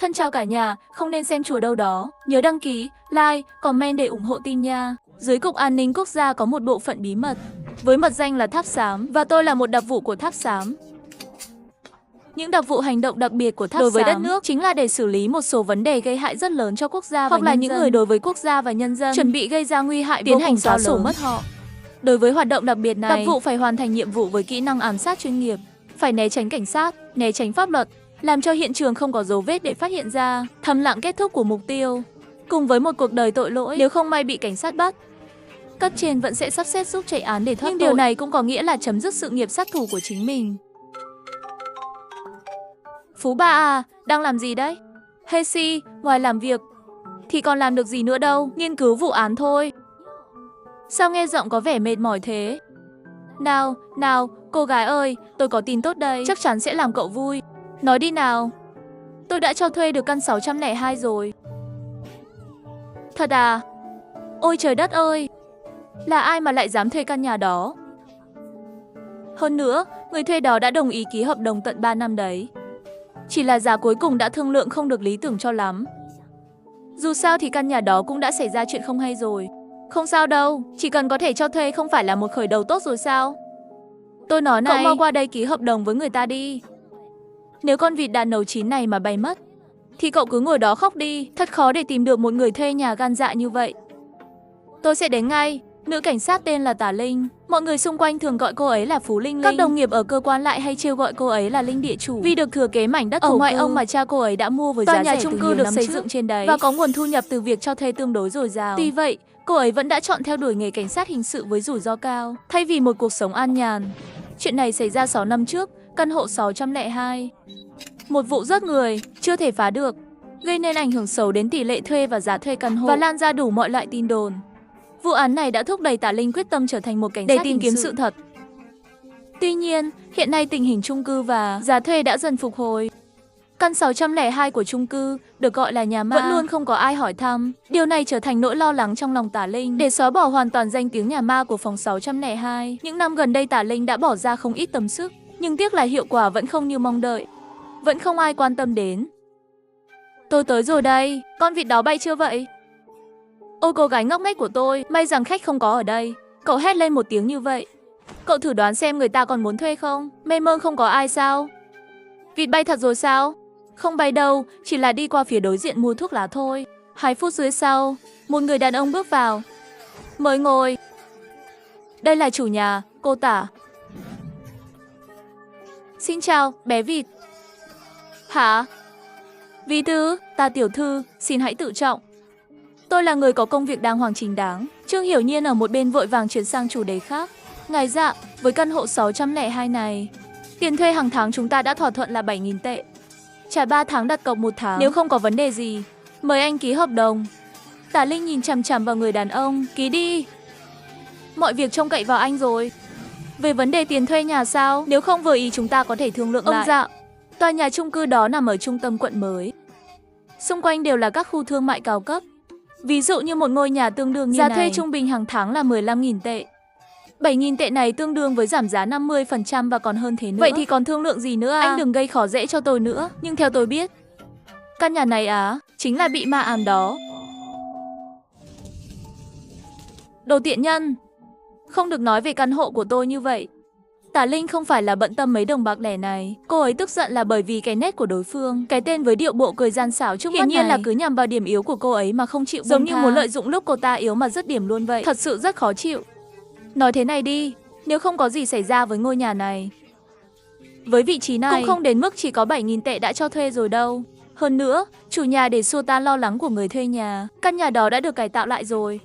Thân chào cả nhà, không nên xem chùa đâu đó. Nhớ đăng ký, like, comment để ủng hộ team nha. Dưới Cục An ninh Quốc gia có một bộ phận bí mật, với mật danh là Tháp Xám, và tôi là một đặc vụ của Tháp Xám. Những đặc vụ hành động đặc biệt của Tháp Xám đối với đất nước chính là để xử lý một số vấn đề gây hại rất lớn cho quốc gia và nhân dân, hoặc là những người đối với quốc gia và nhân dân chuẩn bị gây ra nguy hại tiến hành xóa sổ mất họ. Đối với hoạt động đặc biệt này, đặc vụ phải hoàn thành nhiệm vụ với kỹ năng ám sát chuyên nghiệp, phải né tránh cảnh sát, né tránh pháp luật, làm cho hiện trường không có dấu vết để phát hiện ra, thầm lặng kết thúc của mục tiêu, cùng với một cuộc đời tội lỗi nếu không may bị cảnh sát bắt. Cấp trên vẫn sẽ sắp xếp giúp chạy án để thoát tội. Nhưng điều này cũng có nghĩa là chấm dứt sự nghiệp sát thủ của chính mình. Phú Ba à, đang làm gì đấy? Hey Si, ngoài làm việc thì còn làm được gì nữa đâu, nghiên cứu vụ án thôi. Sao nghe giọng có vẻ mệt mỏi thế? Nào, cô gái ơi, tôi có tin tốt đây, chắc chắn sẽ làm cậu vui. Nói đi nào. Tôi đã cho thuê được căn 602 rồi. Thật à? Ôi trời đất ơi! Là ai mà lại dám thuê căn nhà đó? Hơn nữa, người thuê đó đã đồng ý ký hợp đồng tận 3 năm đấy. Chỉ là giá cuối cùng đã thương lượng không được lý tưởng cho lắm. Dù sao thì căn nhà đó cũng đã xảy ra chuyện không hay rồi. Không sao đâu, chỉ cần có thể cho thuê không phải là một khởi đầu tốt rồi sao? Tôi nói này, cậu mau qua đây ký hợp đồng với người ta đi. Nếu con vịt đàn nấu chín này mà bay mất, thì cậu cứ ngồi đó khóc đi. Thật khó để tìm được một người thuê nhà gan dạ như vậy. Tôi sẽ đến ngay. Nữ cảnh sát tên là Tả Linh. Mọi người xung quanh thường gọi cô ấy là Phú Linh Linh. Các đồng nghiệp ở cơ quan lại hay trêu gọi cô ấy là Linh địa chủ, vì được thừa kế mảnh đất ở ngoại ông mà cha cô ấy đã mua với giá rẻ. Tòa nhà chung cư được xây dựng trên đấy và có nguồn thu nhập từ việc cho thuê tương đối dồi dào. Tuy vậy, cô ấy vẫn đã chọn theo đuổi nghề cảnh sát hình sự với rủi ro cao, thay vì một cuộc sống an nhàn. Chuyện này xảy ra 6 năm trước, căn hộ 602. Một vụ giết người chưa thể phá được, gây nên ảnh hưởng xấu đến tỷ lệ thuê và giá thuê căn hộ, và lan ra đủ mọi loại tin đồn. Vụ án này đã thúc đẩy Tả Linh quyết tâm trở thành một cảnh sát để tìm kiếm sự thật. Tuy nhiên, hiện nay tình hình chung cư và giá thuê đã dần phục hồi. Căn 602 của chung cư, được gọi là nhà ma, vẫn luôn không có ai hỏi thăm. Điều này trở thành nỗi lo lắng trong lòng Tả Linh. Để xóa bỏ hoàn toàn danh tiếng nhà ma của phòng 602, những năm gần đây Tả Linh đã bỏ ra không ít tâm sức, nhưng tiếc là hiệu quả vẫn không như mong đợi. Vẫn không ai quan tâm đến. Tôi tới rồi đây, con vịt đó bay chưa vậy? Ôi cô gái ngốc nghếch của tôi, may rằng khách không có ở đây. Cậu hét lên một tiếng như vậy. Cậu thử đoán xem người ta còn muốn thuê không? Mê mơ không có ai sao? Vịt bay thật rồi sao? Không bay đâu, chỉ là đi qua phía đối diện mua thuốc lá thôi. 2 phút dưới sau, một người đàn ông bước vào. Mời ngồi. Đây là chủ nhà, cô Tả. Xin chào, bé vịt. Hả? Vi Tư, ta tiểu thư, xin hãy tự trọng. Tôi là người có công việc đàng hoàng chính đáng. Trương Hiểu Nhiên ở một bên vội vàng chuyển sang chủ đề khác. Ngài dạ, với căn hộ 602 này, tiền thuê hàng tháng chúng ta đã thỏa thuận là 7.000 tệ. Trả 3 tháng đặt cọc 1 tháng. Nếu không có vấn đề gì, mời anh ký hợp đồng. Tả Linh nhìn chằm chằm vào người đàn ông. Ký đi. Mọi việc trông cậy vào anh rồi. Về vấn đề tiền thuê nhà sao? Nếu không vừa ý chúng ta có thể thương lượng lại. Ông dạ, tòa nhà chung cư đó nằm ở trung tâm quận mới. Xung quanh đều là các khu thương mại cao cấp. Ví dụ như một ngôi nhà tương đương như này, giá thuê trung bình hàng tháng là 15.000 tệ. 7.000 tệ này tương đương với giảm giá 50% và còn hơn thế nữa. Vậy thì còn thương lượng gì nữa à? Anh đừng gây khó dễ cho tôi nữa. Nhưng theo tôi biết, căn nhà này chính là bị ma ám đó. Đồ tiện nhân, không được nói về căn hộ của tôi như vậy. Tả Linh không phải là bận tâm mấy đồng bạc lẻ này. Cô ấy tức giận là bởi vì cái nét của đối phương, cái tên với điệu bộ cười gian xảo trước mắt này, hiển nhiên là cứ nhằm vào điểm yếu của cô ấy mà không chịu buông tha. Giống như muốn lợi dụng lúc cô ta yếu mà dứt điểm luôn vậy. Thật sự rất khó chịu. Nói thế này đi, nếu không có gì xảy ra với ngôi nhà này, với vị trí này, cũng không đến mức chỉ có 7.000 tệ đã cho thuê rồi đâu. Hơn nữa, chủ nhà để xua tan lo lắng của người thuê nhà, căn nhà đó đã được cải tạo lại rồi.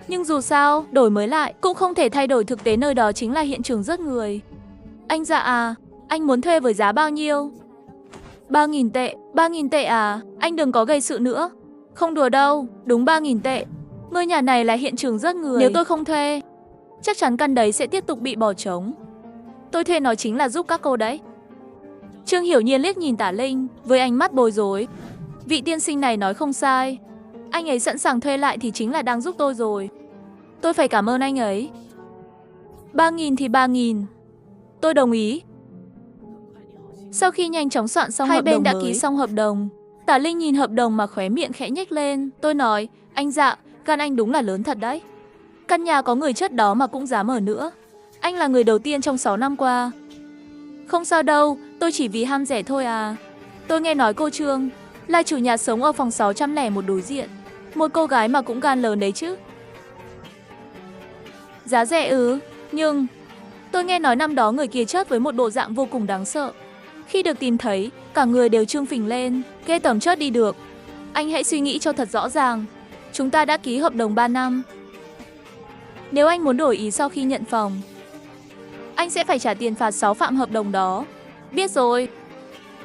Nhưng dù sao, đổi mới lại cũng không thể thay đổi thực tế nơi đó chính là hiện trường giết người. Anh dạ à, anh muốn thuê với giá bao nhiêu? 3.000 tệ, 3.000 tệ à? Anh đừng có gây sự nữa. Không đùa đâu, đúng 3.000 tệ. Ngôi nhà này là hiện trường giết người. Nếu tôi không thuê, chắc chắn căn đấy sẽ tiếp tục bị bỏ trống. Tôi thuê nó chính là giúp các cô đấy. Trương Hiểu Nhiên liếc nhìn Tả Linh với ánh mắt bối rối. Vị tiên sinh này nói không sai. Anh ấy sẵn sàng thuê lại thì chính là đang giúp tôi rồi. Tôi phải cảm ơn anh ấy. 3.000 thì 3.000. Tôi đồng ý. Sau khi nhanh chóng soạn xong Hai hợp đồng bên đã mới, ký xong hợp đồng. Tả Linh nhìn hợp đồng mà khóe miệng khẽ nhếch lên. Tôi nói, anh Dạ, gan anh đúng là lớn thật đấy. Căn nhà có người chất đó mà cũng dám ở nữa. Anh là người đầu tiên trong 6 năm qua. Không sao đâu, tôi chỉ vì ham rẻ thôi à. Tôi nghe nói cô Trương là chủ nhà sống ở phòng 601 đối diện. Một cô gái mà cũng gan lớn đấy chứ. Giá rẻ ư? Nhưng tôi nghe nói năm đó người kia chết với một bộ dạng vô cùng đáng sợ. Khi được tìm thấy, cả người đều trương phình lên, ghê tởm chết đi được. Anh hãy suy nghĩ cho thật rõ ràng. Chúng ta đã ký hợp đồng 3 năm. Nếu anh muốn đổi ý sau khi nhận phòng, anh sẽ phải trả tiền phạt 6 phạm hợp đồng đó. Biết rồi.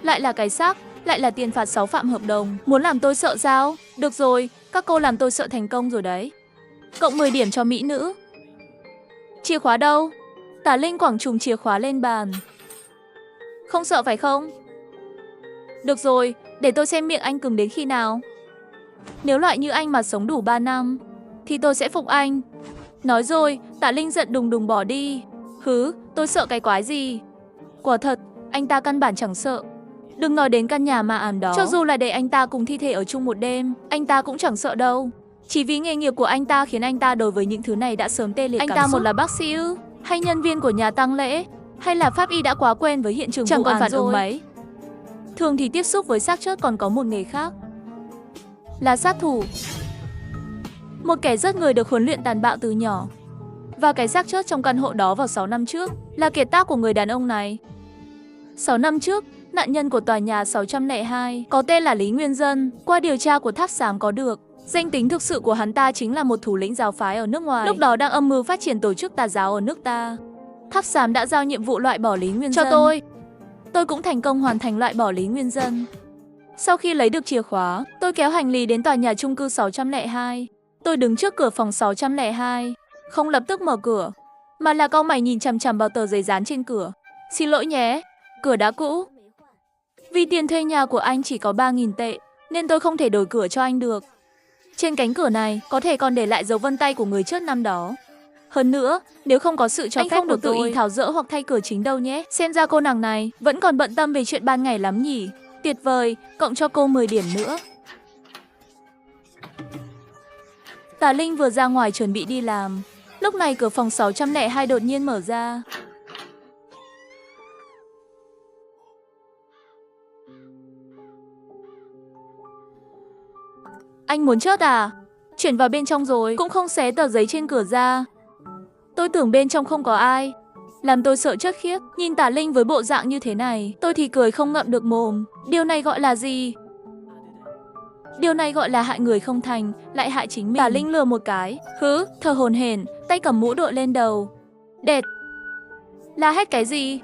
Lại là cái xác, lại là tiền phạt 6 phạm hợp đồng. Muốn làm tôi sợ sao? Được rồi, các cô làm tôi sợ thành công rồi đấy. Cộng 10 điểm cho mỹ nữ. Chìa khóa đâu? Tả Linh quẳng chùm chìa khóa lên bàn. Không sợ phải không? Được rồi, để tôi xem miệng anh cứng đến khi nào. Nếu loại như anh mà sống đủ 3 năm, thì tôi sẽ phục anh. Nói rồi, Tả Linh giận đùng đùng bỏ đi. Hứ, tôi sợ cái quái gì? Quả thật, anh ta căn bản chẳng sợ. Đừng nói đến căn nhà ma ám đó. Cho dù là để anh ta cùng thi thể ở chung một đêm, anh ta cũng chẳng sợ đâu. Chỉ vì nghề nghiệp của anh ta khiến anh ta đối với những thứ này đã sớm tê liệt cảm xúc. Anh ta một là bác sĩ ư? Hay nhân viên của nhà tang lễ? Hay là pháp y đã quá quen với hiện trường vụ án rồi? Chẳng còn phản ứng mấy. Thường thì tiếp xúc với xác chết còn có một nghề khác. Là sát thủ. Một kẻ giết người được huấn luyện tàn bạo từ nhỏ. Và cái xác chết trong căn hộ đó vào 6 năm trước là kiệt tác của người đàn ông này. 6 năm trước, nạn nhân của tòa nhà 602 có tên là Lý Nguyên Dân. Qua điều tra của Tháp Xám có được, danh tính thực sự của hắn ta chính là một thủ lĩnh giáo phái ở nước ngoài. Lúc đó đang âm mưu phát triển tổ chức tà giáo ở nước ta. Tháp Xám đã giao nhiệm vụ loại bỏ Lý Nguyên Dân cho tôi. Tôi cũng thành công hoàn thành loại bỏ Lý Nguyên Dân. Sau khi lấy được chìa khóa, tôi kéo hành lý đến tòa nhà chung cư 602. Tôi đứng trước cửa phòng 602, không lập tức mở cửa, mà là cau mày nhìn chằm chằm vào tờ giấy dán trên cửa. Xin lỗi nhé, cửa đã cũ. Vì tiền thuê nhà của anh chỉ có 3.000 tệ, nên tôi không thể đổi cửa cho anh được. Trên cánh cửa này có thể còn để lại dấu vân tay của người chết năm đó. Hơn nữa, nếu không có sự cho phép của tôi, anh không được tự ý tháo dỡ hoặc thay cửa chính đâu nhé. Xem ra cô nàng này vẫn còn bận tâm về chuyện ban ngày lắm nhỉ. Tuyệt vời, cộng cho cô 10 điểm nữa. Tả Linh vừa ra ngoài chuẩn bị đi làm. Lúc này cửa phòng 602 đột nhiên mở ra. Anh muốn chết à? Chuyển vào bên trong rồi, cũng không xé tờ giấy trên cửa ra. Tôi tưởng bên trong không có ai, làm tôi sợ chết khiếp. Nhìn Tả Linh với bộ dạng như thế này, tôi thì cười không ngậm được mồm. Điều này gọi là gì? Điều này gọi là hại người không thành, lại hại chính mình. Tả Linh lừa một cái, hứ, thở hổn hển, tay cầm mũ đội lên đầu. Đệt! La hét cái gì?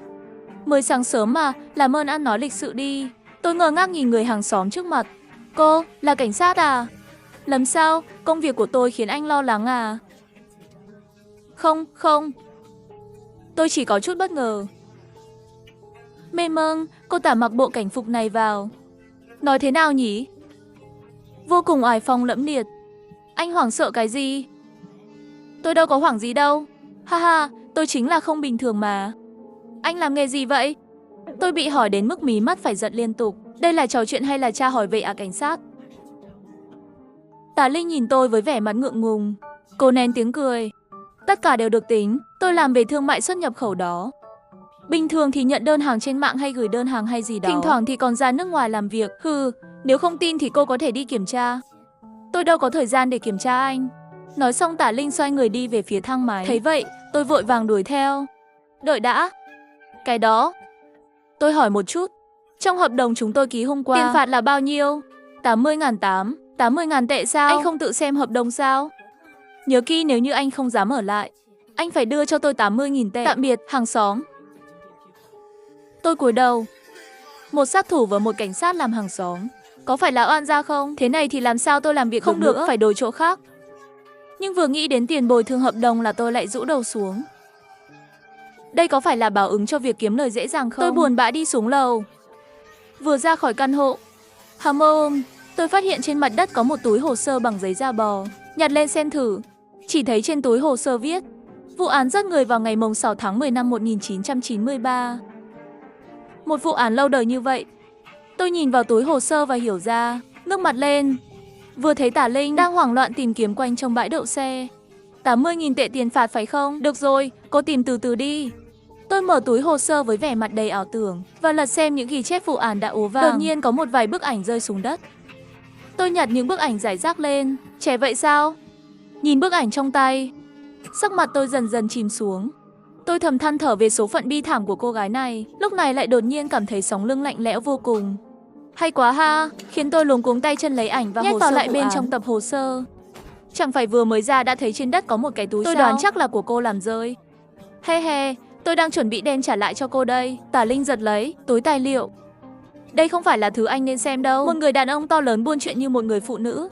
Mới sáng sớm mà, làm ơn ăn nói lịch sự đi. Tôi ngơ ngác nhìn người hàng xóm trước mặt. Cô, là cảnh sát à? Làm sao? Công việc của tôi khiến anh lo lắng à? Không, không. Tôi chỉ có chút bất ngờ. Mê mâng, cô Tả mặc bộ cảnh phục này vào. Nói thế nào nhỉ? Vô cùng oai phong lẫm liệt. Anh hoảng sợ cái gì? Tôi đâu có hoảng gì đâu. Ha ha, tôi chính là không bình thường mà. Anh làm nghề gì vậy? Tôi bị hỏi đến mức mí mắt phải giật liên tục. Đây là trò chuyện hay là tra hỏi vậy à cảnh sát? Tả Linh nhìn tôi với vẻ mặt ngượng ngùng. Cô nén tiếng cười. Tất cả đều được tính. Tôi làm về thương mại xuất nhập khẩu đó. Bình thường thì nhận đơn hàng trên mạng hay gửi đơn hàng hay gì đó. Thỉnh thoảng thì còn ra nước ngoài làm việc. Hừ, nếu không tin thì cô có thể đi kiểm tra. Tôi đâu có thời gian để kiểm tra anh. Nói xong Tả Linh xoay người đi về phía thang máy. Thấy vậy, tôi vội vàng đuổi theo. Đợi đã. Cái đó. Tôi hỏi một chút. Trong hợp đồng chúng tôi ký hôm qua, tiền phạt là bao nhiêu? 80.800. 80.000 tệ sao? Anh không tự xem hợp đồng sao? Nhớ kỹ nếu như anh không dám ở lại, anh phải đưa cho tôi 80.000 tệ. Tạm biệt, hàng xóm. Tôi cúi đầu. Một sát thủ và một cảnh sát làm hàng xóm. Có phải là oan gia không? Thế này thì làm sao tôi làm việc không được nữa? Phải đổi chỗ khác. Nhưng vừa nghĩ đến tiền bồi thường hợp đồng là tôi lại rũ đầu xuống. Đây có phải là báo ứng cho việc kiếm lời dễ dàng không? Tôi buồn bã đi xuống lầu. Vừa ra khỏi căn hộ, hàm ôm, tôi phát hiện trên mặt đất có một túi hồ sơ bằng giấy da bò. Nhặt lên xem thử. Chỉ thấy trên túi hồ sơ viết: vụ án giết người vào ngày 6 tháng 10 năm 1993. Một vụ án lâu đời như vậy. Tôi nhìn vào túi hồ sơ và hiểu ra, ngước mặt lên. Vừa thấy Tả Linh đang hoảng loạn tìm kiếm quanh trong bãi đậu xe. 80.000 tệ tiền phạt phải không? Được rồi, cô tìm từ từ đi. Tôi mở túi hồ sơ với vẻ mặt đầy ảo tưởng và lật xem những ghi chép vụ án đã ố vàng. Đột nhiên có một vài bức ảnh rơi xuống đất. Tôi nhặt những bức ảnh rải rác lên. Trẻ vậy sao? Nhìn bức ảnh trong tay, sắc mặt tôi dần dần chìm xuống. Tôi thầm than thở về số phận bi thảm của cô gái này. Lúc này lại đột nhiên cảm thấy sống lưng lạnh lẽo vô cùng. Hay quá ha, khiến tôi luống cuống tay chân lấy ảnh và nhét vào lại bên trong tập hồ sơ. Chẳng phải vừa mới ra đã thấy trên đất có một cái túi sao? Tôi đoán chắc là của cô làm rơi. He he, tôi đang chuẩn bị đem trả lại cho cô đây. Tả Linh giật lấy túi tài liệu. Đây không phải là thứ anh nên xem đâu. Một người đàn ông to lớn buôn chuyện như một người phụ nữ,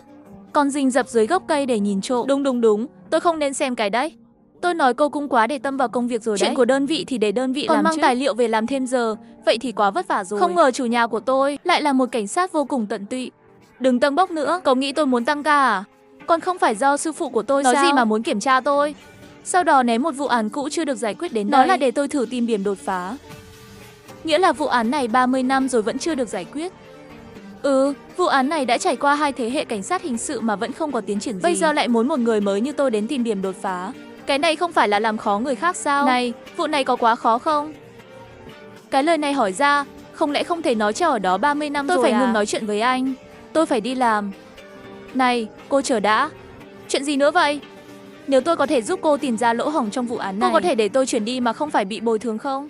còn rình rập dưới gốc cây để nhìn trộm. Đúng, tôi không nên xem cái đấy. Tôi nói cô cũng quá để tâm vào công việc rồi đấy. Chuyện của đơn vị thì để đơn vị làm chứ. Còn mang tài liệu về làm thêm giờ, vậy thì quá vất vả rồi. Không ngờ chủ nhà của tôi lại là một cảnh sát vô cùng tận tụy. Đừng tâng bốc nữa, cậu nghĩ tôi muốn tăng ca à? Còn không phải do sư phụ của tôi nói sao? Nói gì mà muốn kiểm tra tôi? Sau đó ném một vụ án cũ chưa được giải quyết đến đây. Nói là để tôi thử tìm điểm đột phá. Nghĩa là vụ án này 30 năm rồi vẫn chưa được giải quyết. Vụ án này đã trải qua 2 thế hệ cảnh sát hình sự mà vẫn không có tiến triển gì. Bây giờ lại muốn một người mới như tôi đến tìm điểm đột phá. Cái này không phải là làm khó người khác sao? Này, vụ này có quá khó không? Cái lời này hỏi ra, không lẽ không thể nói cho ở đó 30 năm rồi à? Tôi phải ngừng nói chuyện với anh. Tôi phải đi làm. Này, cô chờ đã. Chuyện gì nữa vậy? Nếu tôi có thể giúp cô tìm ra lỗ hổng trong vụ án này, cô có thể để tôi chuyển đi mà không phải bị bồi thường không?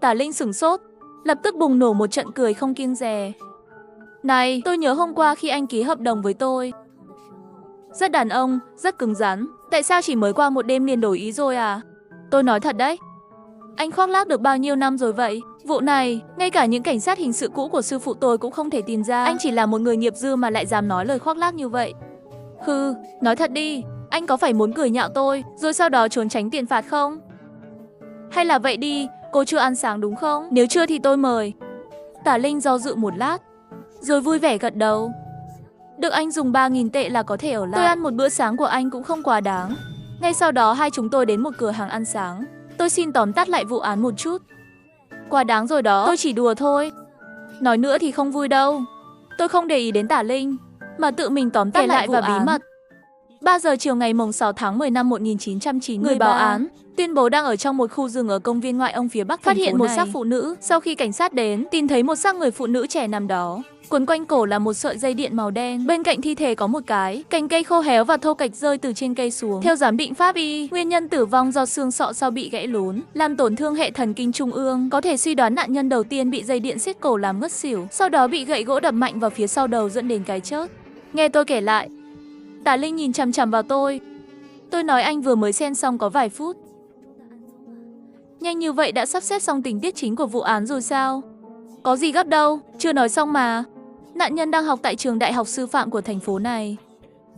Tả Linh sửng sốt, lập tức bùng nổ một trận cười không kiêng dè. Này, tôi nhớ hôm qua khi anh ký hợp đồng với tôi, rất đàn ông, rất cứng rắn. Tại sao chỉ mới qua một đêm liền đổi ý rồi à? Tôi nói thật đấy. Anh khoác lác được bao nhiêu năm rồi vậy? Vụ này, ngay cả những cảnh sát hình sự cũ của sư phụ tôi cũng không thể tìm ra. Anh chỉ là một người nghiệp dư mà lại dám nói lời khoác lác như vậy. Hừ, nói thật đi, anh có phải muốn cười nhạo tôi, rồi sau đó trốn tránh tiền phạt không? Hay là vậy đi, cô chưa ăn sáng đúng không? Nếu chưa thì tôi mời. Tả Linh do dự một lát, rồi vui vẻ gật đầu. Được, anh dùng 3.000 tệ là có thể ở lại. Tôi ăn một bữa sáng của anh cũng không quá đáng. Ngay sau đó hai chúng tôi đến một cửa hàng ăn sáng. Tôi xin tóm tắt lại vụ án một chút. Quá đáng rồi đó, tôi chỉ đùa thôi. Nói nữa thì không vui đâu. Tôi không để ý đến Tả Linh, mà tự mình tóm tắt lại và bí mật. 3 giờ chiều ngày mùng 6 tháng 10 năm 1993, người báo án tuyên bố đang ở trong một khu rừng ở công viên ngoại ông phía bắc phát hiện một xác phụ nữ. Sau khi cảnh sát đến, tìm thấy một xác người phụ nữ trẻ nằm đó. Quấn quanh cổ là một sợi dây điện màu đen. Bên cạnh thi thể có một cái cành cây khô héo và thô kệch rơi từ trên cây xuống. Theo giám định pháp y, nguyên nhân tử vong do xương sọ sau bị gãy lún, làm tổn thương hệ thần kinh trung ương. Có thể suy đoán nạn nhân đầu tiên bị dây điện siết cổ làm ngất xỉu, sau đó bị gậy gỗ đập mạnh vào phía sau đầu dẫn đến cái chết. Nghe tôi kể lại, Tả Linh nhìn chằm chằm vào tôi. Tôi nói anh vừa mới xem xong có vài phút. Nhanh như vậy đã sắp xếp xong tình tiết chính của vụ án rồi sao? Có gì gấp đâu, chưa nói xong mà. Nạn nhân đang học tại trường đại học sư phạm của thành phố này.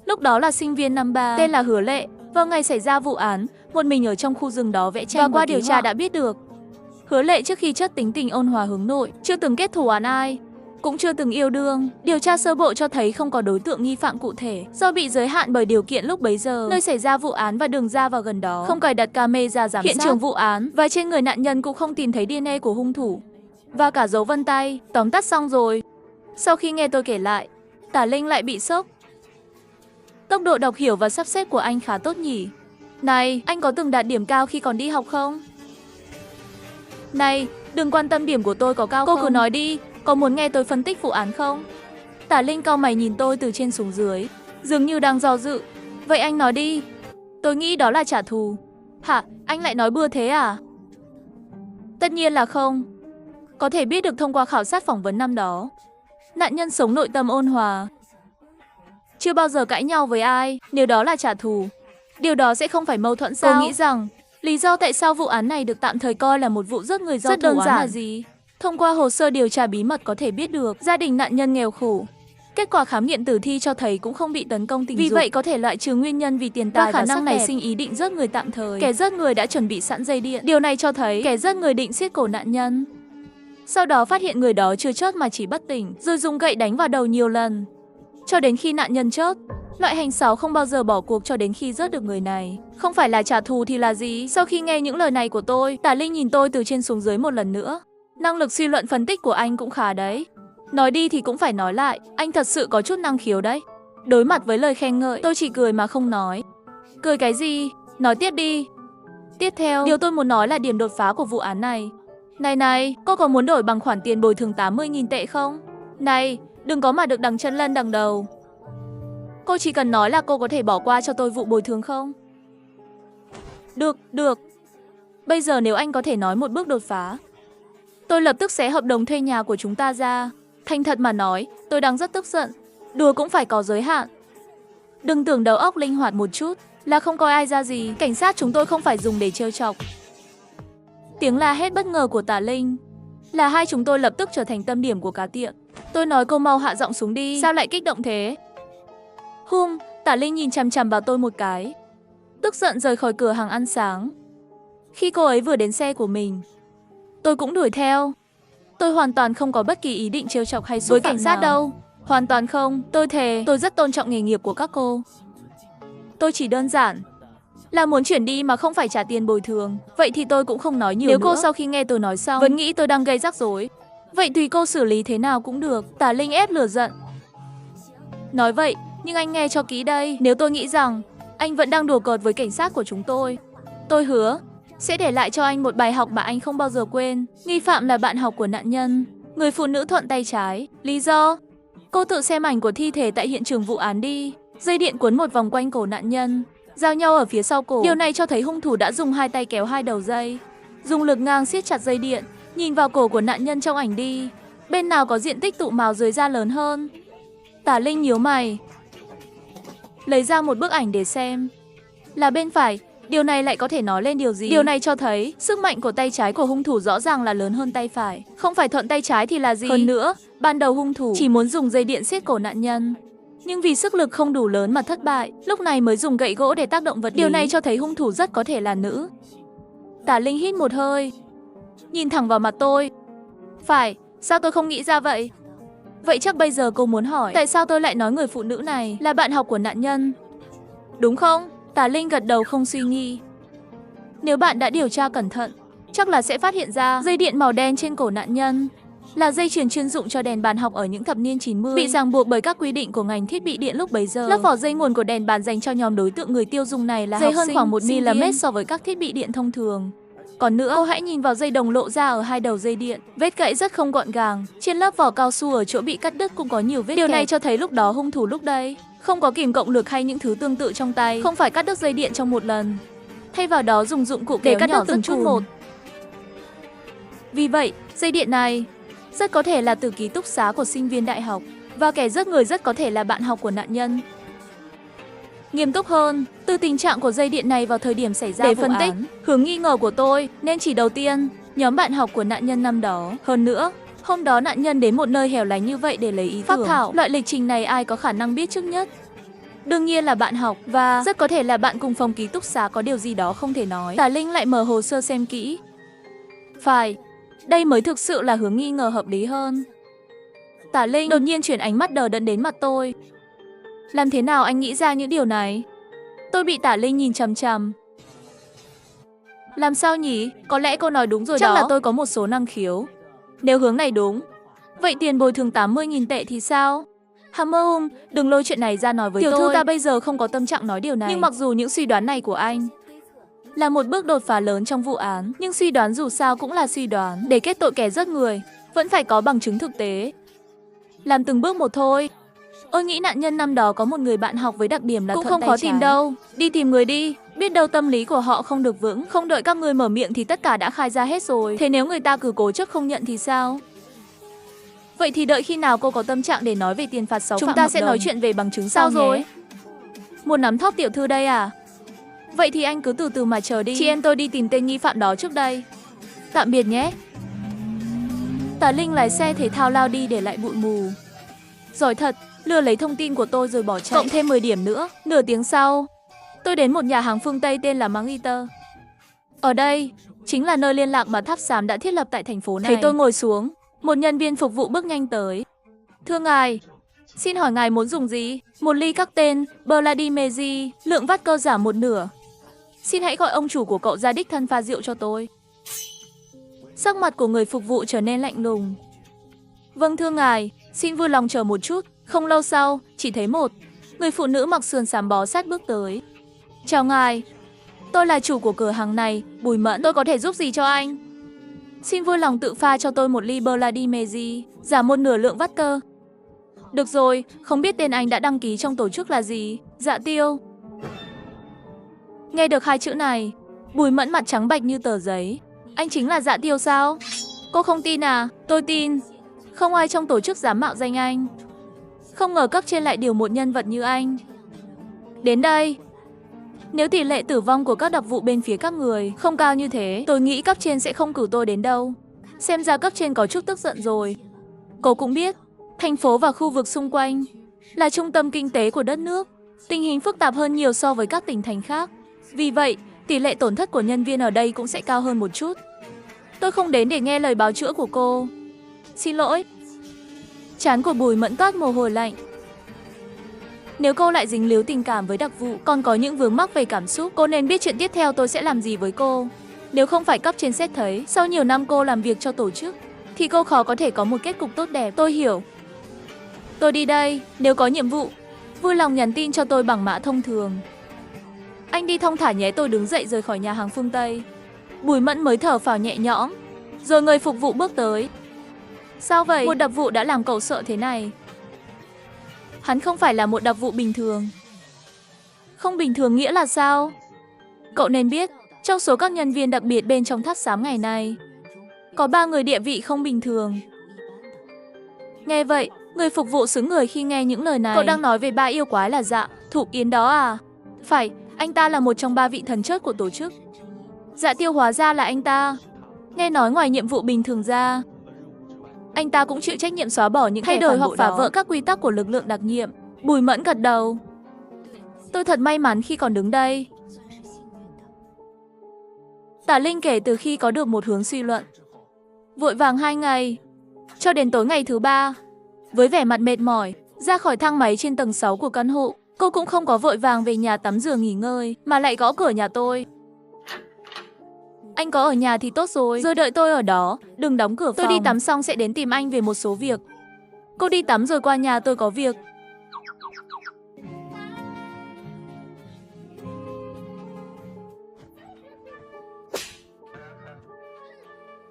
Lúc đó là sinh viên năm 3, tên là Hứa Lệ. Vào ngày xảy ra vụ án, một mình ở trong khu rừng đó vẽ tranh. Và qua điều tra đã biết được, Hứa Lệ trước khi chất tính tình ôn hòa hướng nội, chưa từng kết thù án ai, cũng chưa từng yêu đương. Điều tra sơ bộ cho thấy không có đối tượng nghi phạm cụ thể, do bị giới hạn bởi điều kiện lúc bấy giờ, nơi xảy ra vụ án và đường ra vào gần đó, không cài đặt camera giám sát hiện trường vụ án, và trên người nạn nhân cũng không tìm thấy DNA của hung thủ và cả dấu vân tay. Tóm tắt xong rồi. Sau khi nghe tôi kể lại, Tả Linh lại bị sốc. Tốc độ đọc hiểu và sắp xếp của anh khá tốt nhỉ. Này, anh có từng đạt điểm cao khi còn đi học không? Này, đừng quan tâm điểm của tôi có cao không. Cô cứ nói đi, có muốn nghe tôi phân tích vụ án không? Tả Linh cau mày nhìn tôi từ trên xuống dưới, dường như đang do dự. Vậy anh nói đi. Tôi nghĩ đó là trả thù. Hả, anh lại nói bừa thế à? Tất nhiên là không. Có thể biết được thông qua khảo sát phỏng vấn năm đó. Nạn nhân sống nội tâm ôn hòa, chưa bao giờ cãi nhau với ai. Nếu đó là trả thù, điều đó sẽ không phải mâu thuẫn sao? Cô nghĩ rằng lý do tại sao vụ án này được tạm thời coi là một vụ giết người do thủ án là gì? Thông qua hồ sơ điều tra bí mật có thể biết được gia đình nạn nhân nghèo khổ. Kết quả khám nghiệm tử thi cho thấy cũng không bị tấn công tình dục. Vì vậy có thể loại trừ nguyên nhân vì tiền tài và khả năng nảy sinh ý định giết người tạm thời. Kẻ giết người đã chuẩn bị sẵn dây điện. Điều này cho thấy kẻ giết người định siết cổ nạn nhân, sau đó phát hiện người đó chưa chết mà chỉ bất tỉnh, rồi dùng gậy đánh vào đầu nhiều lần cho đến khi nạn nhân chết. Loại hành xáo không bao giờ bỏ cuộc cho đến khi giết được người này. Không phải là trả thù thì là gì? Sau khi nghe những lời này của tôi, Tả Linh nhìn tôi từ trên xuống dưới một lần nữa. Năng lực suy luận phân tích của anh cũng khá đấy. Nói đi thì cũng phải nói lại, anh thật sự có chút năng khiếu đấy. Đối mặt với lời khen ngợi, tôi chỉ cười mà không nói. Cười cái gì? Nói tiếp đi. Tiếp theo, điều tôi muốn nói là điểm đột phá của vụ án này. Này, cô có muốn đổi bằng khoản tiền bồi thường 80.000 tệ không? Này, đừng có mà được đằng chân lân đằng đầu. Cô chỉ cần nói là cô có thể bỏ qua cho tôi vụ bồi thường không? Được. Bây giờ nếu anh có thể nói một bước đột phá, tôi lập tức xé hợp đồng thuê nhà của chúng ta ra. Thành thật mà nói, tôi đang rất tức giận. Đùa cũng phải có giới hạn. Đừng tưởng đầu óc linh hoạt một chút là không coi ai ra gì. Cảnh sát chúng tôi không phải dùng để trêu chọc. Tiếng la hét bất ngờ của Tả Linh là hai chúng tôi lập tức trở thành tâm điểm của cá tiệm. Tôi nói cô mau hạ giọng xuống đi. Sao lại kích động thế? Tả Linh nhìn chằm chằm vào tôi một cái, tức giận rời khỏi cửa hàng ăn sáng. Khi cô ấy vừa đến xe của mình, tôi cũng đuổi theo. Tôi hoàn toàn không có bất kỳ ý định trêu chọc hay xúc phạm cảnh sát đâu. Hoàn toàn không, tôi thề, tôi rất tôn trọng nghề nghiệp của các cô. Tôi chỉ đơn giản là muốn chuyển đi mà không phải trả tiền bồi thường. Vậy thì tôi cũng không nói nhiều nữa. Nếu cô sau khi nghe tôi nói xong vẫn nghĩ tôi đang gây rắc rối, vậy tùy cô xử lý thế nào cũng được. Tả Linh ép lửa giận. Nói vậy, nhưng anh nghe cho kỹ đây. Nếu tôi nghĩ rằng anh vẫn đang đùa cợt với cảnh sát của chúng tôi hứa sẽ để lại cho anh một bài học mà anh không bao giờ quên. Nghi phạm là bạn học của nạn nhân, người phụ nữ thuận tay trái. Lý do? Cô tự xem ảnh của thi thể tại hiện trường vụ án đi. Dây điện cuốn một vòng quanh cổ nạn nhân, giao nhau ở phía sau cổ. Điều này cho thấy hung thủ đã dùng hai tay kéo hai đầu dây, dùng lực ngang siết chặt dây điện. Nhìn vào cổ của nạn nhân trong ảnh đi, bên nào có diện tích tụ máu dưới da lớn hơn? Tả Linh nhíu mày, lấy ra một bức ảnh để xem. Là bên phải. Điều này lại có thể nói lên điều gì? Điều này cho thấy sức mạnh của tay trái của hung thủ rõ ràng là lớn hơn tay phải. Không phải thuận tay trái thì là gì? Hơn nữa, ban đầu hung thủ chỉ muốn dùng dây điện siết cổ nạn nhân, nhưng vì sức lực không đủ lớn mà thất bại, lúc này mới dùng gậy gỗ để tác động vật lý. Điều này cho thấy hung thủ rất có thể là nữ. Tả Linh hít một hơi, nhìn thẳng vào mặt tôi. Phải, sao tôi không nghĩ ra vậy? Vậy chắc bây giờ cô muốn hỏi tại sao tôi lại nói người phụ nữ này là bạn học của nạn nhân, đúng không? Tả Linh gật đầu không suy nghĩ. Nếu bạn đã điều tra cẩn thận, chắc là sẽ phát hiện ra dây điện màu đen trên cổ nạn nhân là dây chuyền chuyên dụng cho đèn bàn học ở những thập niên 90, bị ràng buộc bởi các quy định của ngành thiết bị điện lúc bấy giờ. Lớp vỏ dây nguồn của đèn bàn dành cho nhóm đối tượng người tiêu dùng này là dày hơn khoảng 1 mm so với các thiết bị điện thông thường. Còn nữa, cô hãy nhìn vào dây đồng lộ ra ở hai đầu dây điện. Vết gãy rất không gọn gàng. Trên lớp vỏ cao su ở chỗ bị cắt đứt cũng có nhiều vết. Điều này cho thấy lúc đó hung thủ lúc đây không có kìm cộng lực hay những thứ tương tự trong tay, không phải cắt đứt dây điện trong một lần, thay vào đó dùng dụng cụ để cắt đứt từng chút một. Vì vậy, dây điện này rất có thể là từ ký túc xá của sinh viên đại học, và kẻ giết người rất có thể là bạn học của nạn nhân. Nghiêm túc hơn, từ tình trạng của dây điện này vào thời điểm xảy ra vụ án, để phân tích hướng nghi ngờ của tôi nên chỉ đầu tiên nhóm bạn học của nạn nhân năm đó. Hơn nữa, hôm đó nạn nhân đến một nơi hẻo lánh như vậy để lấy ý phác thảo. Loại lịch trình này ai có khả năng biết trước nhất? Đương nhiên là bạn học, và rất có thể là bạn cùng phòng ký túc xá có điều gì đó không thể nói. Tả Linh lại mở hồ sơ xem kỹ. Phải, đây mới thực sự là hướng nghi ngờ hợp lý hơn. Tả Linh đột nhiên chuyển ánh mắt đờ đẫn đến mặt tôi. Làm thế nào anh nghĩ ra những điều này? Tôi bị Tả Linh nhìn chằm chằm. Làm sao nhỉ? Có lẽ cô nói đúng rồi đó. Chắc là tôi có một số năng khiếu. Nếu hướng này đúng, vậy tiền bồi thường 80.000 tệ thì sao? Hammer, đừng lôi chuyện này ra nói với tôi. Tiểu thư ta bây giờ không có tâm trạng nói điều này. Nhưng mặc dù những suy đoán này của anh là một bước đột phá lớn trong vụ án, nhưng suy đoán dù sao cũng là suy đoán. Để kết tội kẻ giết người, vẫn phải có bằng chứng thực tế. Làm từng bước một thôi. Tôi nghĩ nạn nhân năm đó có một người bạn học với đặc điểm là cũng không khó tìm đâu. Đi tìm người đi, biết đâu tâm lý của họ không được vững. Không đợi các người mở miệng thì tất cả đã khai ra hết rồi. Thế nếu người ta cứ cố chấp không nhận thì sao? Vậy thì đợi khi nào cô có tâm trạng để nói về tiền phạt 6 phạm hợp đồng. Chúng ta sẽ nói chuyện về bằng chứng sau rồi. Một nắm thóp tiểu thư đây à? Vậy thì anh cứ từ từ mà chờ đi. Chị em tôi đi tìm tên nghi phạm đó trước đây. Tạm biệt nhé. Tả Linh lái xe thể thao lao đi để lại bụi mù. Giỏi thật, lừa lấy thông tin của tôi rồi bỏ chạy. Cộng thêm 10 điểm nữa. Nửa tiếng sau, tôi đến một nhà hàng phương Tây tên là Mangiter. Ở đây chính là nơi liên lạc mà Tháp Xám đã thiết lập tại thành phố này. Thấy tôi ngồi xuống, một nhân viên phục vụ bước nhanh tới. Thưa ngài, xin hỏi ngài muốn dùng gì? Một ly các tên Bloody Mary, lượng vắt cơ giảm 1/2. Xin hãy gọi ông chủ của cậu ra đích thân pha rượu cho tôi. Sắc mặt của người phục vụ trở nên lạnh lùng. Vâng thưa ngài, xin vui lòng chờ một chút. Không lâu sau, chỉ thấy một người phụ nữ mặc sườn xám bó sát bước tới. Chào ngài, tôi là chủ của cửa hàng này, Bùi Mẫn, tôi có thể giúp gì cho anh? Xin vui lòng tự pha cho tôi một ly Bloody Mary, giả một nửa lượng vodka. Được rồi, không biết tên anh đã đăng ký trong tổ chức là gì? Dạ Tiêu. Nghe được hai chữ này, Bùi Mẫn mặt trắng bệch như tờ giấy. Anh chính là Dạ Tiêu sao? Cô không tin à? Tôi tin. Không ai trong tổ chức dám mạo danh anh. Không ngờ cấp trên lại điều một nhân vật như anh đến đây. Nếu tỷ lệ tử vong của các đặc vụ bên phía các người không cao như thế, tôi nghĩ cấp trên sẽ không cử tôi đến đâu. Xem ra cấp trên có chút tức giận rồi. Cô cũng biết, thành phố và khu vực xung quanh là trung tâm kinh tế của đất nước. Tình hình phức tạp hơn nhiều so với các tỉnh thành khác. Vì vậy, tỷ lệ tổn thất của nhân viên ở đây cũng sẽ cao hơn một chút. Tôi không đến để nghe lời bào chữa của cô. Xin lỗi. Trán của Bùi Mẫn toát mồ hôi lạnh. Nếu cô lại dính líu tình cảm với đặc vụ, còn có những vướng mắc về cảm xúc, cô nên biết chuyện tiếp theo tôi sẽ làm gì với cô. Nếu không phải cấp trên xét thấy, sau nhiều năm cô làm việc cho tổ chức, thì cô khó có thể có một kết cục tốt đẹp. Tôi hiểu. Tôi đi đây, nếu có nhiệm vụ, vui lòng nhắn tin cho tôi bằng mã thông thường. Anh đi thong thả nhé. Tôi đứng dậy rời khỏi nhà hàng phương Tây. Bùi Mẫn mới thở phào nhẹ nhõm. Rồi người phục vụ bước tới. Sao vậy? Một đặc vụ đã làm cậu sợ thế này. Hắn không phải là một đặc vụ bình thường. Không bình thường nghĩa là sao? Cậu nên biết, trong số các nhân viên đặc biệt bên trong tháp xám ngày nay, có 3 người địa vị không bình thường. Nghe vậy, người phục vụ sững người khi nghe những lời này. Cậu đang nói về 3 yêu quái là Dạ, Thục Yến đó à? Phải, anh ta là một trong 3 vị thần chớt của tổ chức. Dạ Tiêu hóa ra là anh ta. Nghe nói ngoài nhiệm vụ bình thường ra, anh ta cũng chịu trách nhiệm xóa bỏ những thay đổi hoặc phá vỡ các quy tắc của lực lượng đặc nhiệm. Bùi Mẫn gật đầu. Tôi thật may mắn khi còn đứng đây. Tả Linh kể từ khi có được một hướng suy luận. Vội vàng 2 ngày, cho đến tối ngày thứ 3, với vẻ mặt mệt mỏi, ra khỏi thang máy trên tầng 6 của căn hộ. Cô cũng không có vội vàng về nhà tắm rửa nghỉ ngơi, mà lại gõ cửa nhà tôi. Anh có ở nhà thì tốt rồi, rồi đợi tôi ở đó, đừng đóng cửa phòng. Tôi đi tắm xong sẽ đến tìm anh về một số việc. Cô đi tắm rồi qua nhà tôi có việc.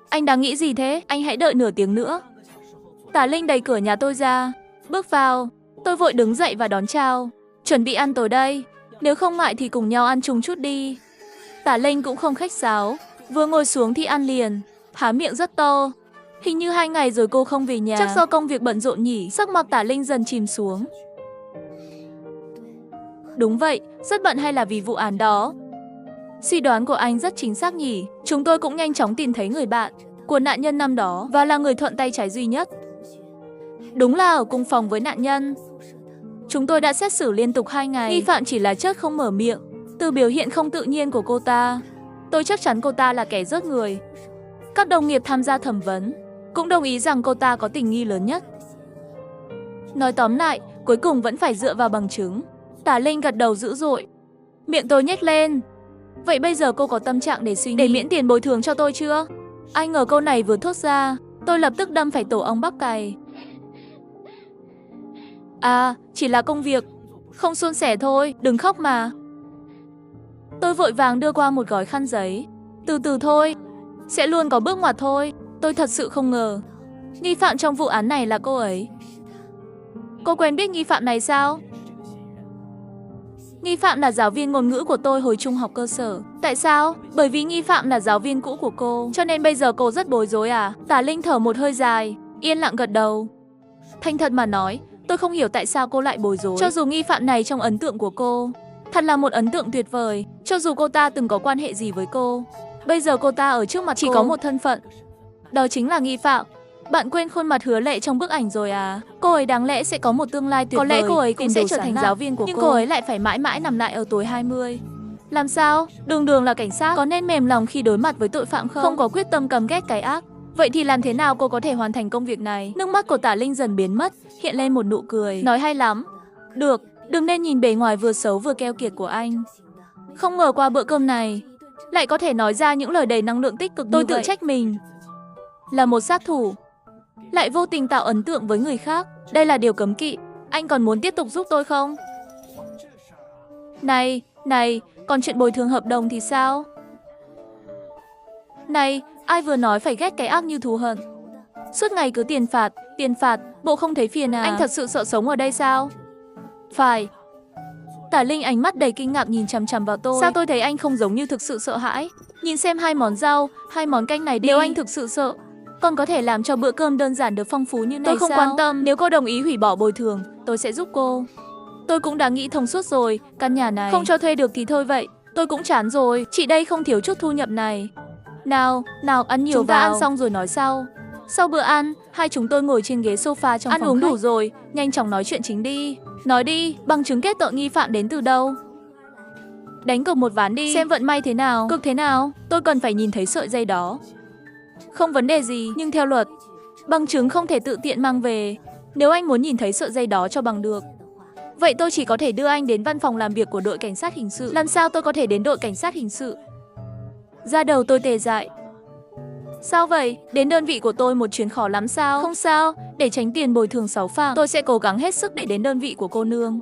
Anh đang nghĩ gì thế? Anh hãy đợi nửa tiếng nữa. Tả Linh đẩy cửa nhà tôi ra, bước vào. Tôi vội đứng dậy và đón chào. Chuẩn bị ăn tối đây. Nếu không ngại thì cùng nhau ăn chung chút đi. Tả Linh cũng không khách sáo. Vừa ngồi xuống thì ăn liền, há miệng rất to. Hình như 2 ngày rồi cô không về nhà. Chắc do công việc bận rộn nhỉ. Sắc mặt Tả Linh dần chìm xuống. Đúng vậy, rất bận hay là vì vụ án đó? Suy đoán của anh rất chính xác nhỉ. Chúng tôi cũng nhanh chóng tìm thấy người bạn của nạn nhân năm đó và là người thuận tay trái duy nhất. Đúng là ở cùng phòng với nạn nhân. Chúng tôi đã xét xử liên tục 2 ngày. Nghi phạm chỉ là chớt không mở miệng. Từ biểu hiện không tự nhiên của cô ta, tôi chắc chắn cô ta là kẻ giết người. Các đồng nghiệp tham gia thẩm vấn cũng đồng ý rằng cô ta có tình nghi lớn nhất. Nói tóm lại, cuối cùng vẫn phải dựa vào bằng chứng. Tả Linh gật đầu dữ dội. Miệng tôi nhếch lên. Vậy bây giờ cô có tâm trạng để suy nghĩ để miễn tiền bồi thường cho tôi chưa? Ai ngờ câu này vừa thốt ra, tôi lập tức đâm phải tổ ong bắp cày. À, chỉ là công việc, không suôn sẻ thôi, đừng khóc mà. Tôi vội vàng đưa qua một gói khăn giấy. Từ từ thôi, sẽ luôn có bước ngoặt thôi. Tôi thật sự không ngờ nghi phạm trong vụ án này là cô ấy. Cô quen biết nghi phạm này sao? Nghi phạm là giáo viên ngôn ngữ của tôi hồi trung học cơ sở. Tại sao? Bởi vì nghi phạm là giáo viên cũ của cô, cho nên bây giờ cô rất bối rối à? Tả Linh thở một hơi dài, yên lặng gật đầu. Thành thật mà nói, tôi không hiểu tại sao cô lại bối rối. Cho dù nghi phạm này trong ấn tượng của cô thật là một ấn tượng tuyệt vời, cho dù cô ta từng có quan hệ gì với cô, bây giờ cô ta ở trước mặt chỉ có một thân phận, đó chính là nghi phạm. Bạn quên khuôn mặt Hứa Lệ trong bức ảnh rồi à? Cô ấy đáng lẽ sẽ có một tương lai tuyệt vời. Có lẽ cô ấy cũng sẽ trở thành giáo viên của cô. Nhưng cô ấy lại phải mãi mãi nằm lại ở tuổi 20. Làm sao? Đường đường là cảnh sát, có nên mềm lòng khi đối mặt với tội phạm không? Không có quyết tâm căm ghét cái ác. Vậy thì làm thế nào cô có thể hoàn thành công việc này? Nước mắt của Tả Linh dần biến mất, hiện lên một nụ cười. Nói hay lắm. Được, đừng nên nhìn bề ngoài vừa xấu vừa keo kiệt của anh. Không ngờ qua bữa cơm này lại có thể nói ra những lời đầy năng lượng tích cực như vậy. Tôi tự trách mình. là một sát thủ, lại vô tình tạo ấn tượng với người khác. Đây là điều cấm kỵ. Anh còn muốn tiếp tục giúp tôi không? Này, còn chuyện bồi thường hợp đồng thì sao? Này, ai vừa nói phải ghét cái ác như thù hận? Suốt ngày cứ tiền phạt, bộ không thấy phiền à? Anh thật sự sợ sống ở đây sao? Phải. Tả Linh ánh mắt đầy kinh ngạc nhìn chằm chằm vào tôi. Sao tôi thấy anh không giống như thực sự sợ hãi? Nhìn xem 2 món rau, 2 món canh này đi. Nếu anh thực sự sợ, còn có thể làm cho bữa cơm đơn giản được phong phú như này. Tôi không quan tâm. Nếu cô đồng ý hủy bỏ bồi thường, tôi sẽ giúp cô. Tôi cũng đã nghĩ thông suốt rồi. Căn nhà này không cho thuê được thì thôi vậy. Tôi cũng chán rồi. Chị đây không thiếu chút thu nhập này. Nào, ăn nhiều vào. Chúng ta ăn xong rồi nói sau. Sau bữa ăn, hai chúng tôi ngồi trên ghế sofa trong phòng khách. Ăn uống đủ rồi, nhanh chóng nói chuyện chính đi. Nói đi, bằng chứng kết tội nghi phạm đến từ đâu? Đánh cược một ván đi, xem vận may thế nào. Cực thế nào? Tôi cần phải nhìn thấy sợi dây đó. Không vấn đề gì, nhưng theo luật, bằng chứng không thể tự tiện mang về. Nếu anh muốn nhìn thấy sợi dây đó cho bằng được, vậy tôi chỉ có thể đưa anh đến văn phòng làm việc của đội cảnh sát hình sự. Làm sao tôi có thể đến đội cảnh sát hình sự? Da đầu tôi tê dại. Sao vậy? Đến đơn vị của tôi một chuyến khó lắm sao? Không sao, để tránh tiền bồi thường 6 phang, tôi sẽ cố gắng hết sức để đến đơn vị của cô nương.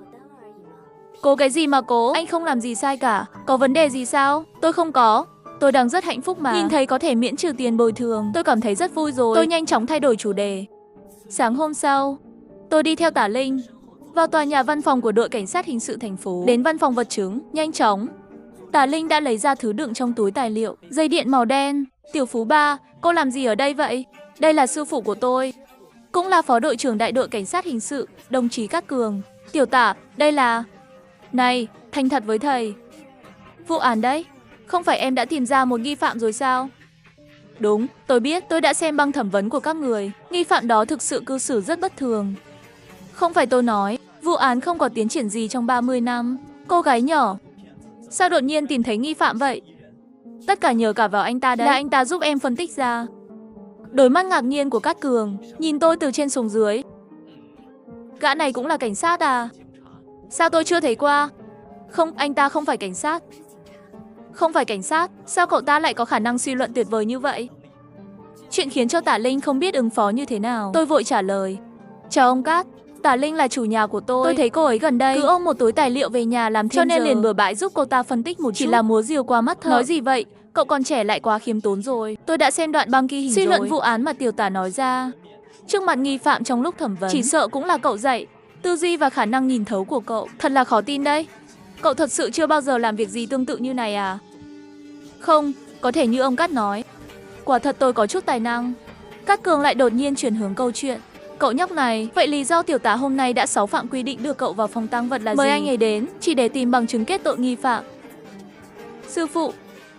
Cố cái gì mà cố? Anh không làm gì sai cả. Có vấn đề gì sao? Tôi không có. Tôi đang rất hạnh phúc mà. Nhìn thấy có thể miễn trừ tiền bồi thường, tôi cảm thấy rất vui rồi. Tôi nhanh chóng thay đổi chủ đề. Sáng hôm sau, tôi đi theo Tả Linh vào tòa nhà văn phòng của đội cảnh sát hình sự thành phố. Đến văn phòng vật chứng, nhanh chóng. Tả Linh đã lấy ra thứ đựng trong túi tài liệu, dây điện màu đen. Tiểu Phú Ba, cô làm gì ở đây vậy? Đây là sư phụ của tôi, cũng là phó đội trưởng đại đội cảnh sát hình sự, đồng chí Cát Cường. Tiểu Tả, đây là... Này, thành thật với thầy. Vụ án đấy, không phải em đã tìm ra một nghi phạm rồi sao? Đúng, tôi biết, tôi đã xem băng thẩm vấn của các người. Nghi phạm đó thực sự cư xử rất bất thường. Không phải tôi nói, vụ án không có tiến triển gì trong 30 năm. Cô gái nhỏ, sao đột nhiên tìm thấy nghi phạm vậy? Tất cả nhờ cả vào anh ta đấy. Là anh ta giúp em phân tích ra. Đôi mắt ngạc nhiên của Cát Cường nhìn tôi từ trên xuống dưới. Gã này cũng là cảnh sát à? Sao tôi chưa thấy qua? Không, anh ta không phải cảnh sát. Không phải cảnh sát, sao cậu ta lại có khả năng suy luận tuyệt vời như vậy? Chuyện khiến cho Tả Linh không biết ứng phó như thế nào. Tôi vội trả lời. Chào ông Cát, Tả Linh là chủ nhà của tôi. Tôi thấy cô ấy gần đây cứ ôm một túi tài liệu về nhà làm thêm, cho nên liền bừa bãi giúp cô ta phân tích một chút. Chỉ là múa rìu qua mắt thợ. Nói gì vậy? Cậu còn trẻ lại quá khiêm tốn rồi. Tôi đã xem đoạn băng ghi hình suy luận vụ án mà Tiểu Tả nói ra trước mặt nghi phạm trong lúc thẩm vấn. Chỉ sợ cũng là cậu dạy. Tư duy và khả năng nhìn thấu của cậu thật là khó tin đấy. Cậu thật sự chưa bao giờ làm việc gì tương tự như này à? Không, có thể như ông Cát nói. Quả thật tôi có chút tài năng. Cát Cường lại đột nhiên chuyển hướng câu chuyện. Cậu nhóc này, vậy lý do Tiểu Tả hôm nay đã 6 phạm quy định đưa cậu vào phòng tang vật là gì? Mời anh ấy đến, chỉ để tìm bằng chứng kết tội nghi phạm. Sư phụ,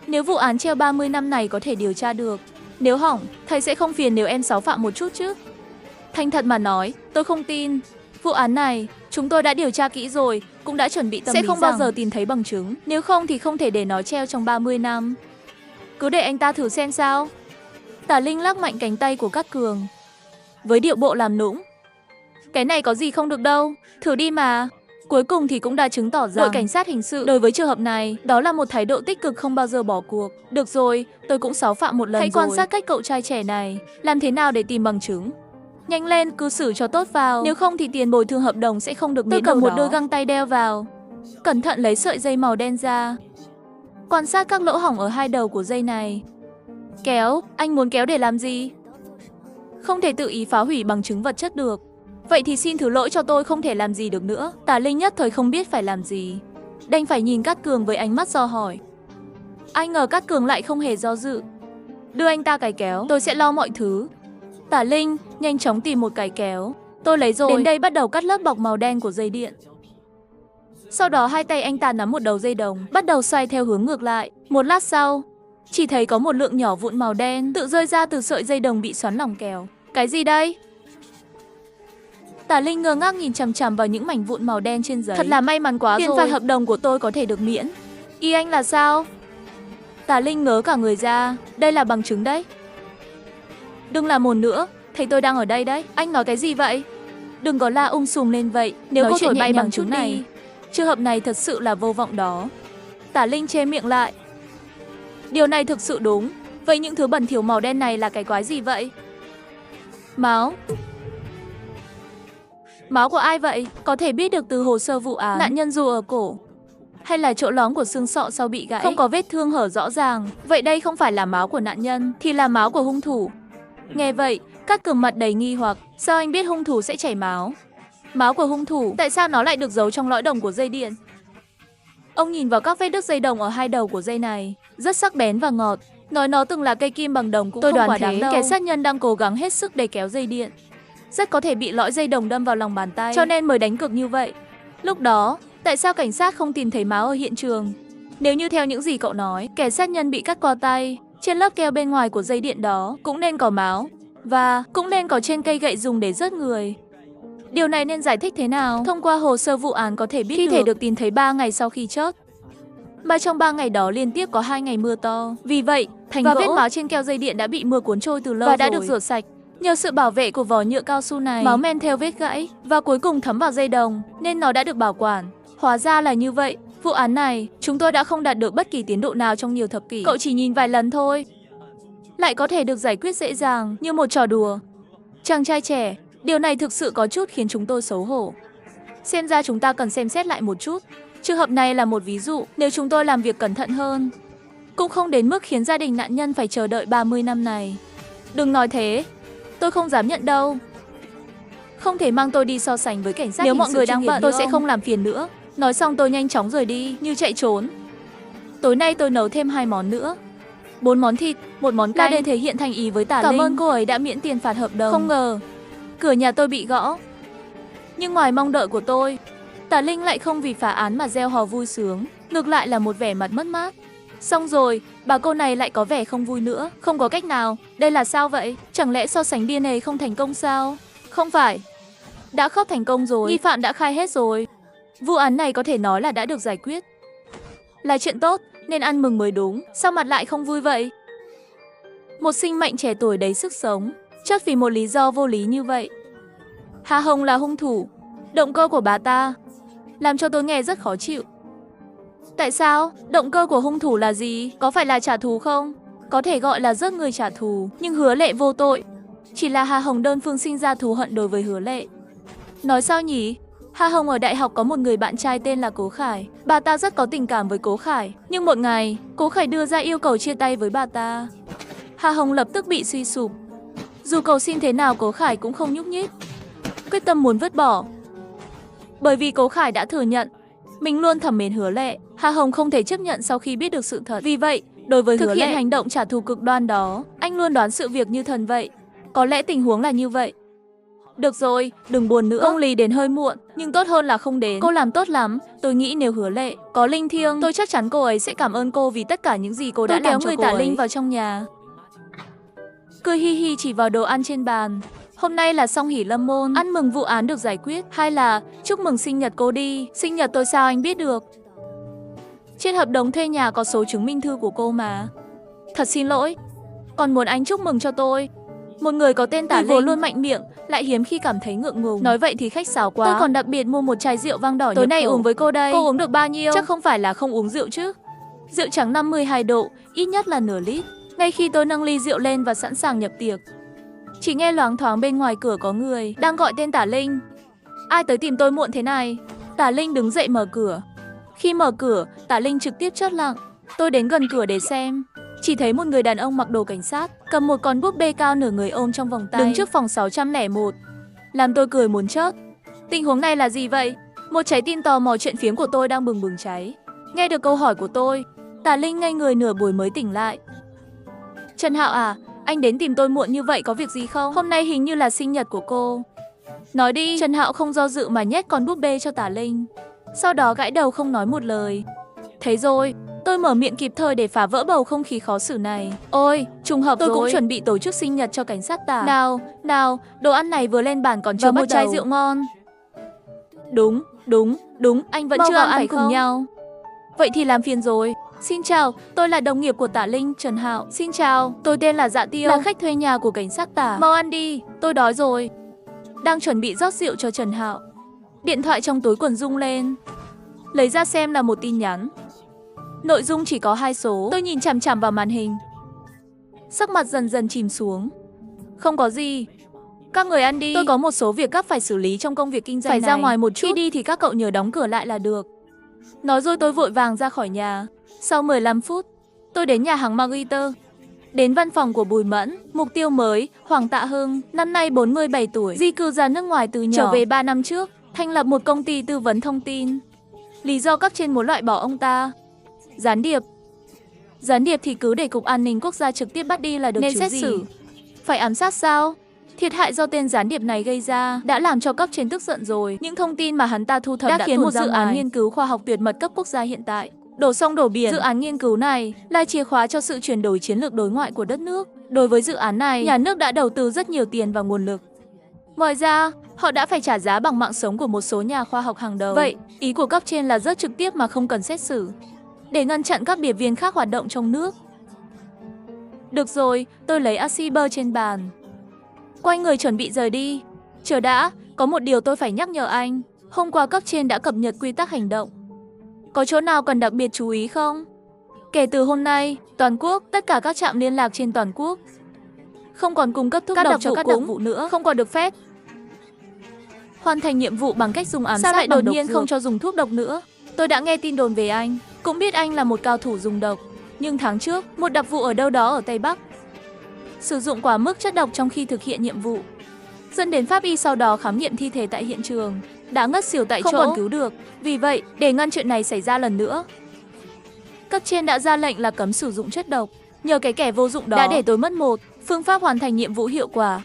nếu vụ án treo 30 năm này có thể điều tra được, nếu hỏng, thầy sẽ không phiền nếu em 6 phạm một chút chứ? Thành thật mà nói, tôi không tin. Vụ án này, chúng tôi đã điều tra kỹ rồi, cũng đã chuẩn bị tâm lý sẽ không bao giờ tìm thấy bằng chứng. Nếu không thì không thể để nó treo trong 30 năm. Cứ để anh ta thử xem sao. Tả Linh lắc mạnh cánh tay của Cát Cường với điệu bộ làm nũng. Cái này có gì không được đâu, thử đi mà. Cuối cùng thì cũng đã chứng tỏ rằng đội cảnh sát hình sự đối với trường hợp này, đó là một thái độ tích cực không bao giờ bỏ cuộc. Được rồi, tôi cũng 6 phạm một lần rồi. Hãy quan sát cách cậu trai trẻ này, làm thế nào để tìm bằng chứng. Nhanh lên, cư xử cho tốt vào, nếu không thì tiền bồi thường hợp đồng sẽ không được miễn. Tôi cầm một đôi găng tay đeo vào, cẩn thận lấy sợi dây màu đen ra, quan sát các lỗ hổng ở hai đầu của dây này. Kéo, anh muốn kéo để làm gì? Không thể tự ý phá hủy bằng chứng vật chất được. Vậy thì xin thứ lỗi cho tôi không thể làm gì được nữa. Tả Linh nhất thời không biết phải làm gì, đành phải nhìn Cát Cường với ánh mắt do hỏi. Ai ngờ Cát Cường lại không hề do dự. Đưa anh ta cái kéo, tôi sẽ lo mọi thứ. Tả Linh nhanh chóng tìm một cái kéo. Tôi lấy rồi. Đến đây bắt đầu cắt lớp bọc màu đen của dây điện. Sau đó hai tay anh ta nắm một đầu dây đồng, bắt đầu xoay theo hướng ngược lại. Một lát sau, chỉ thấy có một lượng nhỏ vụn màu đen tự rơi ra từ sợi dây đồng bị xoắn lỏng kèo. Cái gì đây? Tả Linh ngơ ngác nhìn chằm chằm vào những mảnh vụn màu đen trên giấy. Thật là may mắn quá rồi. Tiền phạt hợp đồng của tôi có thể được miễn. Ý anh là sao? Tả Linh ngớ cả người ra. Đây là bằng chứng đấy. Đừng làm ồn nữa, thấy tôi đang ở đây đấy. Anh nói cái gì vậy? Đừng có la sùm lên vậy. Nếu cô thổi bay bằng chứng này, trường hợp này thật sự là vô vọng đó. Tả Linh che miệng lại. Điều này thực sự đúng. Vậy những thứ bẩn thỉu màu đen này là cái quái gì vậy? Máu. Máu của ai vậy? Có thể biết được từ hồ sơ vụ án. Nạn nhân dù ở cổ hay là chỗ lóm của xương sọ sau bị gãy, không có vết thương hở rõ ràng. Vậy đây không phải là máu của nạn nhân, thì là máu của hung thủ. Nghe vậy, các cường mặt đầy nghi hoặc. Sao anh biết hung thủ sẽ chảy máu? Máu của hung thủ, tại sao nó lại được giấu trong lõi đồng của dây điện? Ông nhìn vào các vết đứt dây đồng ở hai đầu của dây này, rất sắc bén và ngọt. Nói nó từng là cây kim bằng đồng cũng không quá đáng đâu. Kẻ sát nhân đang cố gắng hết sức để kéo dây điện, rất có thể bị lõi dây đồng đâm vào lòng bàn tay, cho nên mới đánh cược như vậy. Lúc đó, tại sao cảnh sát không tìm thấy máu ở hiện trường? Nếu như theo những gì cậu nói, kẻ sát nhân bị cắt qua tay, trên lớp keo bên ngoài của dây điện đó cũng nên có máu, và cũng nên có trên cây gậy dùng để rớt người. Điều này nên giải thích thế nào? Thông qua hồ sơ vụ án có thể biết thi thể được tìm thấy 3 ngày sau khi chết, mà trong 3 ngày đó liên tiếp có 2 ngày mưa to. Vì vậy, và vết máu trên keo dây điện đã bị mưa cuốn trôi từ lâu và đã được rửa sạch. Nhờ sự bảo vệ của vỏ nhựa cao su này, máu men theo vết gãy và cuối cùng thấm vào dây đồng, nên nó đã được bảo quản. Hóa ra là như vậy. Vụ án này, chúng tôi đã không đạt được bất kỳ tiến độ nào trong nhiều thập kỷ. Cậu chỉ nhìn vài lần thôi, lại có thể được giải quyết dễ dàng như một trò đùa. Chàng trai trẻ, điều này thực sự có chút khiến chúng tôi xấu hổ. Xem ra chúng ta cần xem xét lại một chút. Trường hợp này là một ví dụ, nếu chúng tôi làm việc cẩn thận hơn, cũng không đến mức khiến gia đình nạn nhân phải chờ đợi 30 năm này. Đừng nói thế, tôi không dám nhận đâu. Không thể mang tôi đi so sánh với cảnh sát. Nếu mọi người đang bận, tôi sẽ không làm phiền nữa. Nói xong tôi nhanh chóng rời đi, như chạy trốn. Tối nay tôi nấu thêm 2 món nữa. 4 món thịt, 1 món canh, để thể hiện thành ý với Tả Linh. Cảm ơn cô ấy đã miễn tiền phạt hợp đồng. Không ngờ, cửa nhà tôi bị gõ. Nhưng ngoài mong đợi của tôi, Tả Linh lại không vì phá án mà reo hò vui sướng. Ngược lại là một vẻ mặt mất mát. Xong rồi, bà cô này lại có vẻ không vui nữa. Không có cách nào, đây là sao vậy? Chẳng lẽ so sánh DNA không thành công sao? Không phải, đã khớp thành công rồi, nghi phạm đã khai hết rồi. Vụ án này có thể nói là đã được giải quyết. Là chuyện tốt, nên ăn mừng mới đúng. Sao mặt lại không vui vậy? Một sinh mệnh trẻ tuổi đầy sức sống, chết vì một lý do vô lý như vậy. Hà Hồng là hung thủ. Động cơ của bà ta làm cho tôi nghe rất khó chịu. Tại sao? Động cơ của hung thủ là gì? Có phải là trả thù không? Có thể gọi là giết người trả thù, nhưng Hứa Lệ vô tội. Chỉ là Hà Hồng đơn phương sinh ra thù hận đối với Hứa Lệ. Nói sao nhỉ? Hà Hồng ở đại học có một người bạn trai tên là Cố Khải. Bà ta rất có tình cảm với Cố Khải. Nhưng một ngày, Cố Khải đưa ra yêu cầu chia tay với bà ta. Hà Hồng lập tức bị suy sụp. Dù cầu xin thế nào Cố Khải cũng không nhúc nhích, quyết tâm muốn vứt bỏ. Bởi vì Cố Khải đã thừa nhận mình luôn thầm mến Hứa Lệ. Hà Hồng không thể chấp nhận sau khi biết được sự thật. Vì vậy, đối với Hứa Lệ, thực hiện hành động trả thù cực đoan đó, anh luôn đoán sự việc như thần vậy. Có lẽ tình huống là như vậy. Được rồi, đừng buồn nữa. Công lý đến hơi muộn, nhưng tốt hơn là không đến. Cô làm tốt lắm. Tôi nghĩ nếu Hứa Lệ có linh thiêng, tôi chắc chắn cô ấy sẽ cảm ơn cô vì tất cả những gì cô đã làm cho cô ấy. Tôi kéo người Tả Linh vào trong nhà, cười hi hi chỉ vào đồ ăn trên bàn. Hôm nay là Song Hỷ Lâm Môn, ăn mừng vụ án được giải quyết, hay là chúc mừng sinh nhật cô đi. Sinh nhật tôi sao anh biết được? Trên hợp đồng thuê nhà có số chứng minh thư của cô mà. Thật xin lỗi, còn muốn anh chúc mừng cho tôi. Một người có tên Tả Linh vốn luôn mạnh miệng, lại hiếm khi cảm thấy ngượng ngùng. Nói vậy thì khách sáo quá. Tôi còn đặc biệt mua một chai rượu vang đỏ tối nay uống với cô đây. Cô uống được bao nhiêu? Chắc không phải là không uống rượu chứ. Rượu trắng 52 độ, ít nhất là nửa lít. Ngay khi tôi nâng ly rượu lên và sẵn sàng nhập tiệc, chỉ nghe loáng thoáng bên ngoài cửa có người đang gọi tên Tả Linh. Ai tới tìm tôi muộn thế này? Tả Linh đứng dậy mở cửa. Khi mở cửa, Tả Linh trực tiếp chớp lặng. Tôi đến gần cửa để xem, chỉ thấy một người đàn ông mặc đồ cảnh sát, cầm một con búp bê cao nửa người ôm trong vòng tay, đứng trước phòng 601. Làm tôi cười muốn chết. Tình huống này là gì vậy? Một trái tim tò mò chuyện phiếm của tôi đang bừng bừng cháy. Nghe được câu hỏi của tôi, Tả Linh ngây người nửa buổi mới tỉnh lại. Trần Hạo à, anh đến tìm tôi muộn như vậy có việc gì không? Hôm nay hình như là sinh nhật của cô. Nói đi. Trần Hạo không do dự mà nhét con búp bê cho Tả Linh, sau đó gãi đầu không nói một lời. Thấy rồi, tôi mở miệng kịp thời để phá vỡ bầu không khí khó xử này. Ôi, trùng hợp tôi rồi. Cũng chuẩn bị tổ chức sinh nhật cho cảnh sát Tả. Nào, đồ ăn này vừa lên bàn còn chưa bắt đầu. Và một chai rượu ngon. Đúng, anh vẫn chưa ăn phải cùng nhau. Vậy thì làm phiền rồi. Xin chào, tôi là đồng nghiệp của Tả Linh, Trần Hạo. Xin chào, tôi tên là Dạ Tiêu, là khách thuê nhà của cảnh sát Tả. Mau ăn đi, tôi đói rồi. Đang chuẩn bị rót rượu cho Trần Hạo, điện thoại trong túi quần rung lên. Lấy ra xem là một tin nhắn. Nội dung chỉ có 2 số. Tôi nhìn chằm chằm vào màn hình, sắc mặt dần dần chìm xuống. Không có gì. Các người ăn đi. Tôi có một số việc gấp phải xử lý trong công việc kinh doanh này. Phải ra ngoài một chút. Khi đi thì các cậu nhớ đóng cửa lại là được. Nói rồi tôi vội vàng ra khỏi nhà. Sau 15 phút, tôi đến nhà hàng Margariter. Đến văn phòng của Bùi Mẫn. Mục tiêu mới, Hoàng Tạ Hưng, năm nay 47 tuổi, di cư ra nước ngoài từ nhỏ. Trở về 3 năm trước, thành lập một công ty tư vấn thông tin. Lý do cấp trên muốn loại bỏ ông ta. Gián điệp. Gián điệp thì cứ để Cục An ninh Quốc gia trực tiếp bắt đi là được. Nên xét xử. Phải ám sát sao? Thiệt hại do tên gián điệp này gây ra đã làm cho cấp trên tức giận rồi. Những thông tin mà hắn ta thu thập đã khiến một dự án nghiên cứu khoa học tuyệt mật cấp quốc gia hiện tại đổ sông đổ biển. Dự án nghiên cứu này là chìa khóa cho sự chuyển đổi chiến lược đối ngoại của đất nước. Đối với dự án này, nhà nước đã đầu tư rất nhiều tiền và nguồn lực. Ngoài ra, họ đã phải trả giá bằng mạng sống của một số nhà khoa học hàng đầu. Vậy, ý của cấp trên là rất trực tiếp mà không cần xét xử, để ngăn chặn các điệp viên khác hoạt động trong nước. Được rồi, tôi lấy Asiber trên bàn. Quay người chuẩn bị rời đi. Chờ đã, có một điều tôi phải nhắc nhở anh. Hôm qua cấp trên đã cập nhật quy tắc hành động. Có chỗ nào cần đặc biệt chú ý không? Kể từ hôm nay, toàn quốc, tất cả các trạm liên lạc trên toàn quốc không còn cung cấp thuốc độc cho các đặc vụ nữa, không còn được phép hoàn thành nhiệm vụ bằng cách dùng ám sát. Sao lại đột nhiên không cho dùng thuốc độc nữa? Tôi đã nghe tin đồn về anh, cũng biết anh là một cao thủ dùng độc. Nhưng tháng trước, một đặc vụ ở đâu đó ở Tây Bắc sử dụng quá mức chất độc trong khi thực hiện nhiệm vụ, dẫn đến pháp y sau đó khám nghiệm thi thể tại hiện trường đã ngất xỉu tại chỗ, không còn cứu được. Vì vậy, để ngăn chuyện này xảy ra lần nữa, cấp trên đã ra lệnh là cấm sử dụng chất độc. Nhờ cái kẻ vô dụng đó đã để tôi mất một phương pháp hoàn thành nhiệm vụ hiệu quả.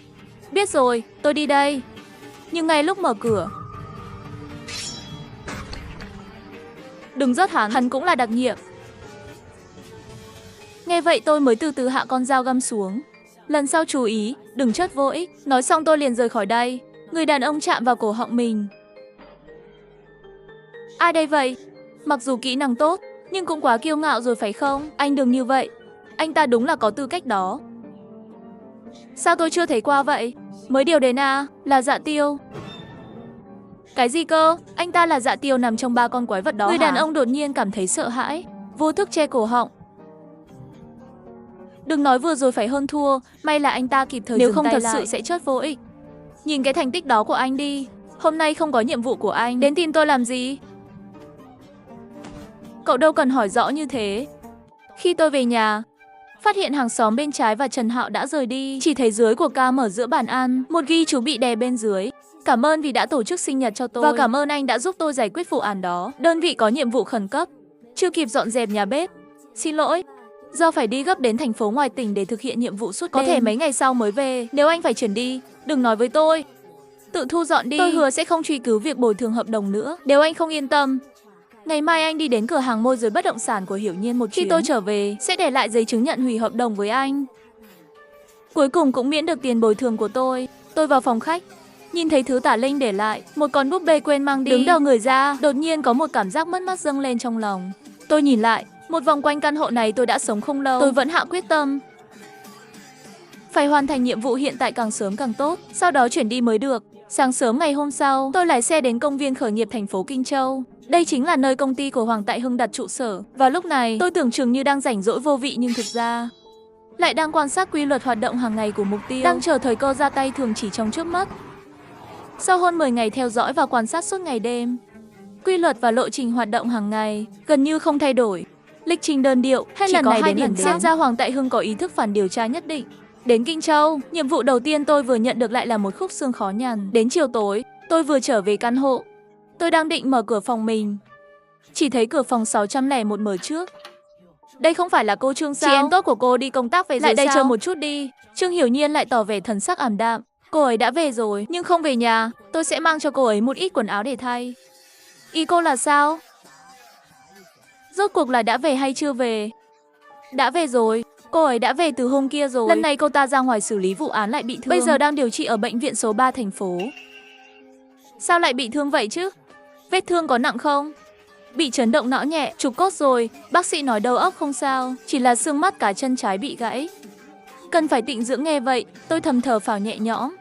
Biết rồi, tôi đi đây. Nhưng ngay lúc mở cửa, đừng rớt hắn cũng là đặc nhiệm. Nghe vậy tôi mới từ từ hạ con dao găm xuống. Lần sau chú ý, đừng chất vô ích. Nói xong tôi liền rời khỏi đây. Người đàn ông chạm vào cổ họng mình. Ai đây vậy? Mặc dù kỹ năng tốt, nhưng cũng quá kiêu ngạo rồi phải không? Anh đừng như vậy. Anh ta đúng là có tư cách đó. Sao tôi chưa thấy qua vậy? Mới điều đến à? Là Dạ Tiêu. Cái gì cơ? Anh ta là Dạ Tiêu nằm trong 3 con quái vật đó. Người đàn ông đột nhiên cảm thấy sợ hãi, vô thức che cổ họng. Đừng nói vừa rồi phải hơn thua, may là anh ta kịp thời dừng tay lại. Nếu không thật sự sẽ chết vô ích. Nhìn cái thành tích đó của anh đi. Hôm nay không có nhiệm vụ của anh, đến tìm tôi làm gì? Cậu đâu cần hỏi rõ như thế. Khi tôi về nhà, phát hiện hàng xóm bên trái và Trần Hạo đã rời đi. Chỉ thấy dưới của cam ở giữa bàn ăn, một ghi chú bị đè bên dưới. Cảm ơn vì đã tổ chức sinh nhật cho tôi. Và cảm ơn anh đã giúp tôi giải quyết vụ án đó. Đơn vị có nhiệm vụ khẩn cấp, chưa kịp dọn dẹp nhà bếp. Xin lỗi, do phải đi gấp đến thành phố ngoài tỉnh để thực hiện nhiệm vụ suốt đêm. Có thể mấy ngày sau mới về. Nếu anh phải chuyển đi, đừng nói với tôi. Tự thu dọn đi. Tôi hứa sẽ không truy cứu việc bồi thường hợp đồng nữa. Nếu anh không yên tâm, ngày mai anh đi đến cửa hàng môi giới bất động sản của Hiểu Nhiên một chuyến. Khi tôi trở về, sẽ để lại giấy chứng nhận hủy hợp đồng với anh. Cuối cùng cũng miễn được tiền bồi thường của tôi. Tôi vào phòng khách, nhìn thấy thứ Tả Linh để lại, một con búp bê quên mang đi. Đứng đầu người ra, đột nhiên có một cảm giác mất mát dâng lên trong lòng. Tôi nhìn lại, một vòng quanh căn hộ này tôi đã sống không lâu. Tôi vẫn hạ quyết tâm phải hoàn thành nhiệm vụ hiện tại càng sớm càng tốt, sau đó chuyển đi mới được. Sáng sớm ngày hôm sau, tôi lái xe đến công viên khởi nghiệp thành phố Kinh Châu. Đây chính là nơi công ty của Hoàng Tại Hưng đặt trụ sở. Và lúc này, tôi tưởng chừng như đang rảnh rỗi vô vị nhưng thực ra lại đang quan sát quy luật hoạt động hàng ngày của mục tiêu, đang chờ thời cơ ra tay thường chỉ trong chớp mắt. Sau hơn 10 ngày theo dõi và quan sát suốt ngày đêm, quy luật và lộ trình hoạt động hàng ngày gần như không thay đổi. Lịch trình đơn điệu, hết lần này đến lần khác. Xem ra Hoàng Tại Hưng có ý thức phản điều tra nhất định. Đến Kinh Châu, nhiệm vụ đầu tiên tôi vừa nhận được lại là một khúc xương khó nhằn. Đến chiều tối, tôi vừa trở về căn hộ. Tôi đang định mở cửa phòng mình, chỉ thấy cửa phòng 601 mở trước. Đây không phải là cô Trương sao? Chị em tốt của cô đi công tác về rồi sao? Lại đây chờ một chút đi. Trương Hiểu Nhiên lại tỏ vẻ thần sắc ảm đạm. Cô ấy đã về rồi, nhưng không về nhà. Tôi sẽ mang cho cô ấy một ít quần áo để thay. Ý cô là sao? Rốt cuộc là đã về hay chưa về? Đã về rồi. Cô ấy đã về từ hôm kia rồi. Lần này cô ta ra ngoài xử lý vụ án lại bị thương. Bây giờ đang điều trị ở bệnh viện số 3 thành phố. Sao lại bị thương vậy chứ? Vết thương có nặng không? Bị chấn động não nhẹ, trục cốt rồi. Bác sĩ nói đầu óc không sao, chỉ là xương mắt cả chân trái bị gãy. Cần phải tịnh dưỡng. Nghe vậy, tôi thầm thở phào nhẹ nhõm.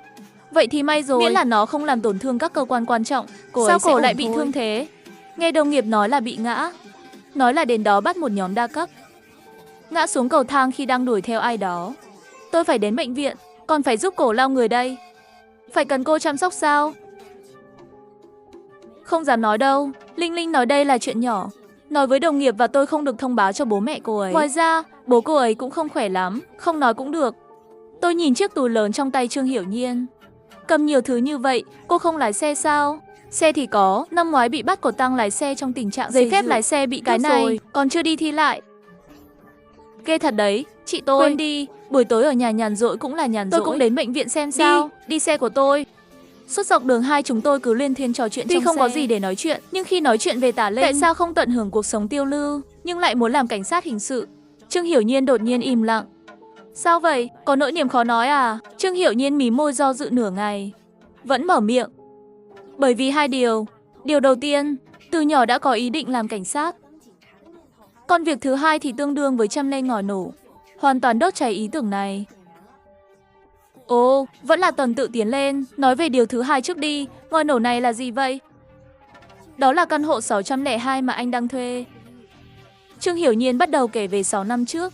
Vậy thì may rồi, miễn là nó không làm tổn thương các cơ quan quan trọng. Sao cổ lại bị thương thế? Nghe đồng nghiệp nói là bị ngã. Nói là đến đó bắt một nhóm đa cấp. Ngã xuống cầu thang khi đang đuổi theo ai đó. Tôi phải đến bệnh viện, còn phải giúp cổ lao người đây. Phải cần cô chăm sóc sao? Không dám nói đâu. Linh Linh nói đây là chuyện nhỏ. Nói với đồng nghiệp và tôi không được thông báo cho bố mẹ cô ấy. Ngoài ra, bố cô ấy cũng không khỏe lắm, không nói cũng được. Tôi nhìn chiếc túi lớn trong tay Trương Hiểu Nhiên. Cầm nhiều thứ như vậy, cô không lái xe sao? Xe thì có, năm ngoái bị bắt quả tang lái xe trong tình trạng giấy phép lái xe bị cái này rồi, còn chưa đi thi lại. Ghê thật đấy, chị tôi. Quên đi, buổi tối ở nhà nhàn rỗi cũng là nhàn rỗi. Tôi cũng đến bệnh viện xem sao. Đi xe của tôi. Suốt dọc đường hai chúng tôi cứ liên thuyên trò chuyện trong xe. Tuy không có gì để nói chuyện, nhưng khi nói chuyện về Tả Linh, tại sao không tận hưởng cuộc sống tiêu lưu, nhưng lại muốn làm cảnh sát hình sự? Trương Hiểu Nhiên đột nhiên im lặng. Sao vậy? Có nỗi niềm khó nói à? Trương Hiểu Nhiên mí môi do dự nửa ngày, vẫn mở miệng. Bởi vì hai điều. Điều đầu tiên, từ nhỏ đã có ý định làm cảnh sát. Còn việc thứ hai thì tương đương với châm lên ngòi nổ, hoàn toàn đốt cháy ý tưởng này. Ồ, vẫn là tuần tự tiến lên. Nói về điều thứ hai trước đi. Ngòi nổ này là gì vậy? Đó là căn hộ 602 mà anh đang thuê. Trương Hiểu Nhiên bắt đầu kể về 6 năm trước.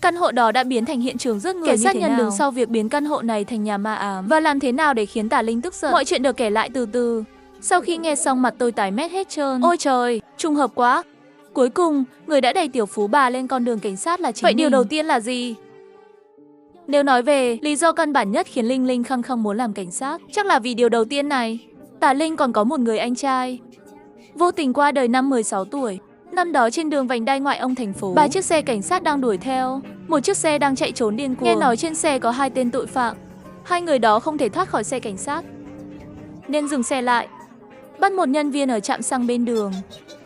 Căn hộ đó đã biến thành hiện trường giết người. Kẻ sát nhân đứng sau việc biến căn hộ này thành nhà ma ám. Và làm thế nào để khiến Tả Linh tức giận. Mọi chuyện được kể lại từ từ. Sau khi nghe xong mặt tôi tái mét hết trơn. Ôi trời, trùng hợp quá. Cuối cùng, người đã đẩy tiểu phú bà lên con đường cảnh sát là chính mình. Vậy điều đầu tiên là gì? Nếu nói về lý do căn bản nhất khiến Linh Linh khăng khăng muốn làm cảnh sát, chắc là vì điều đầu tiên này. Tả Linh còn có một người anh trai vô tình qua đời năm 16 tuổi. Năm đó trên đường vành đai ngoại ông thành phố, 3 chiếc xe cảnh sát đang đuổi theo. Một chiếc xe đang chạy trốn điên cuồng. Nghe nói trên xe có 2 tên tội phạm. Hai người đó không thể thoát khỏi xe cảnh sát, nên dừng xe lại, bắt một nhân viên ở trạm xăng bên đường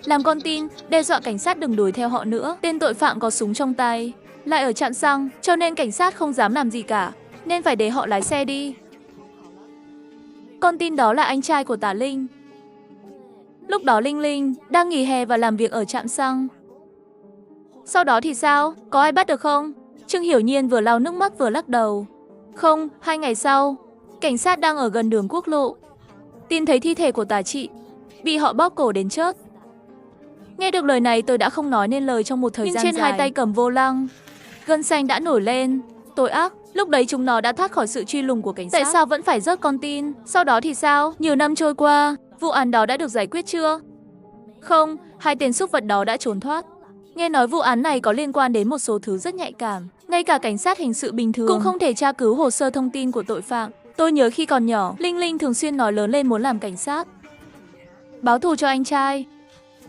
làm con tin, đe dọa cảnh sát đừng đuổi theo họ nữa. Tên tội phạm có súng trong tay, lại ở trạm xăng, cho nên cảnh sát không dám làm gì cả, nên phải để họ lái xe đi. Con tin đó là anh trai của Tả Linh. Lúc đó Linh Linh đang nghỉ hè và làm việc ở trạm xăng. Sau đó thì sao? Có ai bắt được không? Trương Hiểu Nhiên vừa lau nước mắt vừa lắc đầu. Không, 2 ngày sau, cảnh sát đang ở gần đường quốc lộ, tìm thấy thi thể của Tả chị, bị họ bóp cổ đến chết. Nghe được lời này tôi đã không nói nên lời trong một thời gian dài. Nhưng trên hai tay cầm vô lăng, gân xanh đã nổi lên. Tội ác, lúc đấy chúng nó đã thoát khỏi sự truy lùng của cảnh sát. Tại sao vẫn phải rớt con tin? Sau đó thì sao? Nhiều năm trôi qua, vụ án đó đã được giải quyết chưa? Không, 2 tên súc vật đó đã trốn thoát. Nghe nói vụ án này có liên quan đến một số thứ rất nhạy cảm. Ngay cả cảnh sát hình sự bình thường cũng không thể tra cứu hồ sơ thông tin của tội phạm. Tôi nhớ khi còn nhỏ, Linh Linh thường xuyên nói lớn lên muốn làm cảnh sát, báo thù cho anh trai.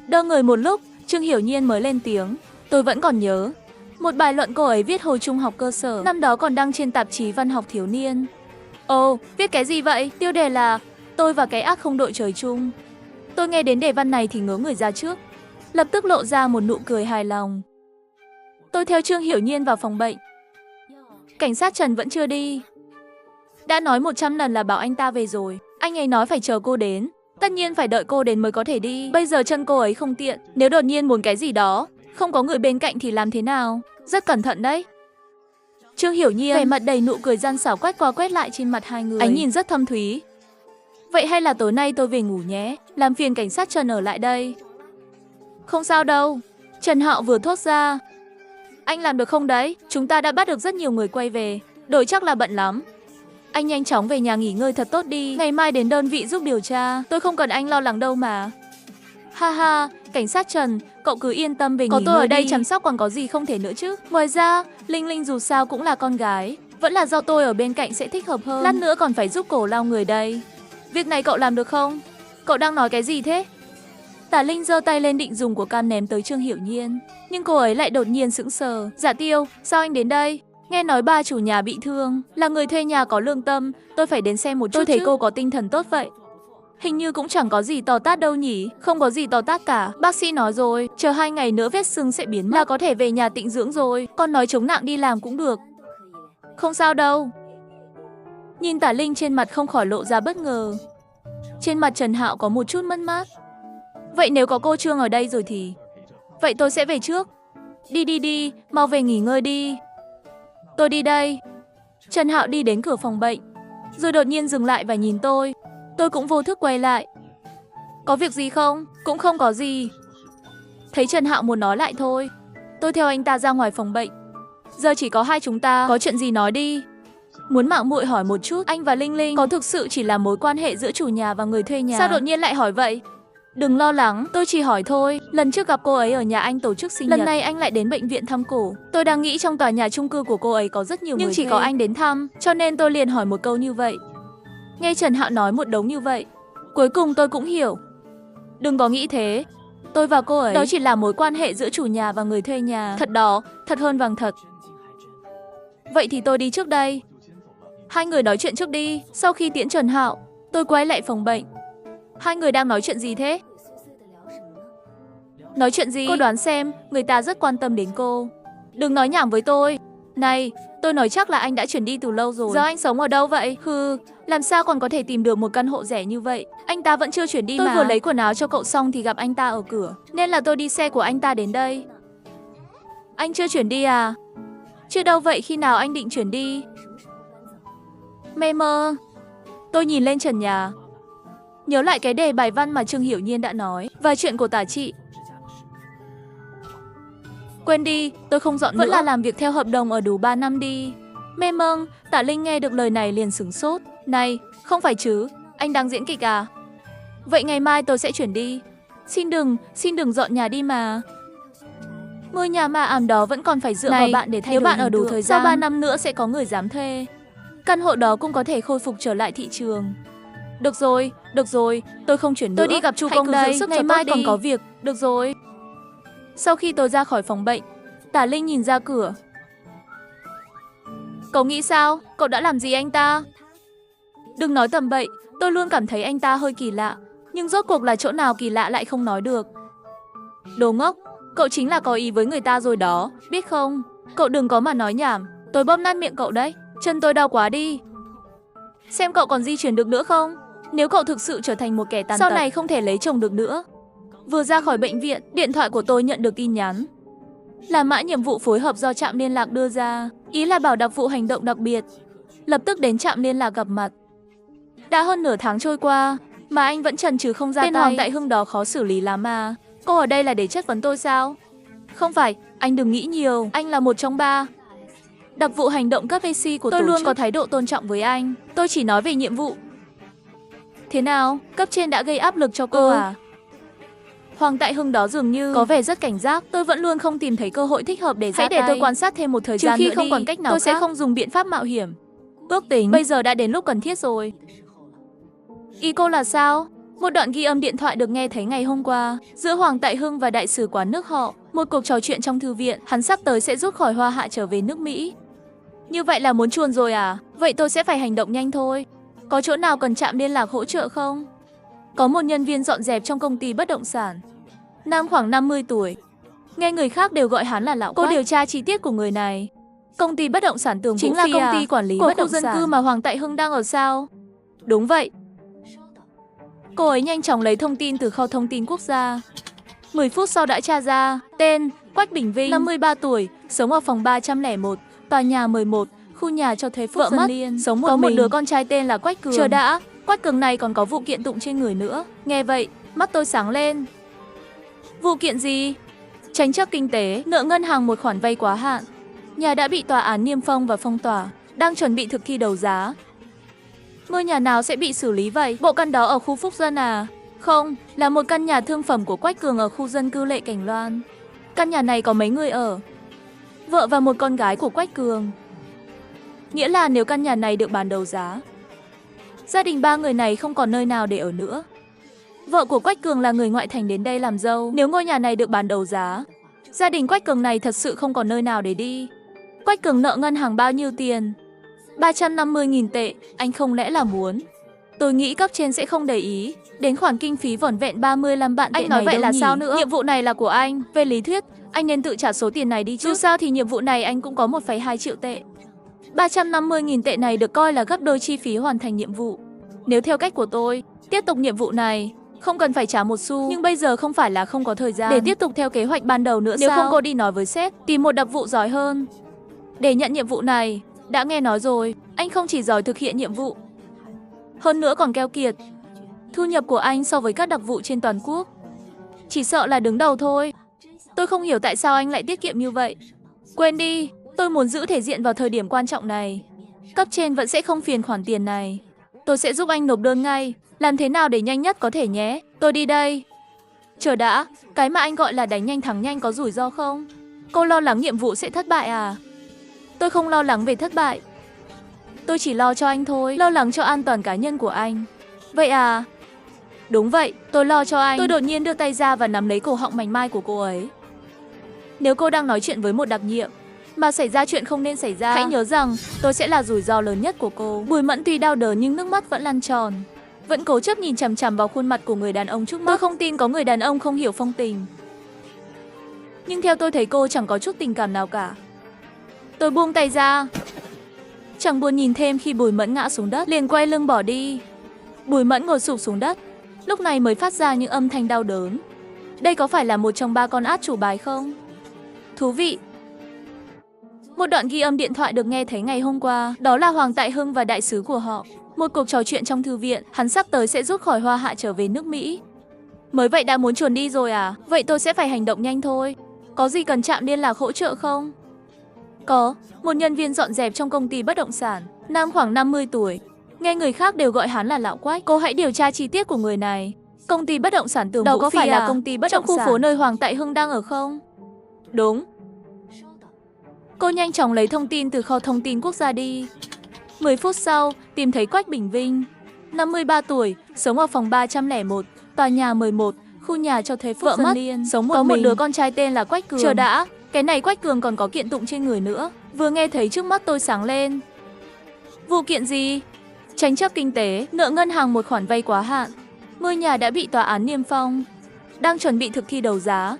Đơ người một lúc, Trương Hiểu Nhiên mới lên tiếng. Tôi vẫn còn nhớ một bài luận cô ấy viết hồi trung học cơ sở, năm đó còn đăng trên tạp chí văn học thiếu niên. Ồ, viết cái gì vậy? Tiêu đề là Tôi và cái ác không đội trời chung. Tôi nghe đến đề văn này thì ngớ người ra trước, lập tức lộ ra một nụ cười hài lòng. Tôi theo Trương Hiểu Nhiên vào phòng bệnh. Cảnh sát Trần vẫn chưa đi. Đã nói 100 lần là bảo anh ta về rồi. Anh ấy nói phải chờ cô đến. Tất nhiên phải đợi cô đến mới có thể đi. Bây giờ chân cô ấy không tiện. Nếu đột nhiên muốn cái gì đó, không có người bên cạnh thì làm thế nào? Rất cẩn thận đấy. Trương Hiểu Nhiên vẻ mặt đầy nụ cười gian xảo quét qua quét lại trên mặt hai người. Ánh nhìn rất thâm thúy. Vậy hay là tối nay tôi về ngủ nhé, làm phiền cảnh sát Trần ở lại đây. Không sao đâu. Trần Hạo vừa thốt ra. Anh làm được không đấy? Chúng ta đã bắt được rất nhiều người quay về. Đội chắc là bận lắm. Anh nhanh chóng về nhà nghỉ ngơi thật tốt đi. Ngày mai đến đơn vị giúp điều tra. Tôi không cần anh lo lắng đâu mà. Ha ha, cảnh sát Trần, cậu cứ yên tâm về nghỉ ngơi đi. Có tôi ở đây chăm sóc còn có gì không thể nữa chứ. Ngoài ra, Linh Linh dù sao cũng là con gái. Vẫn là do tôi ở bên cạnh sẽ thích hợp hơn. Lát nữa còn phải giúp cổ lau người đây. Việc này cậu làm được không? Cậu đang nói cái gì thế? Tả Linh giơ tay lên định dùng của cam ném tới Trương Hiểu Nhiên, nhưng cô ấy lại đột nhiên sững sờ. Dạ Tiêu, sao anh đến đây? Nghe nói ba chủ nhà bị thương, là người thuê nhà có lương tâm, tôi phải đến xem một chút. Tôi thấy cô có tinh thần tốt vậy. Hình như cũng chẳng có gì to tát đâu nhỉ? Không có gì to tát cả, bác sĩ nói rồi, chờ 2 ngày nữa vết sưng sẽ biến mất, là có thể về nhà tịnh dưỡng rồi. Con nói chống nặng đi làm cũng được. Không sao đâu. Nhìn Tả Linh trên mặt không khỏi lộ ra bất ngờ. Trên mặt Trần Hạo có một chút mất mát. Vậy nếu có cô Trương ở đây rồi thì... Vậy tôi sẽ về trước. Đi, mau về nghỉ ngơi đi. Tôi đi đây. Trần Hạo đi đến cửa phòng bệnh, rồi đột nhiên dừng lại và nhìn tôi. Tôi cũng vô thức quay lại. Có việc gì không? Cũng không có gì. Thấy Trần Hạo muốn nói lại thôi, tôi theo anh ta ra ngoài phòng bệnh. Giờ chỉ có hai chúng ta, có chuyện gì nói đi. Muốn mạo muội hỏi một chút, anh và Linh Linh có thực sự chỉ là mối quan hệ giữa chủ nhà và người thuê nhà? Sao đột nhiên lại hỏi vậy? Đừng lo lắng, tôi chỉ hỏi thôi. Lần trước gặp cô ấy ở nhà anh tổ chức sinh nhật. Lần này anh lại đến bệnh viện thăm cổ. Tôi đang nghĩ trong tòa nhà chung cư của cô ấy có rất nhiều người thuê. Nhưng chỉ có anh đến thăm, cho nên tôi liền hỏi một câu như vậy. Nghe Trần Hạo nói một đống như vậy, cuối cùng tôi cũng hiểu. Đừng có nghĩ thế. Tôi và cô ấy, đó chỉ là mối quan hệ giữa chủ nhà và người thuê nhà. Thật đó, thật hơn vàng thật. Vậy thì tôi đi trước đây. Hai người nói chuyện trước đi. Sau khi tiễn Trần Hạo, tôi quay lại phòng bệnh. Hai người đang nói chuyện gì thế? Nói chuyện gì? Cô đoán xem, người ta rất quan tâm đến cô. Đừng nói nhảm với tôi. Này, tôi nói chắc là anh đã chuyển đi từ lâu rồi. Giờ anh sống ở đâu vậy? Làm sao còn có thể tìm được một căn hộ rẻ như vậy? Anh ta vẫn chưa chuyển đi mà. Tôi vừa lấy quần áo cho cậu xong thì gặp anh ta ở cửa, nên là tôi đi xe của anh ta đến đây. Anh chưa chuyển đi à? Chưa đâu, vậy khi nào anh định chuyển đi? Mê mơ. Tôi nhìn lên trần nhà, nhớ lại cái đề bài văn mà Trương Hiểu Nhiên đã nói và chuyện của Tả Trị. Quên đi, tôi không dọn nữa. Vẫn là làm việc theo hợp đồng ở đủ 3 năm đi. Mê mơ. Tả Linh nghe được lời này liền sửng sốt. Này, không phải chứ, anh đang diễn kịch à? Vậy ngày mai tôi sẽ chuyển đi. Xin đừng dọn nhà đi mà. Ngôi nhà ma ảm đó vẫn còn phải dựa vào bạn để thay đổi. Nếu bạn ở đủ thời gian, sau 3 năm nữa sẽ có người dám thuê. Căn hộ đó cũng có thể khôi phục trở lại thị trường. Được rồi, tôi không chuyển nữa. Tôi đi gặp Chu Công đây, ngày mai còn có việc. Được rồi. Sau khi tôi ra khỏi phòng bệnh, Tả Linh nhìn ra cửa. Cậu nghĩ sao? Cậu đã làm gì anh ta? Đừng nói tầm bậy, tôi luôn cảm thấy anh ta hơi kỳ lạ. Nhưng rốt cuộc là chỗ nào kỳ lạ lại không nói được. Đồ ngốc, cậu chính là có ý với người ta rồi đó, biết không? Cậu đừng có mà nói nhảm, tôi bóp nát miệng cậu đấy. Chân tôi đau quá đi. Xem cậu còn di chuyển được nữa không? Nếu cậu thực sự trở thành một kẻ tàn tật, sau này không thể lấy chồng được nữa. Vừa ra khỏi bệnh viện, điện thoại của tôi nhận được tin nhắn. Là mã nhiệm vụ phối hợp do trạm liên lạc đưa ra. Ý là bảo đặc vụ hành động đặc biệt lập tức đến trạm liên lạc gặp mặt. Đã hơn nửa tháng trôi qua mà anh vẫn chần chừ không ra tay. Tên Hoàng Tại Hưng đó khó xử lý lắm mà. Cô ở đây là để chất vấn tôi sao? Không phải, anh đừng nghĩ nhiều. Anh là một trong 3 đặc vụ hành động cấp AC của tôi luôn có thái độ tôn trọng với anh. Tôi chỉ nói về nhiệm vụ. Thế nào? Cấp trên đã gây áp lực cho cô à? Hoàng Tại Hưng đó dường như có vẻ rất cảnh giác. Tôi vẫn luôn không tìm thấy cơ hội thích hợp để ra tay. Hãy để tôi quan sát thêm một thời gian nữa đi. Trừ khi không còn cách nào tôi sẽ không dùng biện pháp mạo hiểm. Ước tính bây giờ đã đến lúc cần thiết rồi. Ý cô là sao? Một đoạn ghi âm điện thoại được nghe thấy ngày hôm qua giữa Hoàng Tại Hưng và đại sứ quán nước họ. Một cuộc trò chuyện trong thư viện. Hắn sắp tới sẽ rút khỏi Hoa Hạ trở về nước Mỹ. Như vậy là muốn chuồn rồi à? Vậy tôi sẽ phải hành động nhanh thôi. Có chỗ nào cần trạm liên lạc hỗ trợ không? Có một nhân viên dọn dẹp trong công ty bất động sản. Nam khoảng 50 tuổi. Nghe người khác đều gọi hắn là lão Quách. Cô điều tra chi tiết của người này. Công ty bất động sản Tường Vũ Phi chính là công ty quản lý bất động sản của khu dân cư mà Hoàng Tại Hưng đang ở sao? Đúng vậy. Cô ấy nhanh chóng lấy thông tin từ kho thông tin quốc gia. 10 phút sau đã tra ra. Tên Quách Bình Vinh, 53 tuổi, sống ở phòng 301, tòa nhà 11, khu nhà cho thuê Phúc Dân Liên. Sống một mình. Có một đứa con trai tên là Quách Cường. Chờ đã, Quách Cường này còn có vụ kiện tụng trên người nữa. Nghe vậy, mắt tôi sáng lên. Vụ kiện gì? Tranh chấp kinh tế, nợ ngân hàng một khoản vay quá hạn. Nhà đã bị tòa án niêm phong và phong tỏa, đang chuẩn bị thực thi đấu giá. Ngôi nhà nào sẽ bị xử lý vậy? Bộ căn đó ở khu Phúc Dân à? Không, là một căn nhà thương phẩm của Quách Cường ở khu dân cư Lệ Cảnh Loan. Căn nhà này có mấy người ở? Vợ và một con gái của Quách Cường. Nghĩa là nếu căn nhà này được bán đấu giá, gia đình 3 người này không còn nơi nào để ở nữa. Vợ của Quách Cường là người ngoại thành đến đây làm dâu. Nếu ngôi nhà này được bán đấu giá, gia đình Quách Cường này thật sự không còn nơi nào để đi. Quách Cường nợ ngân hàng bao nhiêu tiền? 350.000 tệ, anh không lẽ là muốn? Tôi nghĩ cấp trên sẽ không để ý đến khoản kinh phí vỏn vẹn 35 vạn tệ này. Anh nói vậy là sao nữa? Nhiệm vụ này là của anh. Về lý thuyết, anh nên tự trả số tiền này đi chứ. Dù sao thì nhiệm vụ này anh cũng có 1,2 triệu tệ. 350.000 tệ này được coi là gấp đôi chi phí hoàn thành nhiệm vụ. Nếu theo cách của tôi, tiếp tục nhiệm vụ này không cần phải trả một xu. Nhưng bây giờ không phải là không có thời gian để tiếp tục theo kế hoạch ban đầu nữa. Nếu không cô đi nói với sếp, tìm một đặc vụ giỏi hơn để nhận nhiệm vụ này. Đã nghe nói rồi, anh không chỉ giỏi thực hiện nhiệm vụ, hơn nữa còn keo kiệt. Thu nhập của anh so với các đặc vụ trên toàn quốc chỉ sợ là đứng đầu thôi. Tôi không hiểu tại sao anh lại tiết kiệm như vậy. Quên đi, tôi muốn giữ thể diện vào thời điểm quan trọng này. Cấp trên vẫn sẽ không phiền khoản tiền này. Tôi sẽ giúp anh nộp đơn ngay. Làm thế nào để nhanh nhất có thể nhé. Tôi đi đây. Chờ đã, cái mà anh gọi là đánh nhanh thắng nhanh có rủi ro không? Cô lo lắng nhiệm vụ sẽ thất bại à? Tôi không lo lắng về thất bại. Tôi chỉ lo cho anh thôi, lo lắng cho an toàn cá nhân của anh. Vậy à? Đúng vậy, tôi lo cho anh. Tôi đột nhiên đưa tay ra và nắm lấy cổ họng mảnh mai của cô ấy. Nếu cô đang nói chuyện với một đặc nhiệm, mà xảy ra chuyện không nên xảy ra, hãy nhớ rằng tôi sẽ là rủi ro lớn nhất của cô. Bùi Mẫn tuy đau đớn nhưng nước mắt vẫn lăn tròn. Vẫn cố chấp nhìn chằm chằm vào khuôn mặt của người đàn ông trước mắt. Tôi không tin có người đàn ông không hiểu phong tình. Nhưng theo tôi thấy cô chẳng có chút tình cảm nào cả. Tôi buông tay ra. Chẳng buồn nhìn thêm khi Bùi Mẫn ngã xuống đất, liền quay lưng bỏ đi. Bùi Mẫn ngồi sụp xuống đất, lúc này mới phát ra những âm thanh đau đớn. Đây có phải là một trong 3 con át chủ bài không? Thú vị. Một đoạn ghi âm điện thoại được nghe thấy ngày hôm qua, đó là Hoàng Tại Hưng và đại sứ của họ. Một cuộc trò chuyện trong thư viện, hắn sắp tới sẽ rút khỏi Hoa Hạ trở về nước Mỹ. Mới vậy đã muốn chuồn đi rồi à? Vậy tôi sẽ phải hành động nhanh thôi. Có gì cần trạm liên lạc hỗ trợ không? Có, một nhân viên dọn dẹp trong công ty bất động sản, nam khoảng 50 tuổi. Nghe người khác đều gọi hắn là Lão Quách. Cô hãy điều tra chi tiết của người này. Công ty bất động sản Tường Vũ Phi. Đó có phải là công ty bất động sản trong khu phố nơi Hoàng Tại Hưng đang ở không? Đúng. Cô nhanh chóng lấy thông tin từ kho thông tin quốc gia đi. 10 phút sau, tìm thấy Quách Bình Vinh, 53 tuổi, sống ở phòng 301, tòa nhà 11, khu nhà cho thuê Phúc Dân Liên. Sống có một đứa con trai tên là Quách Cường. Chờ đã, cái này Quách Cường còn có kiện tụng trên người nữa. Vừa nghe thấy trước mắt tôi sáng lên. Vụ kiện gì? Tranh chấp kinh tế, nợ ngân hàng một khoản vay quá hạn. Ngôi nhà đã bị tòa án niêm phong, đang chuẩn bị thực thi đấu giá.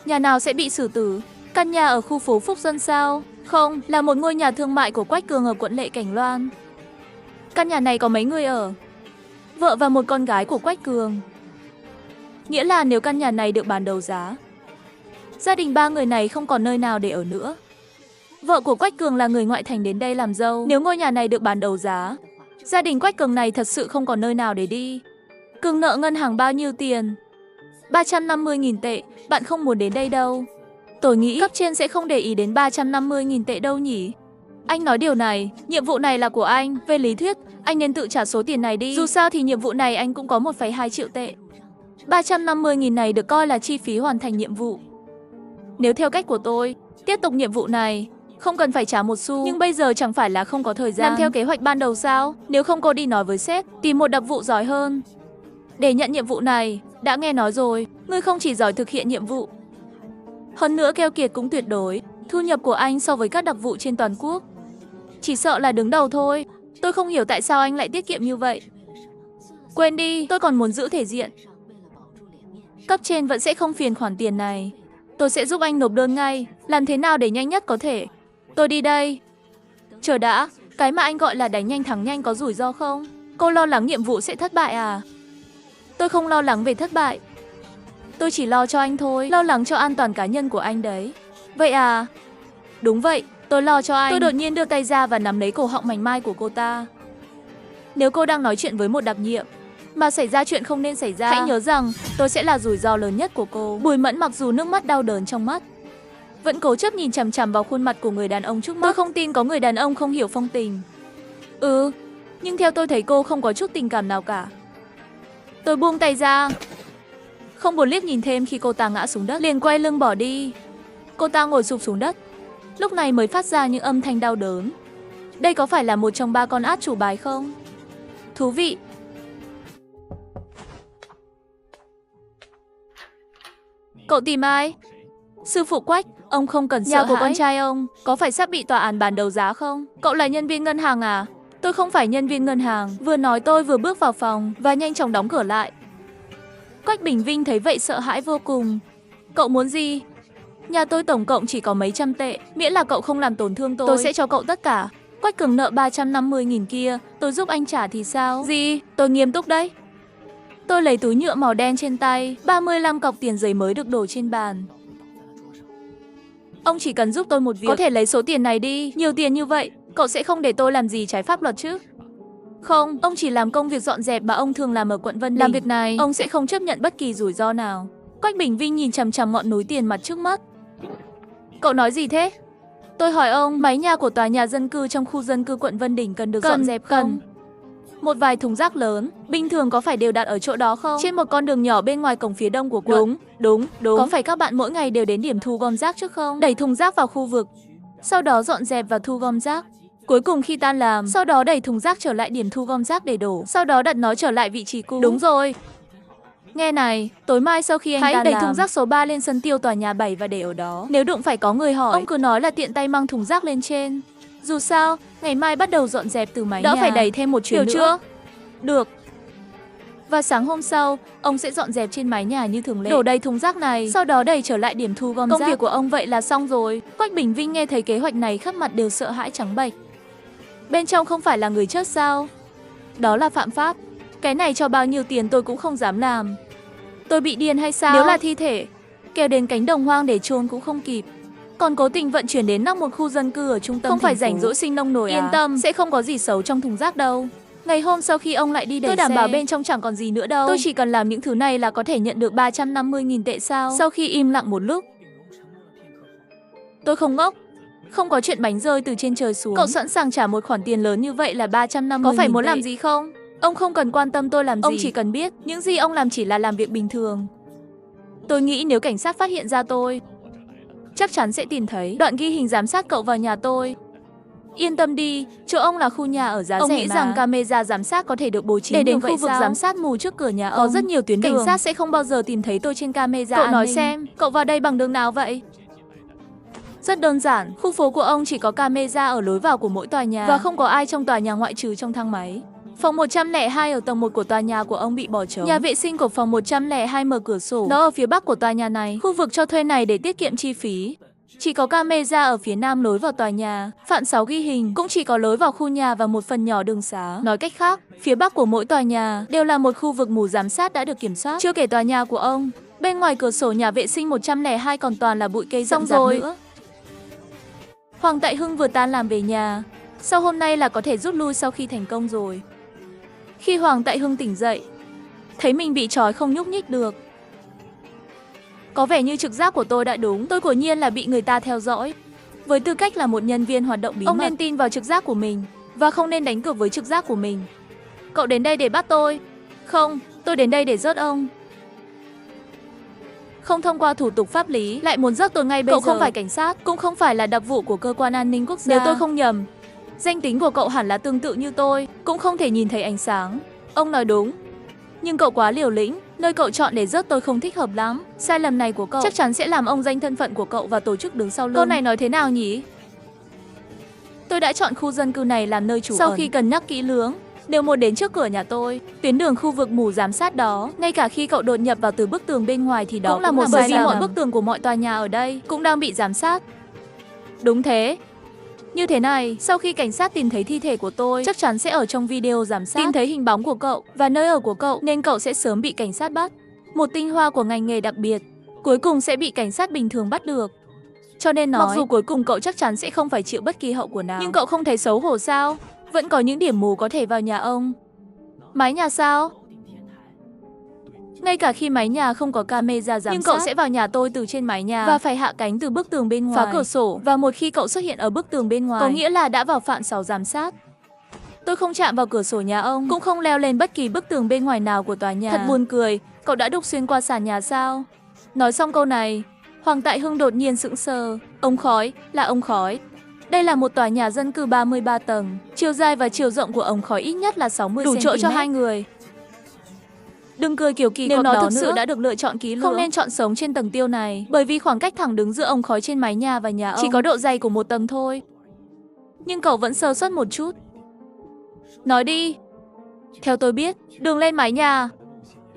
Nhà nào sẽ bị xử tử? Căn nhà ở khu phố Phúc Dân sao? Không, là một ngôi nhà thương mại của Quách Cường ở quận Lệ Cảnh Loan. Căn nhà này có mấy người ở? Vợ và một con gái của Quách Cường. Nghĩa là nếu căn nhà này được bán đấu giá, gia đình 3 người này không còn nơi nào để ở nữa. Vợ của Quách Cường là người ngoại thành đến đây làm dâu. Nếu ngôi nhà này được bán đấu giá, gia đình Quách Cường này thật sự không còn nơi nào để đi. Cường nợ ngân hàng bao nhiêu tiền? 350.000 tệ, bạn không muốn đến đây đâu. Tôi nghĩ cấp trên sẽ không để ý đến 350.000 tệ đâu nhỉ. Anh nói điều này, nhiệm vụ này là của anh. Về lý thuyết, anh nên tự trả số tiền này đi. Dù sao thì nhiệm vụ này anh cũng có 1,2 triệu tệ. 350.000 này được coi là chi phí hoàn thành nhiệm vụ. Nếu theo cách của tôi, tiếp tục nhiệm vụ này, không cần phải trả một xu. Nhưng bây giờ chẳng phải là không có thời gian làm theo kế hoạch ban đầu sao? Nếu không cô đi nói với sếp, tìm một đặc vụ giỏi hơn để nhận nhiệm vụ này. Đã nghe nói rồi, ngươi không chỉ giỏi thực hiện nhiệm vụ, hơn nữa keo kiệt cũng tuyệt đối. Thu nhập của anh so với các đặc vụ trên toàn quốc chỉ sợ là đứng đầu thôi. Tôi không hiểu tại sao anh lại tiết kiệm như vậy. Quên đi, tôi còn muốn giữ thể diện. Cấp trên vẫn sẽ không phiền khoản tiền này. Tôi sẽ giúp anh nộp đơn ngay. Làm thế nào để nhanh nhất có thể. Tôi đi đây. Chờ đã, cái mà anh gọi là đánh nhanh thắng nhanh có rủi ro không? Cô lo lắng nhiệm vụ sẽ thất bại à? Tôi không lo lắng về thất bại. Tôi chỉ lo cho anh thôi, lo lắng cho an toàn cá nhân của anh đấy. Vậy à? Đúng vậy, tôi lo cho anh. Tôi đột nhiên đưa tay ra và nắm lấy cổ họng mảnh mai của cô ta. Nếu cô đang nói chuyện với một đặc nhiệm, mà xảy ra chuyện không nên xảy ra, hãy nhớ rằng tôi sẽ là rủi ro lớn nhất của cô. Bùi Mẫn mặc dù nước mắt đau đớn trong mắt, vẫn cố chấp nhìn chằm chằm vào khuôn mặt của người đàn ông trước mắt. Tôi không tin có người đàn ông không hiểu phong tình. Nhưng theo tôi thấy cô không có chút tình cảm nào cả. Tôi buông tay ra, không buồn liếc nhìn thêm khi cô ta ngã xuống đất, liền quay lưng bỏ đi. Cô ta ngồi sụp xuống đất, lúc này mới phát ra những âm thanh đau đớn. Đây có phải là một trong 3 con át chủ bài không? Thú vị. Cậu tìm ai? Sư phụ Quách, ông không cần sợ hãi. Nhà của con trai ông có phải sắp bị tòa án bán đấu giá không? Cậu là nhân viên ngân hàng à? Tôi không phải nhân viên ngân hàng. Vừa nói tôi vừa bước vào phòng và nhanh chóng đóng cửa lại. Quách Bình Vinh thấy vậy sợ hãi vô cùng. Cậu muốn gì? Nhà tôi tổng cộng chỉ có mấy trăm tệ, miễn là cậu không làm tổn thương tôi sẽ cho cậu tất cả. Quách Cường nợ 350.000 kia, tôi giúp anh trả thì sao? Gì? Tôi nghiêm túc đấy. Tôi lấy túi nhựa màu đen trên tay, 35 cọc tiền giấy mới được đổ trên bàn. Ông chỉ cần giúp tôi một việc, có thể lấy số tiền này đi. Nhiều tiền như vậy, cậu sẽ không để tôi làm gì trái pháp luật chứ? Không, ông chỉ làm công việc dọn dẹp mà ông thường làm ở quận Vân Đình. Làm việc này, ông sẽ không chấp nhận bất kỳ rủi ro nào. Quách Bình Vinh nhìn chằm chằm ngọn núi tiền mặt trước mắt. Cậu nói gì thế? Tôi hỏi ông, mái nhà của tòa nhà dân cư trong khu dân cư quận Vân Đỉnh cần được dọn dẹp không? Một vài thùng rác lớn, bình thường có phải đều đặt ở chỗ đó không? Trên một con đường nhỏ bên ngoài cổng phía đông của quận. Đúng. Có phải các bạn mỗi ngày đều đến điểm thu gom rác trước không? Đẩy thùng rác vào khu vực, sau đó dọn dẹp và thu gom rác. Cuối cùng khi tan làm, sau đó đẩy thùng rác trở lại điểm thu gom rác để đổ, sau đó đặt nó trở lại vị trí cũ. Đúng rồi. Nghe này, tối mai sau khi anh tan làm, hãy đẩy thùng rác số 3 lên sân tiêu tòa nhà 7 và để ở đó. Nếu đụng phải có người hỏi, ông cứ nói là tiện tay mang thùng rác lên trên. Dù sao, ngày mai bắt đầu dọn dẹp từ mái nhà. Đỡ phải đẩy thêm một chuyến nữa. Chưa? Được. Và sáng hôm sau, ông sẽ dọn dẹp trên mái nhà như thường lệ. Đổ đầy thùng rác này, sau đó đẩy trở lại điểm thu gom rác. Công việc của ông vậy là xong rồi. Quách Bình Vinh nghe thấy kế hoạch này khắp mặt đều sợ hãi trắng bệch. Bên trong không phải là người chết sao? Đó là phạm pháp. Cái này cho bao nhiêu tiền tôi cũng không dám làm. Tôi bị điên hay sao? Nếu là thi thể, kéo đến cánh đồng hoang để chôn cũng không kịp. Còn cố tình vận chuyển đến nóc một khu dân cư ở trung tâm không phải rảnh rỗi sinh nông nổi à? Yên tâm, sẽ không có gì xấu trong thùng rác đâu. Ngày hôm sau khi ông lại đi đẩy xe, tôi đảm bảo bên trong chẳng còn gì nữa đâu. Tôi chỉ cần làm những thứ này là có thể nhận được 350.000 tệ sao? Sau khi im lặng một lúc, tôi không ngốc. Không có chuyện bánh rơi từ trên trời xuống. Cậu sẵn sàng trả một khoản tiền lớn như vậy là 350.000 có phải muốn tệ. Làm gì không? Ông không cần quan tâm tôi làm gì. Ông chỉ cần biết những gì ông làm chỉ là làm việc bình thường. Tôi nghĩ nếu cảnh sát phát hiện ra tôi, chắc chắn sẽ tìm thấy đoạn ghi hình giám sát cậu vào nhà tôi. Yên tâm đi, chỗ ông là khu nhà ở giá rẻ. Ông nghĩ rằng camera giám sát có thể được bố trí để đến khu vực giám sát mù trước cửa nhà ông. Có rất nhiều tuyến đường. Cảnh sát sẽ không bao giờ tìm thấy tôi trên camera. Cậu nói xem, cậu vào đây bằng đường nào vậy? Rất đơn giản, khu phố của ông chỉ có camera ở lối vào của mỗi tòa nhà và không có ai trong tòa nhà ngoại trừ trong thang máy. Phòng 102 ở tầng 1 của tòa nhà của ông bị bỏ trống. Nhà vệ sinh của phòng 102 mở cửa sổ. Nó ở phía bắc của tòa nhà này. Khu vực cho thuê này để tiết kiệm chi phí. Chỉ có camera ở phía nam lối vào tòa nhà. Phản 6 ghi hình cũng chỉ có lối vào khu nhà và một phần nhỏ đường xá. Nói cách khác, phía bắc của mỗi tòa nhà đều là một khu vực mù giám sát đã được kiểm soát. Chưa kể tòa nhà của ông, bên ngoài cửa sổ nhà vệ sinh 102 còn toàn là bụi cây rậm rạp nữa. Hoàng Tại Hưng vừa tan làm về nhà. Sau hôm nay là có thể rút lui sau khi thành công rồi. Khi Hoàng Tại Hưng tỉnh dậy, thấy mình bị trói không nhúc nhích được. Có vẻ như trực giác của tôi đã đúng. Tôi quả nhiên là bị người ta theo dõi. Với tư cách là một nhân viên hoạt động bí mật, ông nên tin vào trực giác của mình và không nên đánh cược với trực giác của mình. Cậu đến đây để bắt tôi? Không, tôi đến đây để rớt ông. Không thông qua thủ tục pháp lý, lại muốn rớt tôi ngay bây giờ. Cậu không phải cảnh sát, cũng không phải là đặc vụ của cơ quan an ninh quốc gia. Nếu tôi không nhầm, danh tính của cậu hẳn là tương tự như tôi, cũng không thể nhìn thấy ánh sáng. Ông nói đúng. Nhưng cậu quá liều lĩnh, nơi cậu chọn để rớt tôi không thích hợp lắm. Sai lầm này của cậu chắc chắn sẽ làm ông danh thân phận của cậu và tổ chức đứng sau lưng. Câu này nói thế nào nhỉ? Tôi đã chọn khu dân cư này làm nơi trú ẩn. Sau khi cân nhắc kỹ lưỡng, đều một đến trước cửa nhà tôi. Tuyến đường khu vực mù giám sát đó, ngay cả khi cậu đột nhập vào từ bức tường bên ngoài thì đó cũng là một sai lầm. Bởi vì mọi bức tường của mọi tòa nhà ở đây cũng đang bị giám sát. Đúng thế. Như thế này, sau khi cảnh sát tìm thấy thi thể của tôi, chắc chắn sẽ ở trong video giám sát tìm thấy hình bóng của cậu và nơi ở của cậu, nên cậu sẽ sớm bị cảnh sát bắt. Một tinh hoa của ngành nghề đặc biệt, cuối cùng sẽ bị cảnh sát bình thường bắt được. Cho nên nói, mặc dù cuối cùng cậu chắc chắn sẽ không phải chịu bất kỳ hậu quả nào, nhưng cậu không thấy xấu hổ sao? Vẫn có những điểm mù có thể vào nhà ông. Mái nhà sao? Ngay cả khi mái nhà không có camera giám sát, nhưng cậu sẽ vào nhà tôi từ trên mái nhà và phải hạ cánh từ bức tường bên ngoài, phá cửa sổ. Và một khi cậu xuất hiện ở bức tường bên ngoài, có nghĩa là đã vào phạm 6 giám sát. Tôi không chạm vào cửa sổ nhà ông, cũng không leo lên bất kỳ bức tường bên ngoài nào của tòa nhà. Thật buồn cười, cậu đã đục xuyên qua sàn nhà sao? Nói xong câu này, Hoàng Tại Hưng đột nhiên sững sờ. Ông Khói, là ông Khói. Đây là một tòa nhà dân cư 33 tầng. Chiều dài và chiều rộng của ống khói ít nhất là 60 cm. Đủ chỗ cho 2 người. Đừng cười kiểu kỳ quặc đó nữa. Nếu nó thực sự đã được lựa chọn kỹ lưỡng, không nên chọn sống trên tầng tiêu này. Bởi vì khoảng cách thẳng đứng giữa ống khói trên mái nhà và nhà ông chỉ có độ dày của một tầng thôi. Nhưng cậu vẫn sơ suất một chút. Nói đi. Theo tôi biết, đường lên mái nhà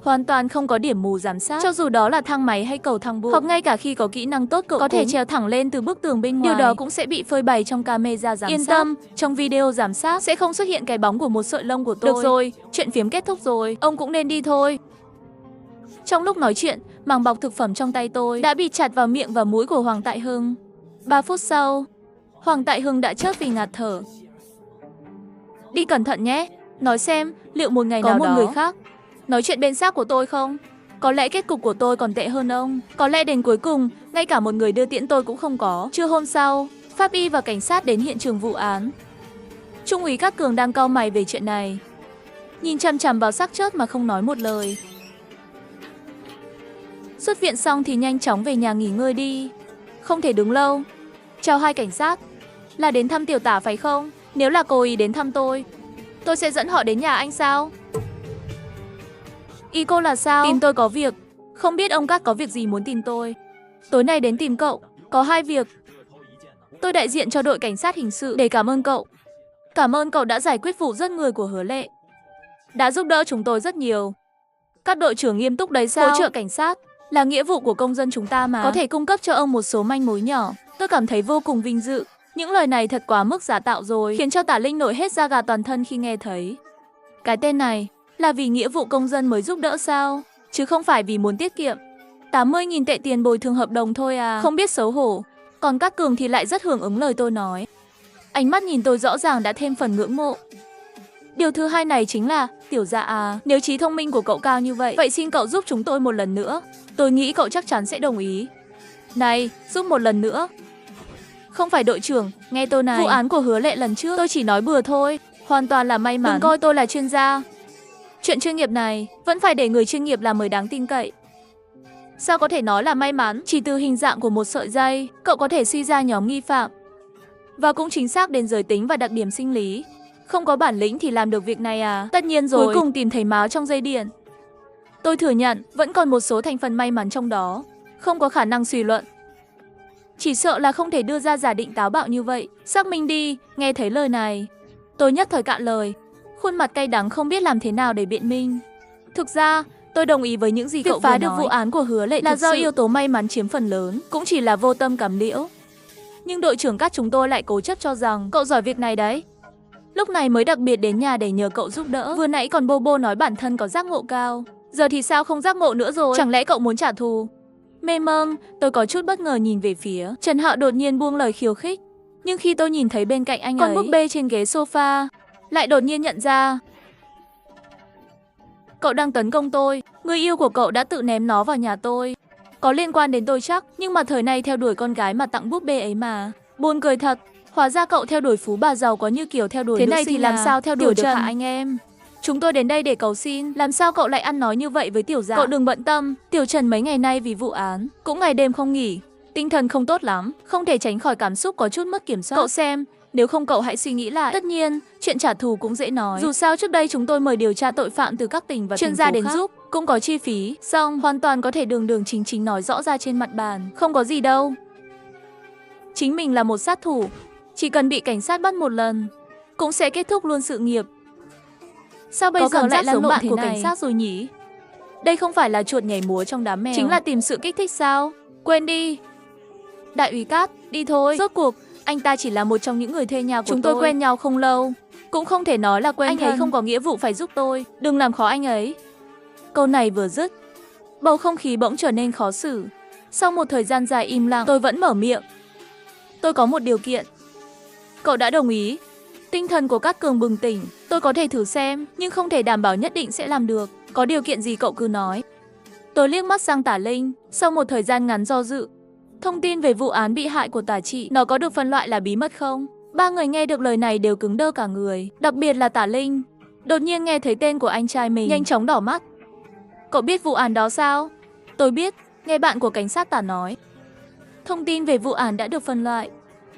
hoàn toàn không có điểm mù giám sát. Cho dù đó là thang máy hay cầu thang bộ, hoặc ngay cả khi có kỹ năng tốt cậu có thể trèo thẳng lên từ bức tường bên ngoài. Điều đó cũng sẽ bị phơi bày trong camera giám sát. Yên tâm, trong video giám sát sẽ không xuất hiện cái bóng của một sợi lông của tôi. Được rồi, chuyện phiếm kết thúc rồi, ông cũng nên đi thôi. Trong lúc nói chuyện, màng bọc thực phẩm trong tay tôi đã bị chặt vào miệng và mũi của Hoàng Tại Hưng. 3 phút sau, Hoàng Tại Hưng đã chớp vì ngạt thở. Đi cẩn thận nhé. Nói xem, liệu một ngày nào đó có một người khác nói chuyện bên xác của tôi không? Có lẽ kết cục của tôi còn tệ hơn ông. Có lẽ đến cuối cùng, ngay cả một người đưa tiễn tôi cũng không có. Trưa hôm sau, Pháp y và cảnh sát đến hiện trường vụ án. Trung úy Cát Cường đang cau mày về chuyện này, nhìn chằm chằm vào xác chết mà không nói một lời. Xuất viện xong thì nhanh chóng về nhà nghỉ ngơi đi, không thể đứng lâu. Chào hai cảnh sát, là đến thăm tiểu tả phải không? Nếu là cô ý đến thăm tôi sẽ dẫn họ đến nhà anh sao? Ý cô là sao? Tìm tôi có việc. Không biết ông Cát có việc gì muốn tìm tôi. Tối nay đến tìm cậu, có hai việc. Tôi đại diện cho đội cảnh sát hình sự để cảm ơn cậu. Cảm ơn cậu đã giải quyết vụ giết người của Hứa Lệ, đã giúp đỡ chúng tôi rất nhiều. Các đội trưởng nghiêm túc đấy sao? Hỗ trợ cảnh sát là nghĩa vụ của công dân chúng ta mà. Có thể cung cấp cho ông một số manh mối nhỏ, tôi cảm thấy vô cùng vinh dự. Những lời này thật quá mức giả tạo rồi, khiến cho Tả Linh nổi hết da gà toàn thân khi nghe thấy. Cái tên này là vì nghĩa vụ công dân mới giúp đỡ sao? Chứ không phải vì muốn tiết kiệm. 80.000 tệ tiền bồi thường hợp đồng thôi à? Không biết xấu hổ. Còn Cát Cường thì lại rất hưởng ứng lời tôi nói. Ánh mắt nhìn tôi rõ ràng đã thêm phần ngưỡng mộ. Điều thứ hai này chính là, tiểu dạ à, nếu trí thông minh của cậu cao như vậy xin cậu giúp chúng tôi một lần nữa. Tôi nghĩ cậu chắc chắn sẽ đồng ý. Này, giúp một lần nữa. Không phải đội trưởng, nghe tôi này. Vụ án của Hứa Lệ lần trước tôi chỉ nói bừa thôi, hoàn toàn là may mắn. Đừng coi tôi là chuyên gia. Chuyện chuyên nghiệp này vẫn phải để người chuyên nghiệp làm mới đáng tin cậy. Sao có thể nói là may mắn? Chỉ từ hình dạng của một sợi dây, cậu có thể suy ra nhóm nghi phạm. Và cũng chính xác đến giới tính và đặc điểm sinh lý. Không có bản lĩnh thì làm được việc này à? Tất nhiên rồi. Cuối cùng tìm thấy máu trong dây điện. Tôi thừa nhận, vẫn còn một số thành phần may mắn trong đó. Không có khả năng suy luận. Chỉ sợ là không thể đưa ra giả định táo bạo như vậy. Xác minh đi. Nghe thấy lời này, tôi nhất thời cạn lời. Khuôn mặt cay đắng không biết làm thế nào để biện minh. Thực ra, tôi đồng ý với những gì cậu vừa nói. Việc phá được vụ án của Hứa Lệ là do yếu tố may mắn chiếm phần lớn, cũng chỉ là vô tâm cắm liễu. Nhưng đội trưởng Cát chúng tôi lại cố chấp cho rằng cậu giỏi việc này đấy. Lúc này mới đặc biệt đến nhà để nhờ cậu giúp đỡ. Vừa nãy còn bô bô nói bản thân có giác ngộ cao, giờ thì sao không giác ngộ nữa rồi? Chẳng lẽ cậu muốn trả thù? Mê mông, tôi có chút bất ngờ nhìn về phía Trần Hạo, đột nhiên buông lời khiêu khích. Nhưng khi tôi nhìn thấy bên cạnh anh ấy, con búp bê trên ghế sofa, lại đột nhiên nhận ra cậu đang tấn công tôi. Người yêu của cậu đã tự ném nó vào nhà tôi. Có liên quan đến tôi chắc, nhưng mà thời nay theo đuổi con gái mà tặng búp bê ấy mà. Buồn cười thật, hóa ra cậu theo đuổi phú bà giàu có như kiểu theo đuổi thế này thì làm sao theo đuổi được hả anh em? Chúng tôi đến đây để cầu xin, làm sao cậu lại ăn nói như vậy với tiểu dạ? Cậu đừng bận tâm, Tiểu Trần mấy ngày nay vì vụ án cũng ngày đêm không nghỉ, tinh thần không tốt lắm, không thể tránh khỏi cảm xúc có chút mất kiểm soát. Cậu xem, nếu không cậu hãy suy nghĩ lại. Tất nhiên, chuyện trả thù cũng dễ nói. Dù sao trước đây chúng tôi mời điều tra tội phạm từ các tỉnh và chuyên gia đến giúp, cũng có chi phí, xong hoàn toàn có thể đường đường chính chính nói rõ ra trên mặt bàn, không có gì đâu. Chính mình là một sát thủ, chỉ cần bị cảnh sát bắt một lần, cũng sẽ kết thúc luôn sự nghiệp. Sao bây giờ lại giống bạn của cảnh sát rồi nhỉ? Đây không phải là chuột nhảy múa trong đám mèo, chính là tìm sự kích thích sao? Quên đi. Đại úy Cát, đi thôi. Rốt cuộc, anh ta chỉ là một trong những người thuê nhà của chúng tôi quen nhau không lâu, cũng không thể nói là quen thân. Anh ấy không có nghĩa vụ phải giúp tôi, đừng làm khó anh ấy. Câu này vừa dứt, bầu không khí bỗng trở nên khó xử. Sau một thời gian dài im lặng, tôi vẫn mở miệng. Tôi có một điều kiện. Cậu đã đồng ý. Tinh thần của Cát Cường bừng tỉnh. Tôi có thể thử xem, nhưng không thể đảm bảo nhất định sẽ làm được. Có điều kiện gì cậu cứ nói. Tôi liếc mắt sang Tả Linh. Sau một thời gian ngắn do dự, thông tin về vụ án bị hại của Tả Trị, nó có được phân loại là bí mật không? Ba người nghe được lời này đều cứng đơ cả người, đặc biệt là Tả Linh. Đột nhiên nghe thấy tên của anh trai mình, nhanh chóng đỏ mắt. Cậu biết vụ án đó sao? Tôi biết, nghe bạn của cảnh sát Tả nói. Thông tin về vụ án đã được phân loại,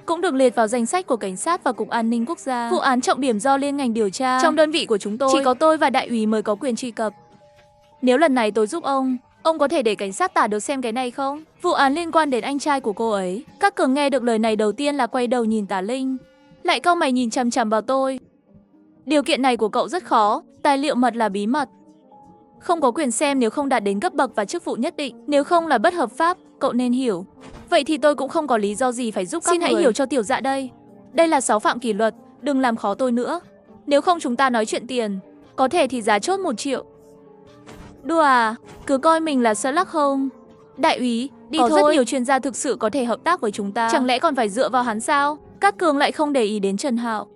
cũng được liệt vào danh sách của cảnh sát và Cục An ninh Quốc gia. Vụ án trọng điểm do liên ngành điều tra. Trong đơn vị của chúng tôi, chỉ có tôi và đại úy mới có quyền truy cập. Nếu lần này tôi giúp ông có thể để cảnh sát Tả được xem cái này không? Vụ án liên quan đến anh trai của cô ấy. Cát Cường nghe được lời này đầu tiên là quay đầu nhìn Tả Linh, lại cau mày nhìn chằm chằm vào tôi. Điều kiện này của cậu rất khó, tài liệu mật là bí mật. Không có quyền xem nếu không đạt đến cấp bậc và chức vụ nhất định, nếu không là bất hợp pháp, cậu nên hiểu. Vậy thì tôi cũng không có lý do gì phải giúp các người. Xin hãy hiểu cho tiểu dạ đây. Đây là 6 phạm kỷ luật, đừng làm khó tôi nữa. Nếu không chúng ta nói chuyện tiền, có thể thì giá chốt 1 triệu. Đùa à, cứ coi mình là Sherlock Holmes. Đại úy, đi thôi. Có rất nhiều chuyên gia thực sự có thể hợp tác với chúng ta. Chẳng lẽ còn phải dựa vào hắn sao? Cát Cường lại không để ý đến Trần Hạo.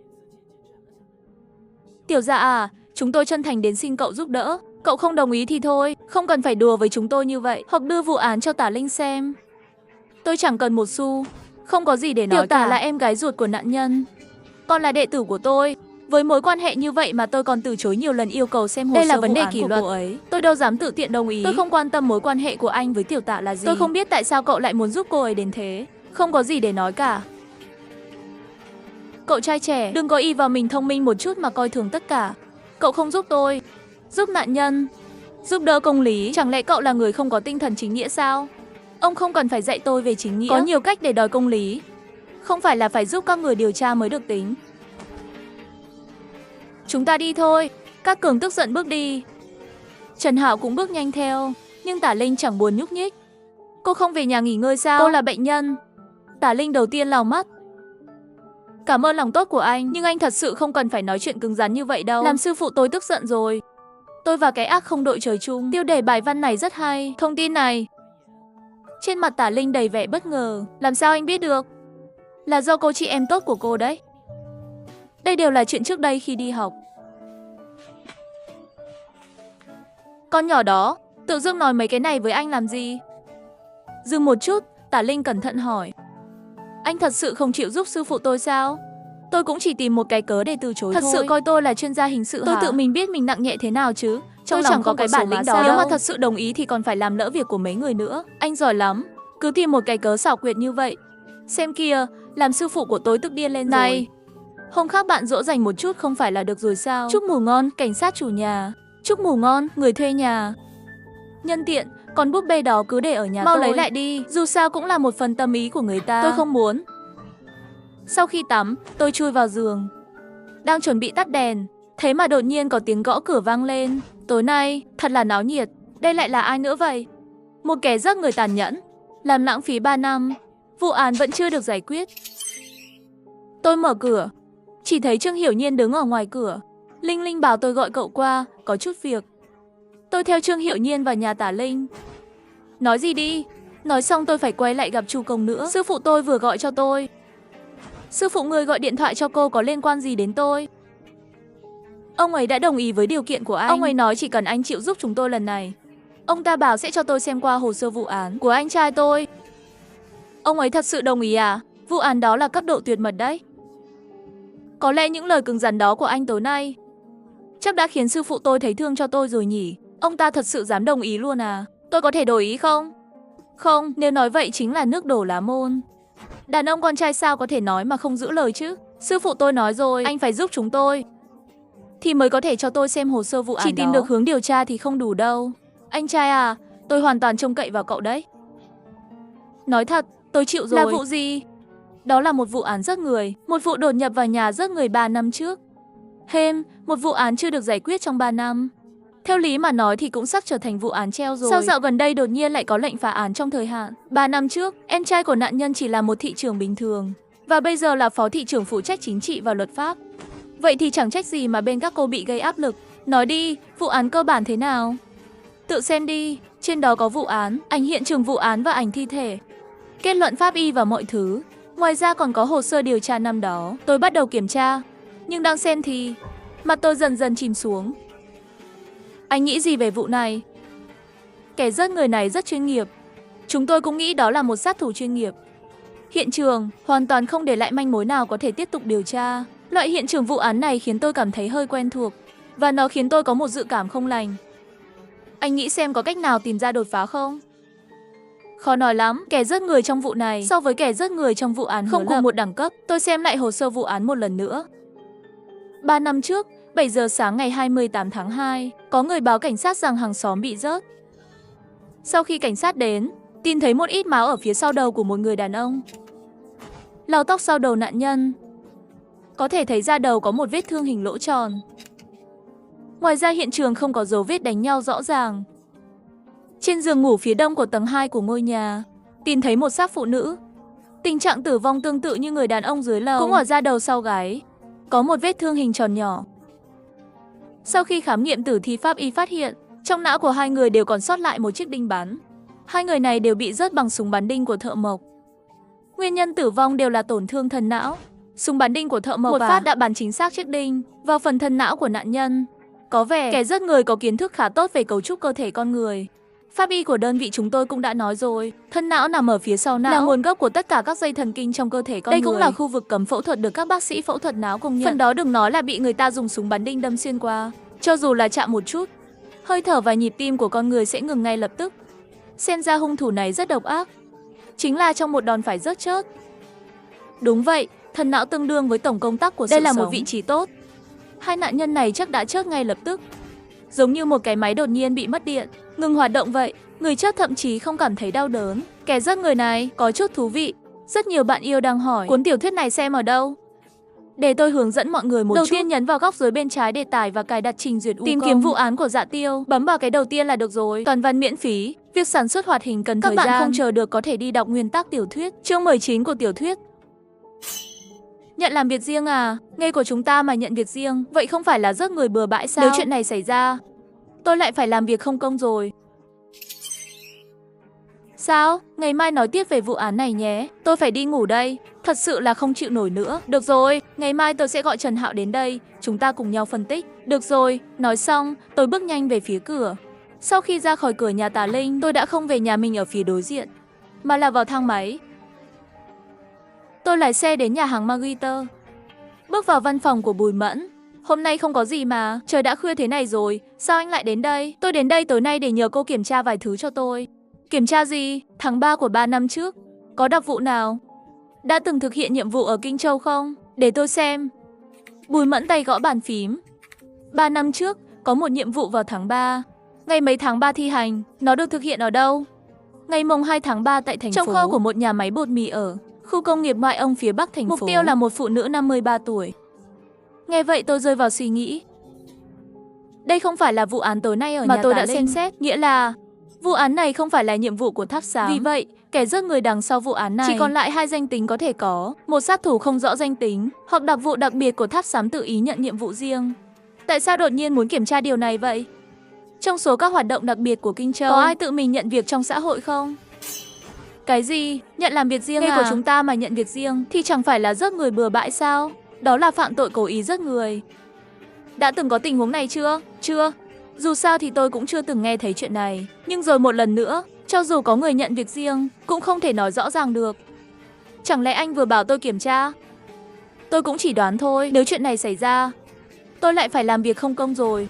Tiểu dạ à, chúng tôi chân thành đến xin cậu giúp đỡ. Cậu không đồng ý thì thôi, không cần phải đùa với chúng tôi như vậy. Hoặc đưa vụ án cho Tả Linh xem. Tôi chẳng cần 1 xu, Không có gì để nói cả. Tiểu Tả là em gái ruột của nạn nhân, còn là đệ tử của tôi. Với mối quan hệ như vậy mà tôi còn từ chối nhiều lần yêu cầu xem hồ sơ vụ án. Đây là vấn đề kỷ luật của cô ấy. Tôi đâu dám tự tiện đồng ý. Tôi không quan tâm mối quan hệ của anh với Tiểu Tả là gì. Tôi không biết tại sao cậu lại muốn giúp cô ấy đến thế. Không có gì để nói cả. Cậu trai trẻ, đừng có ỷ vào mình thông minh một chút mà coi thường tất cả. Cậu không giúp tôi, giúp nạn nhân, giúp đỡ công lý. Chẳng lẽ cậu là người không có tinh thần chính nghĩa sao? Ông không cần phải dạy tôi về chính nghĩa. Có nhiều cách để đòi công lý. Không phải là phải giúp các người điều tra mới được tính. Chúng ta đi thôi. Các Cường tức giận bước đi. Trần Hạo cũng bước nhanh theo. Nhưng Tả Linh chẳng buồn nhúc nhích. Cô không về nhà nghỉ ngơi sao? Cô là bệnh nhân. Tả Linh đầu tiên lau mắt. Cảm ơn lòng tốt của anh, nhưng anh thật sự không cần phải nói chuyện cứng rắn như vậy đâu. Làm sư phụ tôi tức giận rồi. Tôi và cái ác không đội trời chung. Tiêu đề bài văn này rất hay. Thông tin này. Trên mặt Tả Linh đầy vẻ bất ngờ. Làm sao anh biết được? Là do cô chị em tốt của cô đấy. Đây đều là chuyện trước đây khi đi học. Con nhỏ đó, tự dưng nói mấy cái này với anh làm gì? Dừng một chút, Tả Linh cẩn thận hỏi. Anh thật sự không chịu giúp sư phụ tôi sao? Tôi cũng chỉ tìm một cái cớ để từ chối thôi. Thật sự coi tôi là chuyên gia hình sự hả? Tôi tự mình biết mình nặng nhẹ thế nào chứ. Tôi chẳng có cái bản lĩnh đó. Nếu mà thật sự đồng ý thì còn phải làm lỡ việc của mấy người nữa. Anh giỏi lắm, cứ tìm một cái cớ xảo quyệt như vậy. Xem kìa, làm sư phụ của tôi tức điên lên rồi. Này, hôm khác bạn dỗ dành một chút không phải là được rồi sao? Chúc ngủ ngon, cảnh sát chủ nhà. Chúc ngủ ngon, người thuê nhà. Nhân tiện, con búp bê đó cứ để ở nhà tôi. Mau lấy lại đi, dù sao cũng là một phần tâm ý của người ta. Tôi không muốn. Sau khi tắm, tôi chui vào giường. Đang chuẩn bị tắt đèn, thế mà đột nhiên có tiếng gõ cửa vang lên. Tối nay, thật là náo nhiệt. Đây lại là ai nữa vậy? Một kẻ giết người tàn nhẫn, làm lãng phí 3 năm. Vụ án vẫn chưa được giải quyết. Tôi mở cửa, chỉ thấy Trương Hiểu Nhiên đứng ở ngoài cửa. Linh Linh bảo tôi gọi cậu qua, có chút việc. Tôi theo Trương Hiểu Nhiên vào nhà Tả Linh. Nói gì đi? Nói xong tôi phải quay lại gặp Chu Công nữa. Sư phụ tôi vừa gọi cho tôi. Sư phụ người gọi điện thoại cho cô có liên quan gì đến tôi? Ông ấy đã đồng ý với điều kiện của anh. Ông ấy nói chỉ cần anh chịu giúp chúng tôi lần này. Ông ta bảo sẽ cho tôi xem qua hồ sơ vụ án của anh trai tôi. Ông ấy thật sự đồng ý à? Vụ án đó là cấp độ tuyệt mật đấy. Có lẽ những lời cứng rắn đó của anh tối nay chắc đã khiến sư phụ tôi thấy thương cho tôi rồi nhỉ. Ông ta thật sự dám đồng ý luôn à? Tôi có thể đổi ý không? Không, nếu nói vậy chính là nước đổ lá môn. Đàn ông con trai sao có thể nói mà không giữ lời chứ? Sư phụ tôi nói rồi, anh phải giúp chúng tôi thì mới có thể cho tôi xem hồ sơ vụ án đó. Chỉ tìm được hướng điều tra thì không đủ đâu. Anh trai à, tôi hoàn toàn trông cậy vào cậu đấy. Nói thật, tôi chịu rồi. Là vụ gì? Đó là một vụ án giết người, một vụ đột nhập vào nhà giết người 3 năm trước. Một vụ án chưa được giải quyết trong 3 năm. Theo lý mà nói thì cũng sắp trở thành vụ án treo rồi. Sao dạo gần đây đột nhiên lại có lệnh phá án trong thời hạn? 3 năm trước, em trai của nạn nhân chỉ là một thị trưởng bình thường, và bây giờ là phó thị trưởng phụ trách chính trị và luật pháp. Vậy thì chẳng trách gì mà bên các cô bị gây áp lực. Nói đi, vụ án cơ bản thế nào? Tự xem đi, trên đó có vụ án, ảnh hiện trường vụ án và ảnh thi thể, kết luận pháp y và mọi thứ. Ngoài ra còn có hồ sơ điều tra năm đó. Tôi bắt đầu kiểm tra, nhưng đang xem thì mặt tôi dần dần chìm xuống. Anh nghĩ gì về vụ này? Kẻ giết người này rất chuyên nghiệp. Chúng tôi cũng nghĩ đó là một sát thủ chuyên nghiệp. Hiện trường hoàn toàn không để lại manh mối nào có thể tiếp tục điều tra. Loại hiện trường vụ án này khiến tôi cảm thấy hơi quen thuộc, và nó khiến tôi có một dự cảm không lành. Anh nghĩ xem có cách nào tìm ra đột phá không? Khó nói lắm, kẻ giết người trong vụ này so với kẻ giết người trong vụ án không cùng một đẳng cấp. Tôi xem lại hồ sơ vụ án một lần nữa. 3 năm trước, 7 giờ sáng ngày 28 tháng 2, có người báo cảnh sát rằng hàng xóm bị rớt. Sau khi cảnh sát đến, tìm thấy một ít máu ở phía sau đầu của một người đàn ông. Lau tóc sau đầu nạn nhân, có thể thấy da đầu có một vết thương hình lỗ tròn. Ngoài ra hiện trường không có dấu vết đánh nhau rõ ràng. Trên giường ngủ phía đông của tầng 2 của ngôi nhà, tìm thấy một xác phụ nữ. Tình trạng tử vong tương tự như người đàn ông dưới lầu, cũng ở da đầu sau gáy, có một vết thương hình tròn nhỏ. Sau khi khám nghiệm tử thi pháp y phát hiện, trong não của hai người đều còn sót lại một chiếc đinh bắn. Hai người này đều bị rớt bằng súng bắn đinh của thợ mộc. Nguyên nhân tử vong đều là tổn thương thân não. Súng bắn đinh của thợ mộc một phát đã bắn chính xác chiếc đinh vào phần thân não của nạn nhân. Có vẻ kẻ giết người có kiến thức khá tốt về cấu trúc cơ thể con người. Pháp y của đơn vị chúng tôi cũng đã nói rồi, thân não nằm ở phía sau não, là nguồn gốc của tất cả các dây thần kinh trong cơ thể con người. Đây cũng là khu vực cấm phẫu thuật được các bác sĩ phẫu thuật não công nhận. Phần đó đừng nói là bị người ta dùng súng bắn đinh đâm xuyên qua, cho dù là chạm một chút, hơi thở và nhịp tim của con người sẽ ngừng ngay lập tức. Xem ra hung thủ này rất độc ác, chính là trong một đòn phải rớt chớt. Đúng vậy, thân não tương đương với tổng công tắc của sự sống. Đây là một vị trí tốt. Hai nạn nhân này chắc đã chớt ngay lập tức, giống như một cái máy đột nhiên bị mất điện, ngừng hoạt động vậy. Người chớt thậm chí không cảm thấy đau đớn. Kẻ giết người này có chút thú vị. Rất nhiều bạn yêu đang hỏi cuốn tiểu thuyết này xem ở đâu. Để tôi hướng dẫn mọi người một chút. Đầu tiên nhấn vào góc dưới bên trái để tải và cài đặt trình duyệt tìm kiếm vụ án của Dạ Tiêu. Bấm vào cái đầu tiên là được rồi. Toàn văn miễn phí. Việc sản xuất hoạt hình cần thời gian. Các bạn không chờ được có thể đi đọc nguyên tắc tiểu thuyết. Chương 19 của tiểu thuyết. Nhận làm việc riêng à? Nghề của chúng ta mà nhận việc riêng, vậy không phải là giết người bừa bãi sao? Nếu chuyện này xảy ra, tôi lại phải làm việc không công rồi. Sao? Ngày mai nói tiếp về vụ án này nhé. Tôi phải đi ngủ đây. Thật sự là không chịu nổi nữa. Được rồi, ngày mai tôi sẽ gọi Trần Hạo đến đây. Chúng ta cùng nhau phân tích. Được rồi, nói xong, tôi bước nhanh về phía cửa. Sau khi ra khỏi cửa nhà Tà Linh, tôi đã không về nhà mình ở phía đối diện, mà là vào thang máy. Tôi lái xe đến nhà hàng Margarita. Bước vào văn phòng của Bùi Mẫn. Hôm nay không có gì mà, trời đã khuya thế này rồi, sao anh lại đến đây? Tôi đến đây tối nay để nhờ cô kiểm tra vài thứ cho tôi. Kiểm tra gì? Tháng 3 của 3 năm trước. Có đặc vụ nào đã từng thực hiện nhiệm vụ ở Kinh Châu không? Để tôi xem. Bùi Mẫn tay gõ bàn phím. 3 năm trước, có một nhiệm vụ vào tháng 3. Ngày mấy tháng 3 thi hành, nó được thực hiện ở đâu? Ngày mùng 2 tháng 3 tại thành phố. Trong kho của một nhà máy bột mì ở khu công nghiệp Ngoại Ông phía Bắc thành phố. Mục tiêu là một phụ nữ 53 tuổi. Nghe vậy tôi rơi vào suy nghĩ. Đây không phải là vụ án tối nay ở nhà tôi đã xem xét, nghĩa là vụ án này không phải là nhiệm vụ của Thắp Sáng. Vì vậy, kẻ giết người đằng sau vụ án này chỉ còn lại 2 danh tính có thể có, một sát thủ không rõ danh tính, hoặc đặc vụ đặc biệt của Thắp Sáng tự ý nhận nhiệm vụ riêng. Tại sao đột nhiên muốn kiểm tra điều này vậy? Trong số các hoạt động đặc biệt của Kinh Châu, có ai tự mình nhận việc trong xã hội không? Cái gì? Nhận làm việc riêng à? Của chúng ta mà nhận việc riêng thì chẳng phải là giết người bừa bãi sao? Đó là phạm tội cố ý giết người. Đã từng có tình huống này chưa? Chưa. Dù sao thì tôi cũng chưa từng nghe thấy chuyện này. Nhưng rồi một lần nữa, cho dù có người nhận việc riêng, cũng không thể nói rõ ràng được. Chẳng lẽ anh vừa bảo tôi kiểm tra? Tôi cũng chỉ đoán thôi, nếu chuyện này xảy ra, tôi lại phải làm việc không công rồi.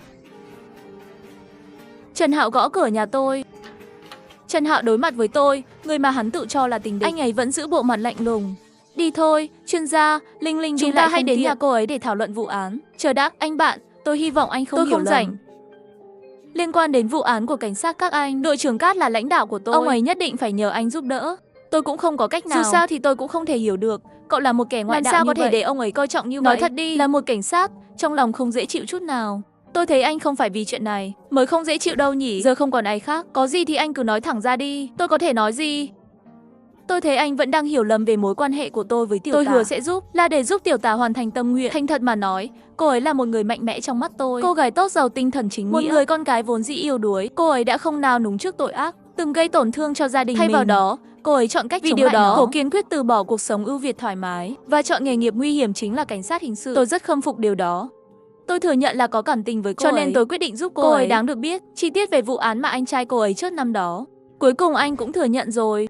Trần Hạo gõ cửa nhà tôi. Trần Hạo đối mặt với tôi, người mà hắn tự cho là tình địch. Anh ấy vẫn giữ bộ mặt lạnh lùng. Đi thôi, chuyên gia, Linh Linh chúng ta hãy đến nhà cô ấy để thảo luận vụ án. Chờ đã, anh bạn, tôi hy vọng anh không hiểu lầm. Rảnh. Liên quan đến vụ án của cảnh sát các anh, đội trưởng Cát là lãnh đạo của tôi. Ông ấy nhất định phải nhờ anh giúp đỡ. Tôi cũng không có cách nào. Dù sao thì tôi cũng không thể hiểu được, cậu là một kẻ ngoại đạo như vậy. Làm sao có thể để ông ấy coi trọng như vậy? Nói thật đi, là một cảnh sát, trong lòng không dễ chịu chút nào. Tôi thấy anh không phải vì chuyện này mới không dễ chịu đâu nhỉ. Giờ không còn ai khác, có gì thì anh cứ nói thẳng ra đi. Tôi có thể nói gì? Tôi thấy anh vẫn đang hiểu lầm về mối quan hệ của tôi với Tiểu Tà. Tôi hứa sẽ giúp, là để giúp Tiểu Tà hoàn thành tâm nguyện. Thành thật mà nói, cô ấy là một người mạnh mẽ trong mắt tôi. Cô gái tốt giàu tinh thần chính nghĩa. Một người con gái vốn dĩ yếu đuối. Cô ấy đã không nào núng trước tội ác, từng gây tổn thương cho gia đình mình. Thay vào đó, cô ấy chọn cách chống lại nó. Cô kiên quyết từ bỏ cuộc sống ưu việt thoải mái và chọn nghề nghiệp nguy hiểm chính là cảnh sát hình sự. Tôi rất khâm phục điều đó. Tôi thừa nhận là có cảm tình với cô ấy, cho nên tôi quyết định giúp cô ấy. Đáng được biết chi tiết về vụ án mà anh trai cô ấy trước năm đó. Cuối cùng anh cũng thừa nhận rồi.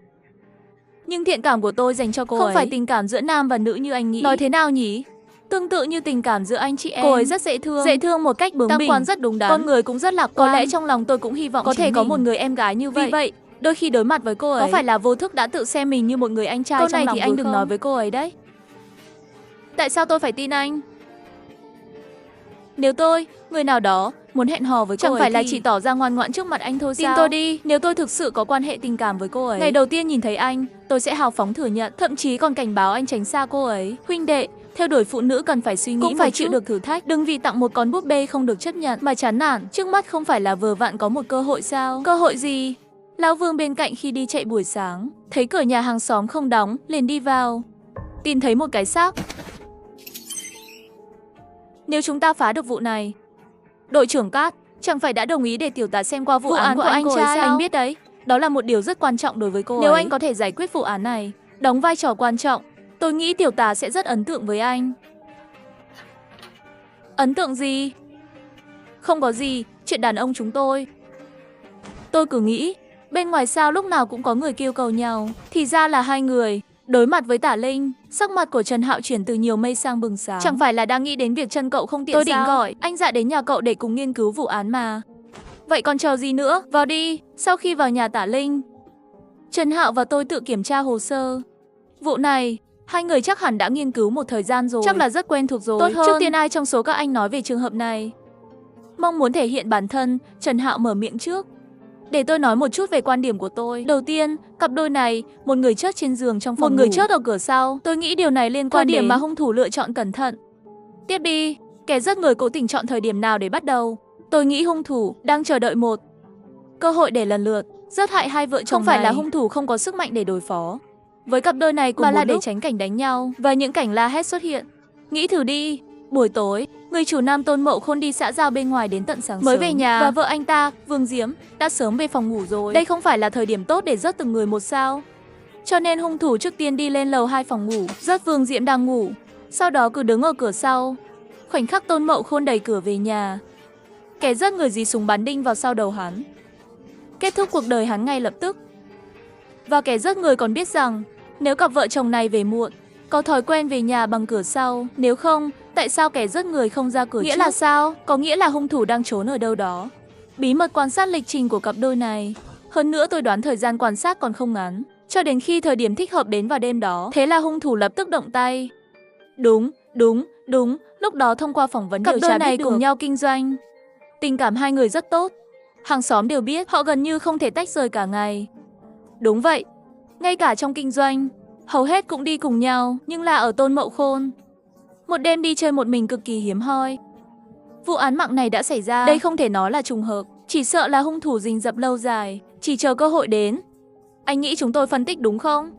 Nhưng thiện cảm của tôi dành cho cô ấy không phải tình cảm giữa nam và nữ như anh nghĩ. Nói thế nào nhỉ? Tương tự như tình cảm giữa anh chị em. Cô ấy rất dễ thương một cách bướng bỉnh, tam quan rất đúng đắn, con người cũng rất lạc quan. Có lẽ trong lòng tôi cũng hy vọng có thể có một người em gái như vậy. Vì vậy, đôi khi đối mặt với cô ấy, có phải là vô thức đã tự xem mình như một người anh trai trong lòng? Câu này thì anh đừng nói với cô ấy đấy. Tại sao tôi phải tin anh? Nếu tôi, người nào đó, muốn hẹn hò với cô ấy chẳng phải là chỉ tỏ ra ngoan ngoãn trước mặt anh thôi sao? Tin tôi đi, nếu tôi thực sự có quan hệ tình cảm với cô ấy, ngày đầu tiên nhìn thấy anh, tôi sẽ hào phóng thừa nhận, thậm chí còn cảnh báo anh tránh xa cô ấy. Huynh đệ, theo đuổi phụ nữ cần phải suy nghĩ, cũng phải chịu được thử thách. Đừng vì tặng một con búp bê không được chấp nhận mà chán nản. Trước mắt không phải là vừa vặn có một cơ hội sao? Cơ hội gì? Lão Vương bên cạnh khi đi chạy buổi sáng, thấy cửa nhà hàng xóm không đóng, liền đi vào, tìm thấy một cái xác. Nếu chúng ta phá được vụ này, đội trưởng Cát chẳng phải đã đồng ý để Tiểu Tà xem qua vụ án của anh trai sao? Anh biết đấy, đó là một điều rất quan trọng đối với cô ấy. Nếu anh có thể giải quyết vụ án này, đóng vai trò quan trọng, tôi nghĩ Tiểu Tà sẽ rất ấn tượng với anh. Ấn tượng gì? Không có gì, chuyện đàn ông chúng tôi. Tôi cứ nghĩ, Bên ngoài sao lúc nào cũng có người kêu cầu nhau. Thì ra là hai người. Đối mặt với Tả Linh, sắc mặt của Trần Hạo chuyển từ nhiều mây sang bừng sáng. Chẳng phải là đang nghĩ đến việc chân cậu không tiện sao? Tôi định gọi anh Dạ đến nhà cậu để cùng nghiên cứu vụ án mà. Vậy còn chờ gì nữa, vào đi. Sau khi vào nhà Tả Linh, Trần Hạo và tôi tự kiểm tra hồ sơ. Vụ này, hai người chắc hẳn đã nghiên cứu một thời gian rồi. Chắc là rất quen thuộc rồi. Tốt hơn. Trước tiên ai trong số các anh nói về trường hợp này? Mong muốn thể hiện bản thân, Trần Hạo mở miệng trước. Để tôi nói một chút về quan điểm của tôi. Đầu tiên, cặp đôi này, một người chớt trên giường trong phòng ngủ, một người chớt ở cửa sau. Tôi nghĩ điều này liên quan đến thời điểm mà hung thủ lựa chọn cẩn thận. Tiếp đi, kẻ giết người cố tình chọn thời điểm nào để bắt đầu? Tôi nghĩ hung thủ đang chờ đợi một cơ hội để lần lượt giết hại hai vợ chồng. Không phải là hung thủ không có sức mạnh để đối phó với cặp đôi này cùng mà là để tránh cảnh đánh nhau và những cảnh la hét xuất hiện. Nghĩ thử đi, buổi tối, người chủ Nam Tôn Mậu Khôn đi xã giao bên ngoài đến tận sáng mới sớm về nhà, và vợ anh ta, Vương Diễm, đã sớm về phòng ngủ rồi. Đây không phải là thời điểm tốt để giết từng người một sao? Cho nên hung thủ trước tiên đi lên lầu 2 phòng ngủ, giết Vương Diễm đang ngủ, sau đó cứ đứng ở cửa sau. Khoảnh khắc Tôn Mậu Khôn đẩy cửa về nhà, kẻ giết người gií súng bắn đinh vào sau đầu hắn, kết thúc cuộc đời hắn ngay lập tức. Và kẻ giết người còn biết rằng nếu cặp vợ chồng này về muộn, có thói quen về nhà bằng cửa sau, nếu không, tại sao kẻ giết người không ra cửa? Nghĩa trước là sao? Có nghĩa là hung thủ đang trốn ở đâu đó, bí mật quan sát lịch trình của cặp đôi này. Hơn nữa tôi đoán thời gian quan sát còn không ngắn, cho đến khi thời điểm thích hợp đến vào đêm đó. Thế là hung thủ lập tức động tay. Đúng, lúc đó thông qua phỏng vấn điều tra biết được cặp đôi này cùng nhau kinh doanh, tình cảm hai người rất tốt. Hàng xóm đều biết, họ gần như không thể tách rời cả ngày. Đúng vậy, ngay cả trong kinh doanh, hầu hết cũng đi cùng nhau, nhưng là ở Tôn Mậu Khôn. Một đêm đi chơi một mình cực kỳ hiếm hoi. Vụ án mạng này đã xảy ra, đây không thể nói là trùng hợp, chỉ sợ là hung thủ rình rập lâu dài, chỉ chờ cơ hội đến. Anh nghĩ chúng tôi phân tích đúng không?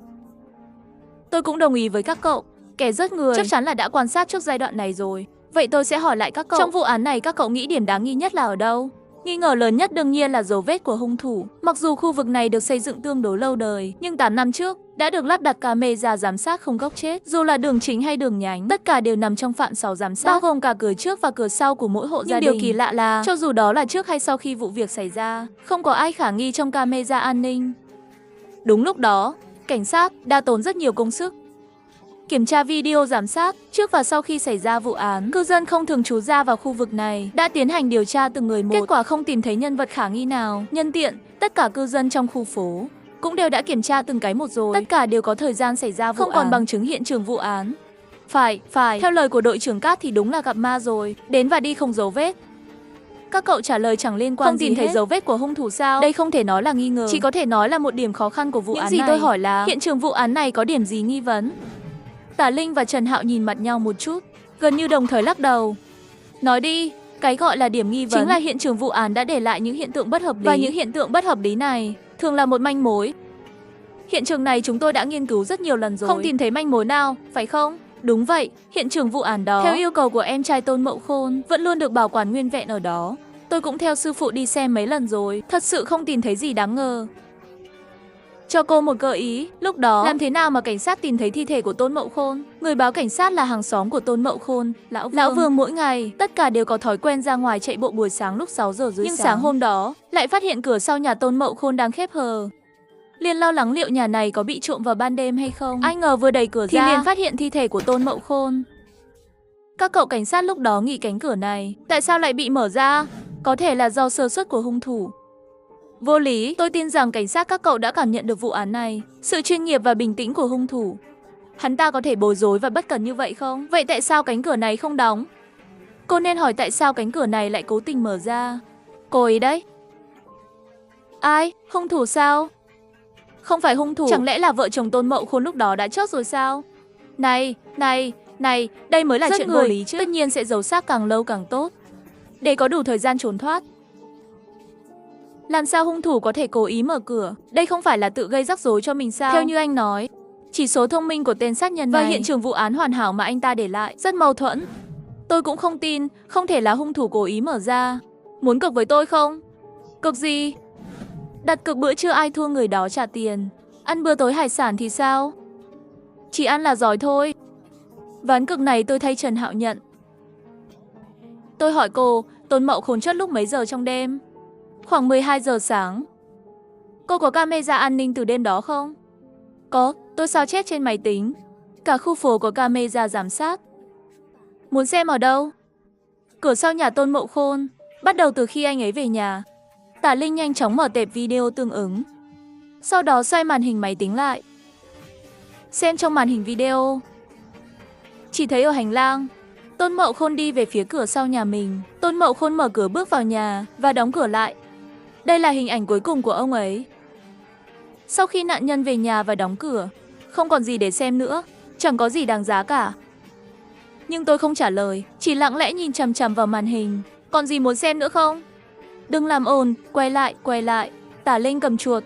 Tôi cũng đồng ý với các cậu, kẻ giết người chắc chắn là đã quan sát trước giai đoạn này rồi. Vậy tôi sẽ hỏi lại các cậu, trong vụ án này các cậu nghĩ điểm đáng nghi nhất là ở đâu? Nghi ngờ lớn nhất đương nhiên là dấu vết của hung thủ. Mặc dù khu vực này được xây dựng tương đối lâu đời, nhưng 8 năm trước đã được lắp đặt camera giám sát không góc chết. Dù là đường chính hay đường nhánh, tất cả đều nằm trong phạm sáu giám sát, bao gồm cả cửa trước và cửa sau của mỗi hộ gia đình. Điều kỳ lạ là, cho dù đó là trước hay sau khi vụ việc xảy ra, không có ai khả nghi trong camera an ninh. Đúng lúc đó, cảnh sát đã tốn rất nhiều công sức kiểm tra video giám sát trước và sau khi xảy ra vụ án. Cư dân không thường trú ra vào khu vực này đã tiến hành điều tra từng người một. Kết quả không tìm thấy nhân vật khả nghi nào. Nhân tiện, tất cả cư dân trong khu phố cũng đều đã kiểm tra từng cái một rồi. Tất cả đều có thời gian xảy ra vụ án, không còn bằng chứng hiện trường vụ án. Phải, theo lời của đội trưởng Cát thì đúng là gặp ma rồi. Đến và đi không dấu vết. Các cậu trả lời chẳng liên quan gì hết. Không tìm thấy dấu vết của hung thủ sao? Đây không thể nói là nghi ngờ, chỉ có thể nói là một điểm khó khăn của vụ án này. Những gì tôi hỏi là hiện trường vụ án này có điểm gì nghi vấn? Tả Linh và Trần Hạo nhìn mặt nhau một chút, gần như đồng thời lắc đầu. Nói đi, cái gọi là điểm nghi vấn chính là hiện trường vụ án đã để lại những hiện tượng bất hợp lý. Và những hiện tượng bất hợp lý này thường là một manh mối. Hiện trường này chúng tôi đã nghiên cứu rất nhiều lần rồi, không tìm thấy manh mối nào, phải không? Đúng vậy, hiện trường vụ án đó, theo yêu cầu của em trai Tôn Mậu Khôn, vẫn luôn được bảo quản nguyên vẹn ở đó. Tôi cũng theo sư phụ đi xem mấy lần rồi, thật sự không tìm thấy gì đáng ngờ. Cho cô một gợi ý, lúc đó làm thế nào mà cảnh sát tìm thấy thi thể của Tôn Mậu Khôn? Người báo cảnh sát là hàng xóm của Tôn Mậu Khôn, Lão Vương mỗi ngày, tất cả đều có thói quen ra ngoài chạy bộ buổi sáng lúc 6 giờ rưỡi. Nhưng sáng hôm đó, lại phát hiện cửa sau nhà Tôn Mậu Khôn đang khép hờ. Liền lo lắng liệu nhà này có bị trộm vào ban đêm hay không. Ai ngờ vừa đẩy cửa ra thì liền phát hiện thi thể của Tôn Mậu Khôn. Các cậu cảnh sát lúc đó nghĩ cánh cửa này tại sao lại bị mở ra? Có thể là do sơ suất của hung thủ. Vô lý, tôi tin rằng cảnh sát các cậu đã cảm nhận được vụ án này, sự chuyên nghiệp và bình tĩnh của hung thủ. Hắn ta có thể bối rối và bất cẩn như vậy không? Vậy tại sao cánh cửa này không đóng? Cô nên hỏi tại sao cánh cửa này lại cố tình mở ra. Cô ấy đấy. Ai? Hung thủ sao? Không phải hung thủ, chẳng lẽ là vợ chồng Tôn Mậu Khôn lúc đó đã chót rồi sao? Này, đây mới là chuyện vô lý chứ. Tất nhiên sẽ giấu xác càng lâu càng tốt, để có đủ thời gian trốn thoát. Làm sao hung thủ có thể cố ý mở cửa? Đây không phải là tự gây rắc rối cho mình sao? Theo như anh nói, chỉ số thông minh của tên sát nhân này và hiện trường vụ án hoàn hảo mà anh ta để lại rất mâu thuẫn. Tôi cũng không tin, không thể là hung thủ cố ý mở ra. Muốn cược với tôi không? Cược gì? Đặt cược bữa trưa ai thua người đó trả tiền. Ăn bữa tối hải sản thì sao? Chỉ ăn là giỏi thôi. Ván cược này tôi thay Trần Hạo nhận. Tôi hỏi cô, Tôn Mậu Khôn chót lúc mấy giờ trong đêm? Khoảng 12 giờ sáng. Cô có camera an ninh từ đêm đó không? Có, tôi sao chép trên máy tính. Cả khu phố có camera giám sát. Muốn xem ở đâu? Cửa sau nhà Tôn Mậu Khôn. Bắt đầu từ khi anh ấy về nhà. Tả Linh nhanh chóng mở tệp video tương ứng. Sau đó xoay màn hình máy tính lại. Xem trong màn hình video. Chỉ thấy ở hành lang, Tôn Mậu Khôn đi về phía cửa sau nhà mình. Tôn Mậu Khôn mở cửa bước vào nhà và đóng cửa lại. Đây là hình ảnh cuối cùng của ông ấy. Sau khi nạn nhân về nhà và đóng cửa, không còn gì để xem nữa, chẳng có gì đáng giá cả. Nhưng tôi không trả lời, chỉ lặng lẽ nhìn chằm chằm vào màn hình. Còn gì muốn xem nữa không? Đừng làm ồn, quay lại. Tả Linh cầm chuột.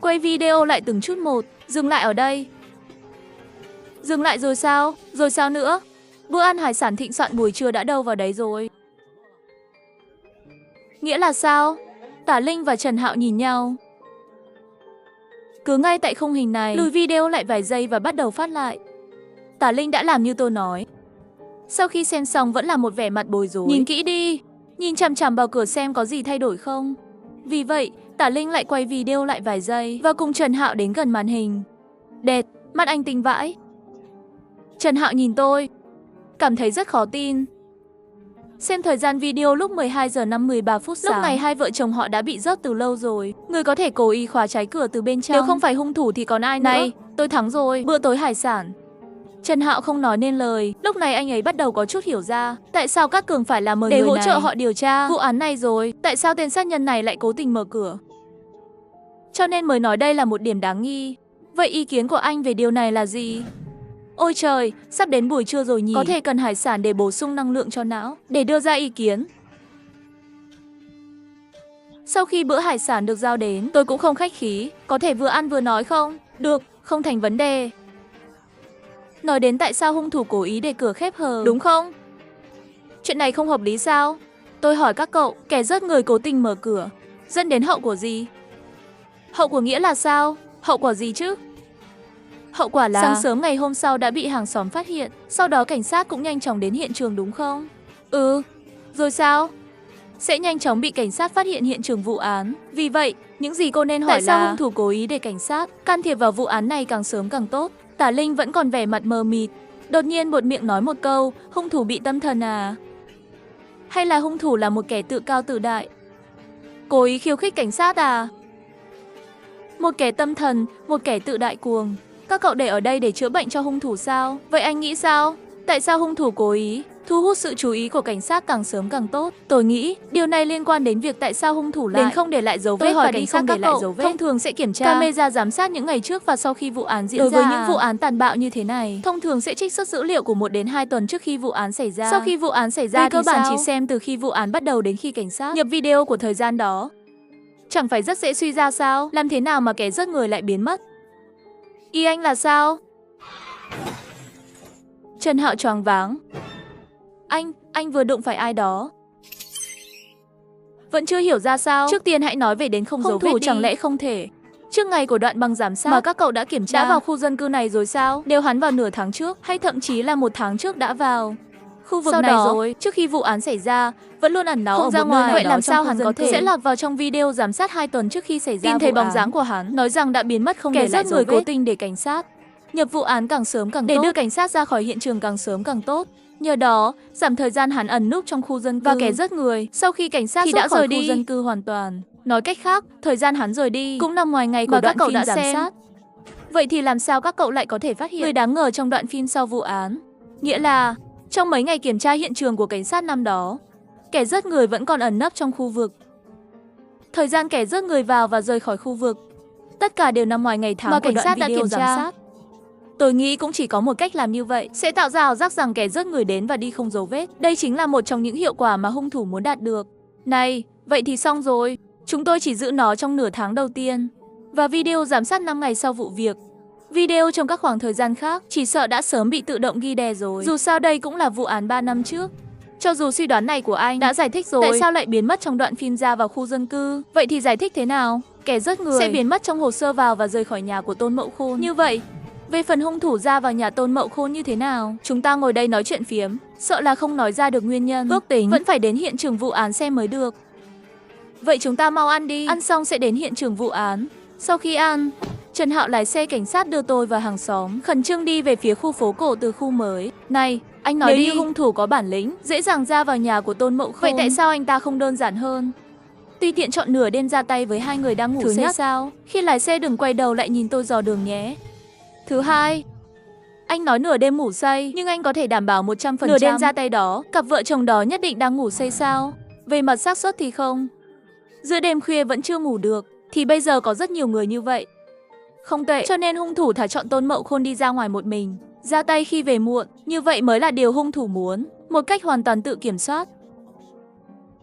Quay video lại từng chút một, dừng lại ở đây. Dừng lại rồi sao? Rồi sao nữa? Bữa ăn hải sản thịnh soạn buổi trưa đã đâu vào đấy rồi. Nghĩa là sao? Tả Linh và Trần Hạo nhìn nhau. Cứ ngay tại khung hình này, lùi video lại vài giây và bắt đầu phát lại. Tả Linh đã làm như tôi nói. Sau khi xem xong vẫn là một vẻ mặt bối rối. Nhìn kỹ đi, nhìn chằm chằm vào cửa xem có gì thay đổi không. Vì vậy, Tả Linh lại quay video lại vài giây và cùng Trần Hạo đến gần màn hình. Đệt, mắt anh tinh vãi. Trần Hạo nhìn tôi, cảm thấy rất khó tin. Xem thời gian video lúc 12 giờ 13 phút sáng. Lúc này hai vợ chồng họ đã bị rớt từ lâu rồi. Người có thể cố ý khóa trái cửa từ bên trong. Nếu không phải hung thủ thì còn ai nữa. Này, tôi thắng rồi, bữa tối hải sản. Trần Hạo không nói nên lời. Lúc này anh ấy bắt đầu có chút hiểu ra tại sao Cát Cường phải là mời người này để hỗ trợ họ điều tra vụ án này rồi. Tại sao tên sát nhân này lại cố tình mở cửa. Cho nên mới nói đây là một điểm đáng nghi. Vậy ý kiến của anh về điều này là gì? Ôi trời, sắp đến buổi trưa rồi nhỉ. Có thể cần hải sản để bổ sung năng lượng cho não, để đưa ra ý kiến. Sau khi bữa hải sản được giao đến, tôi cũng không khách khí. Có thể vừa ăn vừa nói không? Được, không thành vấn đề. Nói đến tại sao hung thủ cố ý để cửa khép hờ, đúng không? Chuyện này không hợp lý sao? Tôi hỏi các cậu, kẻ giết người cố tình mở cửa, dẫn đến hậu quả gì? Hậu quả nghĩa là sao? Hậu quả gì chứ? Hậu quả là sáng sớm ngày hôm sau đã bị hàng xóm phát hiện, sau đó cảnh sát cũng nhanh chóng đến hiện trường đúng không? Ừ, rồi sao? Sẽ nhanh chóng bị cảnh sát phát hiện hiện trường vụ án. Vì vậy, những gì cô nên hỏi tại sao hung thủ cố ý để cảnh sát can thiệp vào vụ án này càng sớm càng tốt? Tả Linh vẫn còn vẻ mặt mờ mịt, đột nhiên buột miệng nói một câu, hung thủ bị tâm thần à? Hay là hung thủ là một kẻ tự cao tự đại? Cố ý khiêu khích cảnh sát à? Một kẻ tâm thần, một kẻ tự đại cuồng. Các cậu để ở đây để chữa bệnh cho hung thủ sao? Vậy anh nghĩ sao? Tại sao hung thủ cố ý thu hút sự chú ý của cảnh sát càng sớm càng tốt? Tôi nghĩ điều này liên quan đến việc tại sao hung thủ lại đến không để lại dấu vết và cảnh sát để lại dấu vết. Thông thường sẽ kiểm tra camera giám sát những ngày trước và sau khi vụ án diễn ra. Đối với những vụ án tàn bạo như thế này, thông thường sẽ trích xuất dữ liệu của 1 đến 2 tuần trước khi vụ án xảy ra. Sau khi vụ án xảy ra thì cơ bản chỉ xem từ khi vụ án bắt đầu đến khi cảnh sát nhập video của thời gian đó. Chẳng phải rất dễ suy ra sao? Làm thế nào mà kẻ giết người lại biến mất? Ý anh là sao? Trần Hạo choáng váng. Anh vừa đụng phải ai đó? Vẫn chưa hiểu ra sao? Trước tiên hãy nói về đến không dấu vết đi. Chẳng lẽ không thể trước ngày của đoạn băng giám sát mà các cậu đã kiểm tra đã vào khu dân cư này rồi sao? Nếu hắn vào nửa tháng trước hay thậm chí là 1 tháng trước đã vào khu vực này rồi, trước khi vụ án xảy ra, vẫn luôn ẩn náu ở một nơi. Vậy làm sao hắn có thể sẽ lọt vào trong video giám sát 2 tuần trước khi xảy ra tìm thấy bóng dáng của hắn, nói rằng đã biến mất không để lại dấu vết. Kẻ giết người cố tình để cảnh sát nhập vụ án càng sớm càng tốt, để đưa cảnh sát ra khỏi hiện trường càng sớm càng tốt. Nhờ đó, giảm thời gian hắn ẩn núp trong khu dân cư. Và kẻ giết người, sau khi cảnh sát thì đã rời đi khu dân cư hoàn toàn. Nói cách khác, thời gian hắn rời đi cũng nằm ngoài ngày của đoạn phim giám sát. Vậy thì làm sao các cậu lại có thể phát hiện người đáng ngờ trong đoạn phim sau vụ án? Nghĩa là trong mấy ngày kiểm tra hiện trường của cảnh sát năm đó, kẻ giết người vẫn còn ẩn nấp trong khu vực. Thời gian kẻ giết người vào và rời khỏi khu vực, tất cả đều nằm ngoài ngày tháng mà cảnh sát đã kiểm tra. Tôi nghĩ cũng chỉ có một cách làm như vậy, sẽ tạo ra ảo giác rằng kẻ giết người đến và đi không dấu vết. Đây chính là một trong những hiệu quả mà hung thủ muốn đạt được. Này, vậy thì xong rồi. Chúng tôi chỉ giữ nó trong nửa tháng đầu tiên. Và video giám sát 5 ngày sau vụ việc. Video trong các khoảng thời gian khác chỉ sợ đã sớm bị tự động ghi đè rồi. Dù sao đây cũng là vụ án 3 năm trước. Cho dù suy đoán này của anh đã giải thích rồi, tại sao lại biến mất trong đoạn phim ra vào khu dân cư? Vậy thì giải thích thế nào? Kẻ giết người sẽ biến mất trong hồ sơ vào và rời khỏi nhà của Tôn Mậu Khôn. Như vậy, về phần hung thủ ra vào nhà Tôn Mậu Khôn như thế nào? Chúng ta ngồi đây nói chuyện phiếm, sợ là không nói ra được nguyên nhân. Ước tính vẫn phải đến hiện trường vụ án xem mới được. Vậy chúng ta mau ăn đi, ăn xong sẽ đến hiện trường vụ án. Sau khi ăn, Trần Hạo lái xe cảnh sát đưa tôi vào hàng xóm, khẩn trương đi về phía khu phố cổ từ khu mới. Này, anh nói Nếu đi, như hung thủ có bản lĩnh, dễ dàng ra vào nhà của Tôn Mậu Khôn. Vậy tại sao anh ta không đơn giản hơn? Tùy tiện chọn nửa đêm ra tay với hai người đang ngủ say sao? Khi lái xe đừng quay đầu lại nhìn tôi dò đường nhé. Thứ hai, anh nói nửa đêm ngủ say, nhưng anh có thể đảm bảo 100% nửa đêm ra tay đó, cặp vợ chồng đó nhất định đang ngủ say sao? Về mặt xác suất thì không. Giữa đêm khuya vẫn chưa ngủ được, thì bây giờ có rất nhiều người như vậy. Không tệ, cho nên hung thủ thà chọn Tôn Mậu Khôn đi ra ngoài một mình, ra tay khi về muộn, như vậy mới là điều hung thủ muốn, một cách hoàn toàn tự kiểm soát.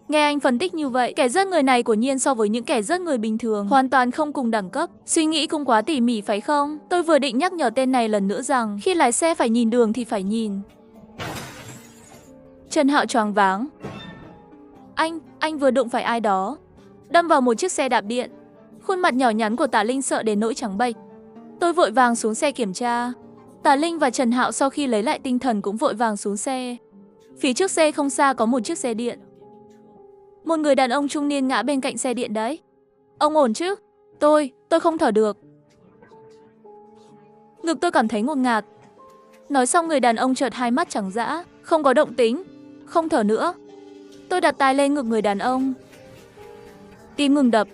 Nghe anh phân tích như vậy, kẻ giết người này của nhiên so với những kẻ giết người bình thường hoàn toàn không cùng đẳng cấp. Suy nghĩ cũng quá tỉ mỉ phải không? Tôi vừa định nhắc nhở tên này lần nữa rằng khi lái xe phải nhìn đường thì phải nhìn. Trần Hạo choáng váng. Anh vừa đụng phải ai đó, đâm vào một chiếc xe đạp điện. Khuôn mặt nhỏ nhắn của Tả Linh sợ đến nỗi trắng bệch. Tôi vội vàng xuống xe kiểm tra. Tả Linh và Trần Hạo sau khi lấy lại tinh thần cũng vội vàng xuống xe. Phía trước xe không xa có một chiếc xe điện. Một người đàn ông trung niên ngã bên cạnh xe điện đấy. Ông ổn chứ? Tôi không thở được. Ngực tôi cảm thấy ngột ngạt. Nói xong người đàn ông chợt hai mắt trắng dã, không có động tĩnh, không thở nữa. Tôi đặt tai lên ngực người đàn ông. Tim ngừng đập.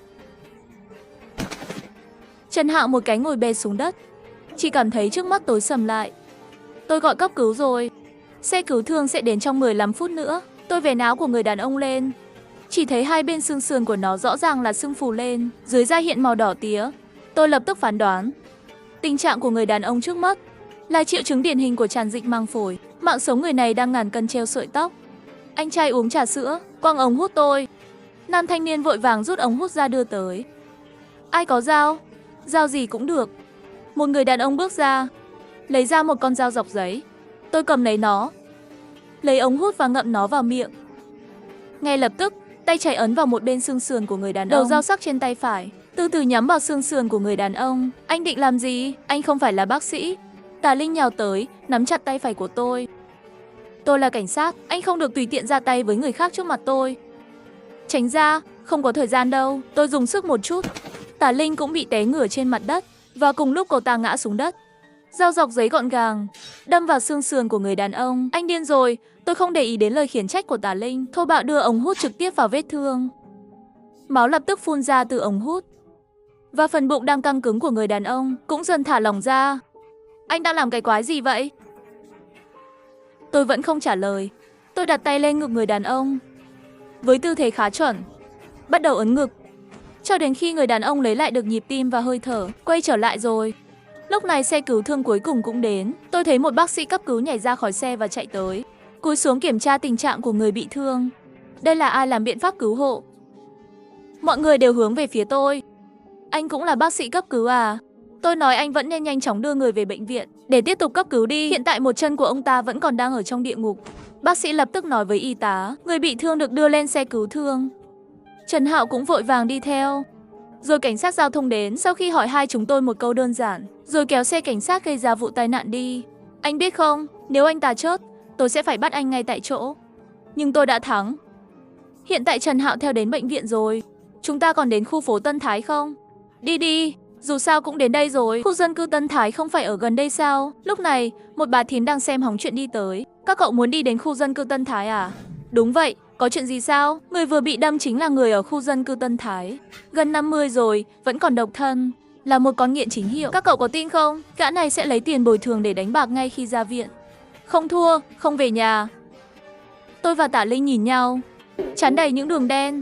Trần Hạo một cái ngồi bệt xuống đất. Chỉ cảm thấy trước mắt tối sầm lại. Tôi gọi cấp cứu rồi. Xe cứu thương sẽ đến trong 15 phút nữa. Tôi vén áo của người đàn ông lên. Chỉ thấy hai bên xương sườn của nó rõ ràng là sưng phù lên, dưới da hiện màu đỏ tía. Tôi lập tức phán đoán. Tình trạng của người đàn ông trước mắt là triệu chứng điển hình của tràn dịch màng phổi. Mạng sống người này đang ngàn cân treo sợi tóc. Anh trai uống trà sữa, quăng ống hút tôi. Nam thanh niên vội vàng rút ống hút ra đưa tới. Ai có dao? Dao gì cũng được. Một người đàn ông bước ra, lấy ra một con dao dọc giấy. Tôi cầm lấy nó, lấy ống hút và ngậm nó vào miệng. Ngay lập tức, tay trái ấn vào một bên xương sườn của người đàn ông. Đầu dao sắc trên tay phải, từ từ nhắm vào xương sườn của người đàn ông. Anh định làm gì? Anh không phải là bác sĩ. Tả Linh nhào tới, nắm chặt tay phải của tôi. Tôi là cảnh sát, anh không được tùy tiện ra tay với người khác trước mặt tôi. Tránh ra, không có thời gian đâu. Tôi dùng sức một chút. Tả Linh cũng bị té ngửa trên mặt đất, và cùng lúc cô ta ngã xuống đất. Dao dọc giấy gọn gàng, đâm vào xương sườn của người đàn ông. Anh điên rồi. Tôi không để ý đến lời khiển trách của Tả Linh, thô bạo đưa ống hút trực tiếp vào vết thương. Máu lập tức phun ra từ ống hút. Và phần bụng đang căng cứng của người đàn ông cũng dần thả lỏng ra. Anh đang làm cái quái gì vậy? Tôi vẫn không trả lời. Tôi đặt tay lên ngực người đàn ông, với tư thế khá chuẩn, bắt đầu ấn ngực, cho đến khi người đàn ông lấy lại được nhịp tim và hơi thở, quay trở lại rồi. Lúc này xe cứu thương cuối cùng cũng đến. Tôi thấy một bác sĩ cấp cứu nhảy ra khỏi xe và chạy tới, cúi xuống kiểm tra tình trạng của người bị thương. Đây là ai làm biện pháp cứu hộ? Mọi người đều hướng về phía tôi. Anh cũng là bác sĩ cấp cứu à? Tôi nói anh vẫn nên nhanh chóng đưa người về bệnh viện để tiếp tục cấp cứu đi. Hiện tại một chân của ông ta vẫn còn đang ở trong địa ngục. Bác sĩ lập tức nói với y tá. Người bị thương được đưa lên xe cứu thương. Trần Hạo cũng vội vàng đi theo. Rồi cảnh sát giao thông đến, sau khi hỏi hai chúng tôi một câu đơn giản, rồi kéo xe cảnh sát gây ra vụ tai nạn đi. Anh biết không, nếu anh ta chết, tôi sẽ phải bắt anh ngay tại chỗ. Nhưng tôi đã thắng. Hiện tại Trần Hạo theo đến bệnh viện rồi. Chúng ta còn đến khu phố Tân Thái không? Đi đi, dù sao cũng đến đây rồi. Khu dân cư Tân Thái không phải ở gần đây sao? Lúc này, một bà thím đang xem hóng chuyện đi tới. Các cậu muốn đi đến khu dân cư Tân Thái à? Đúng vậy, có chuyện gì sao? Người vừa bị đâm chính là người ở khu dân cư Tân Thái. Gần 50 rồi, vẫn còn độc thân, là một con nghiện chính hiệu. Các cậu có tin không? Gã này sẽ lấy tiền bồi thường để đánh bạc ngay khi ra viện. Không thua, không về nhà. Tôi và Tả Linh nhìn nhau, trán đầy những đường đen.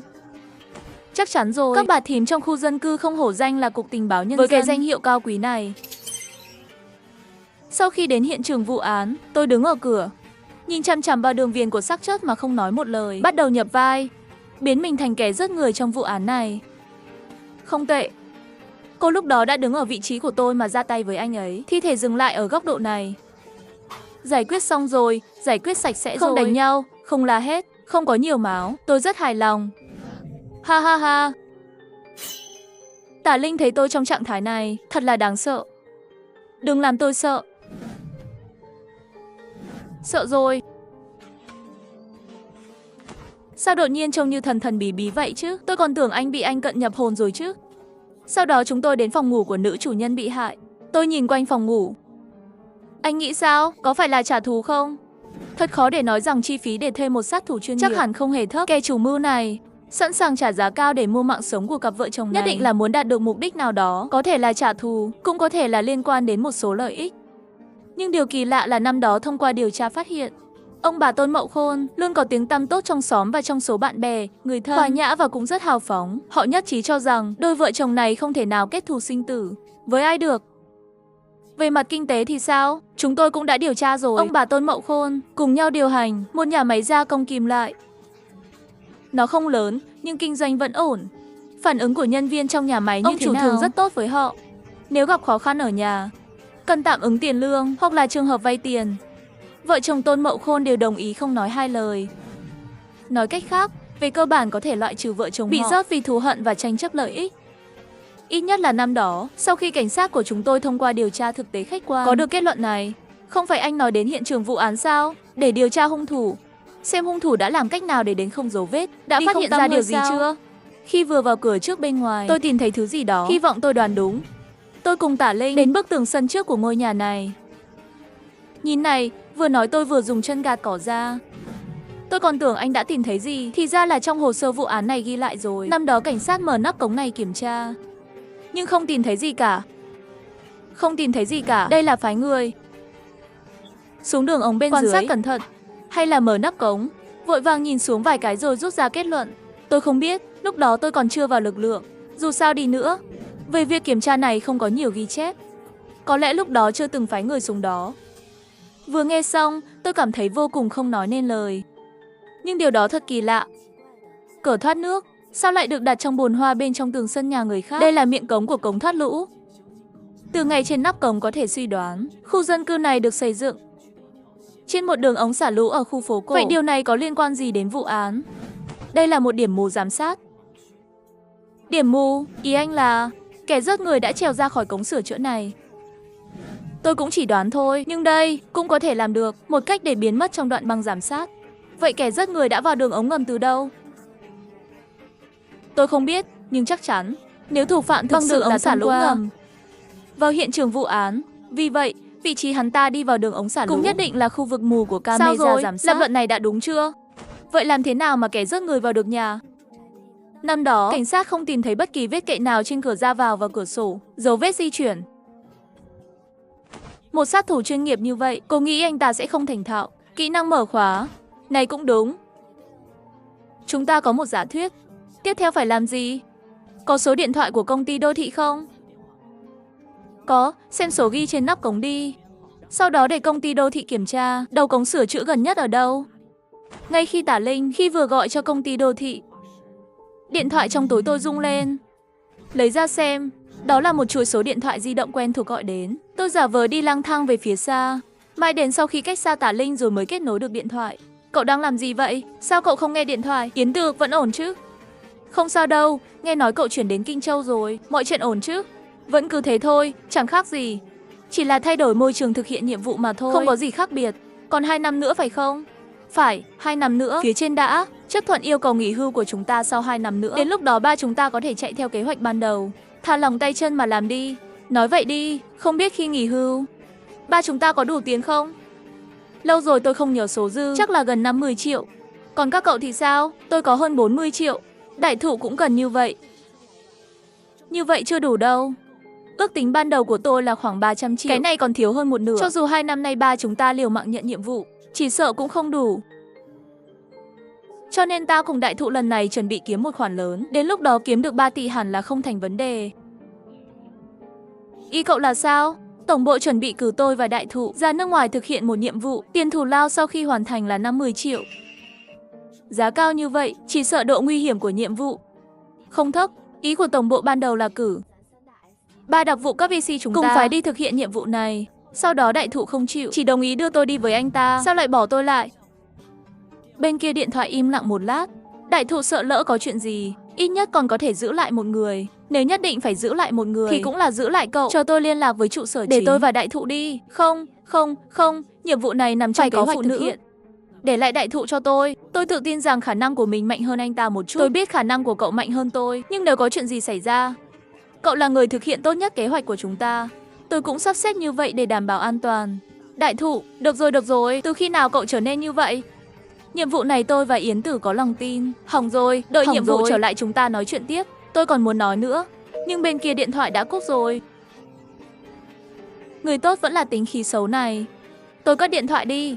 Chắc chắn rồi, các bà thím trong khu dân cư không hổ danh là Cục Tình báo Nhân dân với cái danh hiệu cao quý này. Sau khi đến hiện trường vụ án, tôi đứng ở cửa, nhìn chằm chằm vào đường viền của xác chết mà không nói một lời, bắt đầu nhập vai, biến mình thành kẻ giết người trong vụ án này. Không tệ. Cô lúc đó đã đứng ở vị trí của tôi mà ra tay với anh ấy. Thi thể dừng lại ở góc độ này. Giải quyết xong rồi, giải quyết sạch sẽ rồi. Không đánh nhau, không la hét, không có nhiều máu. Tôi rất hài lòng. Ha ha ha. Tả Linh thấy tôi trong trạng thái này, thật là đáng sợ. Đừng làm tôi sợ. Sợ rồi. Sao đột nhiên trông như thần thần bí bí vậy chứ? Tôi còn tưởng anh bị anh cận nhập hồn rồi chứ. Sau đó chúng tôi đến phòng ngủ của nữ chủ nhân bị hại. Tôi nhìn quanh phòng ngủ. Anh nghĩ sao? Có phải là trả thù không? Thật khó để nói rằng chi phí để thuê một sát thủ chuyên nghiệp chắc hẳn không hề thấp. Kẻ chủ mưu này sẵn sàng trả giá cao để mua mạng sống của cặp vợ chồng này. Nhất định là muốn đạt được mục đích nào đó. Có thể là trả thù, cũng có thể là liên quan đến một số lợi ích. Nhưng điều kỳ lạ là năm đó thông qua điều tra phát hiện, ông bà Tôn Mậu Khôn luôn có tiếng tăm tốt trong xóm và trong số bạn bè, người thân, hòa nhã và cũng rất hào phóng. Họ nhất trí cho rằng đôi vợ chồng này không thể nào kết thù sinh tử với ai được. Về mặt kinh tế thì sao? Chúng tôi cũng đã điều tra rồi. Ông bà Tôn Mậu Khôn cùng nhau điều hành một nhà máy gia công kim loại. Nó không lớn, nhưng kinh doanh vẫn ổn. Phản ứng của nhân viên trong nhà máy như thế nào? Ông chủ thường rất tốt với họ. Nếu gặp khó khăn ở nhà, cần tạm ứng tiền lương hoặc là trường hợp vay tiền, vợ chồng Tôn Mậu Khôn đều đồng ý không nói hai lời. Nói cách khác, về cơ bản có thể loại trừ vợ chồng bị rớt vì thù hận và tranh chấp lợi ích. Ít nhất là năm đó, sau khi cảnh sát của chúng tôi thông qua điều tra thực tế khách quan, có được kết luận này. Không phải anh nói đến hiện trường vụ án sao? Để điều tra hung thủ. Xem hung thủ đã làm cách nào để đến không dấu vết. Đã phát hiện ra điều gì chưa? Khi vừa vào cửa trước bên ngoài, tôi tìm thấy thứ gì đó. Hy vọng tôi đoán đúng. Tôi cùng Tả Linh đến bức tường sân trước của ngôi nhà này. Nhìn này, vừa nói tôi vừa dùng chân gạt cỏ ra. Tôi còn tưởng anh đã tìm thấy gì, thì ra là trong hồ sơ vụ án này ghi lại rồi. Năm đó cảnh sát mở nắp cống này kiểm tra, nhưng không tìm thấy gì cả. Không tìm thấy gì cả, đây là phái người xuống đường ống bên dưới, quan sát cẩn thận, hay là mở nắp cống. Vội vàng nhìn xuống vài cái rồi rút ra kết luận. Tôi không biết, lúc đó tôi còn chưa vào lực lượng. Dù sao đi nữa, về việc kiểm tra này không có nhiều ghi chép. Có lẽ lúc đó chưa từng phái người xuống đó. Vừa nghe xong, tôi cảm thấy vô cùng không nói nên lời. Nhưng điều đó thật kỳ lạ. Cửa thoát nước sao lại được đặt trong bồn hoa bên trong tường sân nhà người khác? Đây là miệng cống của cống thoát lũ. Từ ngay trên nắp cống có thể suy đoán, khu dân cư này được xây dựng trên một đường ống xả lũ ở khu phố cổ. Vậy điều này có liên quan gì đến vụ án? Đây là một điểm mù giám sát. Điểm mù? Ý anh là kẻ giết người đã trèo ra khỏi cống sửa chữa này. Tôi cũng chỉ đoán thôi, nhưng đây cũng có thể làm được một cách để biến mất trong đoạn băng giám sát. Vậy kẻ giết người đã vào đường ống ngầm từ đâu? Tôi không biết, nhưng chắc chắn nếu thủ phạm thực sự là xả lũ ngầm vào hiện trường vụ án, vì vậy vị trí hắn ta đi vào đường ống xả lũ cũng nhất định là khu vực mù của camera giám sát. Lập luận này đã đúng chưa? Vậy làm thế nào mà kẻ giết người vào được nhà? Năm đó, cảnh sát không tìm thấy bất kỳ vết cậy nào trên cửa ra vào và cửa sổ, dấu vết di chuyển. Một sát thủ chuyên nghiệp như vậy, cô nghĩ anh ta sẽ không thành thạo kỹ năng mở khóa. Này cũng đúng. Chúng ta có một giả thuyết. Tiếp theo phải làm gì? Có số điện thoại của công ty đô thị không? Có, xem số ghi trên nắp cống đi. Sau đó để công ty đô thị kiểm tra đầu cống sửa chữa gần nhất ở đâu. Ngay khi Tả Linh vừa gọi cho công ty đô thị, điện thoại trong túi tôi rung lên. Lấy ra xem, đó là một chuỗi số điện thoại di động quen thuộc gọi đến. Tôi giả vờ đi lang thang về phía xa, mãi đến sau khi cách xa Tả Linh rồi mới kết nối được điện thoại. Cậu đang làm gì vậy? Sao cậu không nghe điện thoại? Yến Tược vẫn ổn chứ? Không sao đâu, nghe nói cậu chuyển đến Kinh Châu rồi, mọi chuyện ổn chứ? Vẫn cứ thế thôi, chẳng khác gì. Chỉ là thay đổi môi trường thực hiện nhiệm vụ mà thôi. Không có gì khác biệt. Còn 2 năm nữa phải không? Phải, 2 năm nữa. Phía trên đã chấp thuận yêu cầu nghỉ hưu của chúng ta sau 2 năm nữa. Đến lúc đó ba chúng ta có thể chạy theo kế hoạch ban đầu. Thả lỏng tay chân mà làm đi. Nói vậy đi, không biết khi nghỉ hưu, ba chúng ta có đủ tiền không? Lâu rồi tôi không nhớ số dư, chắc là gần 50 triệu. Còn các cậu thì sao? Tôi có hơn 40 triệu. Đại thụ cũng gần như vậy. Như vậy chưa đủ đâu. Ước tính ban đầu của tôi là khoảng 300 triệu. Cái này còn thiếu hơn một nửa. Cho dù 2 năm nay ba chúng ta liều mạng nhận nhiệm vụ, chỉ sợ cũng không đủ. Cho nên ta cùng đại thụ lần này chuẩn bị kiếm một khoản lớn. Đến lúc đó kiếm được 3 tỷ hẳn là không thành vấn đề. Ý cậu là sao? Tổng bộ chuẩn bị cử tôi và đại thụ ra nước ngoài thực hiện một nhiệm vụ. Tiền thù lao sau khi hoàn thành là 50 triệu. Giá cao như vậy, chỉ sợ độ nguy hiểm của nhiệm vụ không thấp. Ý của tổng bộ ban đầu là cử 3 đặc vụ cấp VC chúng ta cùng phải đi thực hiện nhiệm vụ này. Sau đó đại thụ không chịu, chỉ đồng ý đưa tôi đi với anh ta. Sao lại bỏ tôi lại? Bên kia điện thoại im lặng một lát. Đại thụ sợ lỡ có chuyện gì, ít nhất còn có thể giữ lại một người. Nếu nhất định phải giữ lại một người thì cũng là giữ lại cậu. Cho tôi liên lạc với trụ sở để chính. Tôi và đại thụ đi. Không, nhiệm vụ này nằm trong kế hoạch thực hiện. Để lại đại thụ cho tôi tự tin rằng khả năng của mình mạnh hơn anh ta một chút. Tôi biết khả năng của cậu mạnh hơn tôi, nhưng nếu có chuyện gì xảy ra, cậu là người thực hiện tốt nhất kế hoạch của chúng ta. Tôi cũng sắp xếp như vậy để đảm bảo an toàn. Đại thụ, được rồi, từ khi nào cậu trở nên như vậy? Nhiệm vụ này tôi và Yến Tử có lòng tin. Hỏng rồi, đợi nhiệm vụ trở lại chúng ta nói chuyện tiếp. Tôi còn muốn nói nữa, nhưng bên kia điện thoại đã cúp rồi. Người tốt vẫn là tính khí xấu này. Tôi cất điện thoại đi.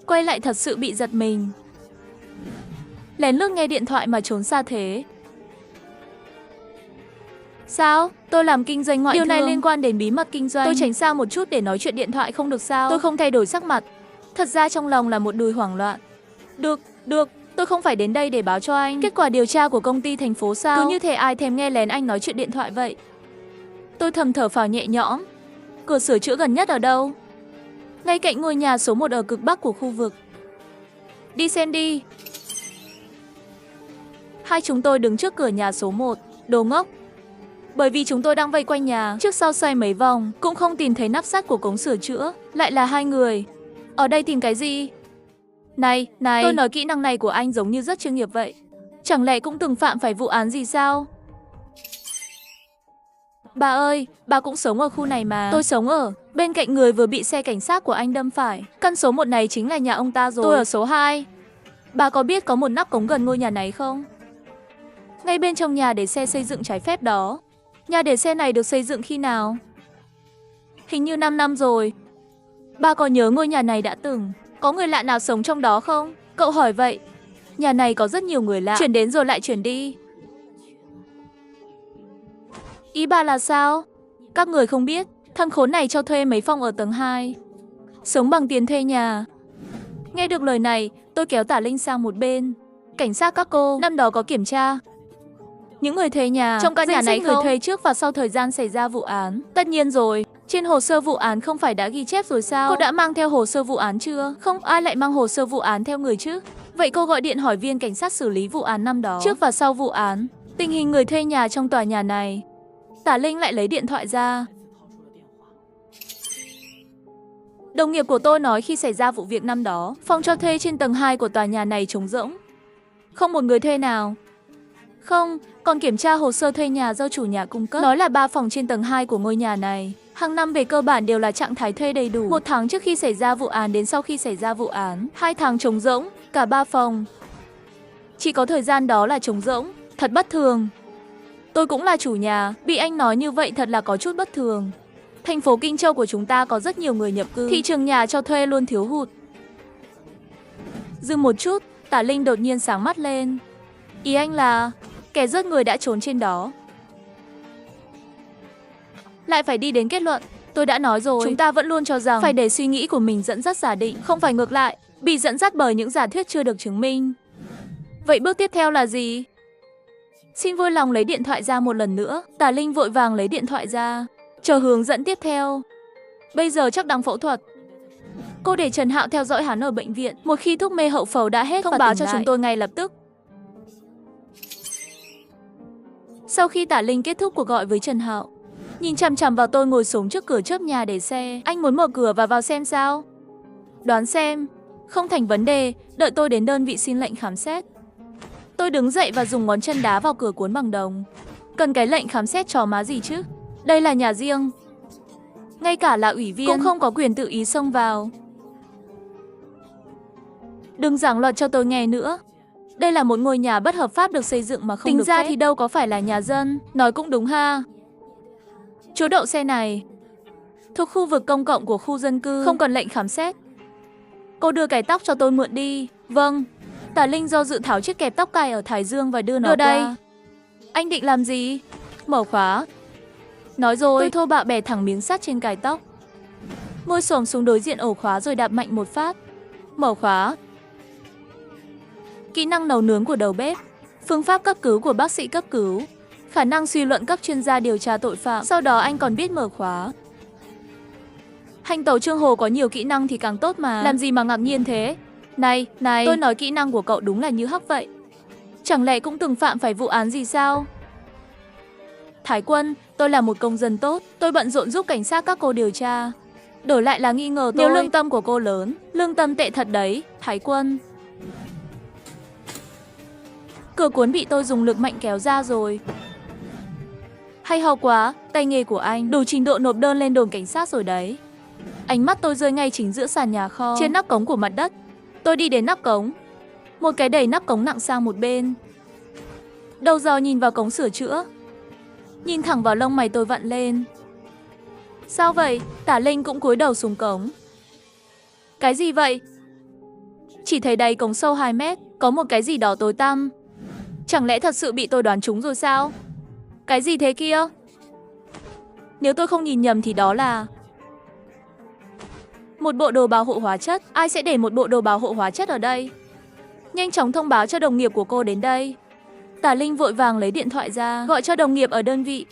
Quay lại thật sự bị giật mình. Lén lút nghe điện thoại mà trốn xa thế. Sao? Tôi làm kinh doanh ngoại thương. Điều này liên quan đến bí mật kinh doanh. Tôi tránh xa một chút để nói chuyện điện thoại không được sao? Tôi không thay đổi sắc mặt. Thật ra trong lòng là một đùi hoảng loạn. Được, tôi không phải đến đây để báo cho anh kết quả điều tra của công ty thành phố sao? Cứ như thể ai thèm nghe lén anh nói chuyện điện thoại vậy. Tôi thầm thở phào nhẹ nhõm. Cửa sửa chữa gần nhất ở đâu? Ngay cạnh ngôi nhà số 1 ở cực bắc của khu vực. Đi xem đi. Hai chúng tôi đứng trước cửa nhà số 1. Đồ ngốc. Bởi vì chúng tôi đang vây quanh nhà, trước sau xoay mấy vòng, cũng không tìm thấy nắp sắt của cống sửa chữa. Lại là hai người. Ở đây tìm cái gì? Này, tôi nói kỹ năng này của anh giống như rất chuyên nghiệp vậy. Chẳng lẽ cũng từng phạm phải vụ án gì sao? Bà ơi, bà cũng sống ở khu này mà. Tôi sống ở bên cạnh người vừa bị xe cảnh sát của anh đâm phải. Căn số 1 này chính là nhà ông ta rồi. Tôi ở số 2. Bà có biết có một nắp cống gần ngôi nhà này không? Ngay bên trong nhà để xe xây dựng trái phép đó. Nhà để xe này được xây dựng khi nào? Hình như 5 năm rồi. Bà có nhớ ngôi nhà này đã từng có người lạ nào sống trong đó không? Cậu hỏi vậy. Nhà này có rất nhiều người lạ, chuyển đến rồi lại chuyển đi. Ý bà là sao? Các người không biết, thằng khốn này cho thuê mấy phòng ở tầng 2. Sống bằng tiền thuê nhà. Nghe được lời này, tôi kéo Tả Linh sang một bên. Cảnh sát các cô, năm đó có kiểm tra những người thuê nhà trong căn nhà này không? Người thuê trước và sau thời gian xảy ra vụ án. Tất nhiên rồi, trên hồ sơ vụ án không phải đã ghi chép rồi sao? Cô đã mang theo hồ sơ vụ án chưa? Không, ai lại mang hồ sơ vụ án theo người chứ? Vậy cô gọi điện hỏi viên cảnh sát xử lý vụ án năm đó, trước và sau vụ án, tình hình người thuê nhà trong tòa nhà này. Tả Linh lại lấy điện thoại ra. Đồng nghiệp của tôi nói khi xảy ra vụ việc năm đó, phòng cho thuê trên tầng 2 của tòa nhà này trống rỗng. Không một người thuê nào. Không, còn kiểm tra hồ sơ thuê nhà do chủ nhà cung cấp. Nói là 3 phòng trên tầng 2 của ngôi nhà này. Hàng năm về cơ bản đều là trạng thái thuê đầy đủ. 1 tháng trước khi xảy ra vụ án đến sau khi xảy ra vụ án. 2 tháng trống rỗng, cả 3 phòng. Chỉ có thời gian đó là trống rỗng, thật bất thường. Tôi cũng là chủ nhà, bị anh nói như vậy thật là có chút bất thường. Thành phố Kinh Châu của chúng ta có rất nhiều người nhập cư, thị trường nhà cho thuê luôn thiếu hụt. Dừng một chút, Tả Linh đột nhiên sáng mắt lên. Ý anh là kẻ giết người đã trốn trên đó. Lại phải đi đến kết luận. Tôi đã nói rồi, chúng ta vẫn luôn cho rằng phải để suy nghĩ của mình dẫn dắt giả định, không phải ngược lại, bị dẫn dắt bởi những giả thuyết chưa được chứng minh. Vậy bước tiếp theo là gì? Xin vui lòng lấy điện thoại ra một lần nữa. Tả Linh vội vàng lấy điện thoại ra, chờ hướng dẫn tiếp theo. Bây giờ chắc đang phẫu thuật. Cô để Trần Hạo theo dõi hắn ở bệnh viện. Một khi thuốc mê hậu phẫu đã hết, thông báo cho chúng tôi ngay lập tức. Sau khi Tả Linh kết thúc cuộc gọi với Trần Hạo, nhìn chằm chằm vào tôi ngồi xuống trước cửa chớp nhà để xe. Anh muốn mở cửa và vào xem sao? Đoán xem. Không thành vấn đề, đợi tôi đến đơn vị xin lệnh khám xét. Tôi đứng dậy và dùng ngón chân đá vào cửa cuốn bằng đồng. Cần cái lệnh khám xét chó má gì chứ? Đây là nhà riêng. Ngay cả là ủy viên cũng không có quyền tự ý xông vào. Đừng giảng luật cho tôi nghe nữa. Đây là một ngôi nhà bất hợp pháp được xây dựng mà không được phép. Tính ra thì đâu có phải là nhà dân. Nói cũng đúng ha. Chỗ đậu xe này thuộc khu vực công cộng của khu dân cư, không cần lệnh khám xét. Cô đưa cái tóc cho tôi mượn đi. Vâng. Tả Linh do dự tháo chiếc kẹp tóc cài ở thái dương và đưa nó đây. Anh định làm gì? Mở khóa. Nói rồi, tôi thô bạo bẻ thẳng miếng sắt trên cài tóc. Ngồi xổm xuống đối diện ổ khóa rồi đạp mạnh một phát. Mở khóa. Kỹ năng nấu nướng của đầu bếp, phương pháp cấp cứu của bác sĩ cấp cứu, khả năng suy luận các chuyên gia điều tra tội phạm. Sau đó anh còn biết mở khóa. Hành tẩu Trương Hồ có nhiều kỹ năng thì càng tốt mà. Làm gì mà ngạc nhiên thế? Này, tôi nói kỹ năng của cậu đúng là như hắc vậy. Chẳng lẽ cũng từng phạm phải vụ án gì sao? Thái Quân, tôi là một công dân tốt. Tôi bận rộn giúp cảnh sát các cô điều tra. Đổi lại là nghi ngờ tôi. Nếu lương tâm của cô lớn, lương tâm tệ thật đấy, Thái Quân. Cửa cuốn bị tôi dùng lực mạnh kéo ra rồi. Hay ho quá, tay nghề của anh đủ trình độ nộp đơn lên đồn cảnh sát rồi đấy. Ánh mắt tôi rơi ngay chính giữa sàn nhà kho, trên nắp cống của mặt đất. Tôi đi đến nắp cống. Một cái đẩy nắp cống nặng sang một bên. Đầu dò nhìn vào cống sửa chữa. Nhìn thẳng vào lông mày tôi vặn lên. Sao vậy? Tả Linh cũng cúi đầu xuống cống. Cái gì vậy? Chỉ thấy đáy cống sâu 2 mét, có một cái gì đó tối tăm. Chẳng lẽ thật sự bị tôi đoán trúng rồi sao? Cái gì thế kia? Nếu tôi không nhìn nhầm thì đó là một bộ đồ bảo hộ hóa chất. Ai sẽ để một bộ đồ bảo hộ hóa chất ở đây? Nhanh chóng thông báo cho đồng nghiệp của cô đến đây. Tả Linh vội vàng lấy điện thoại ra, gọi cho đồng nghiệp ở đơn vị.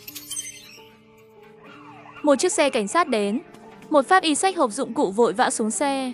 Một chiếc xe cảnh sát đến. Một pháp y xách hộp dụng cụ vội vã xuống xe.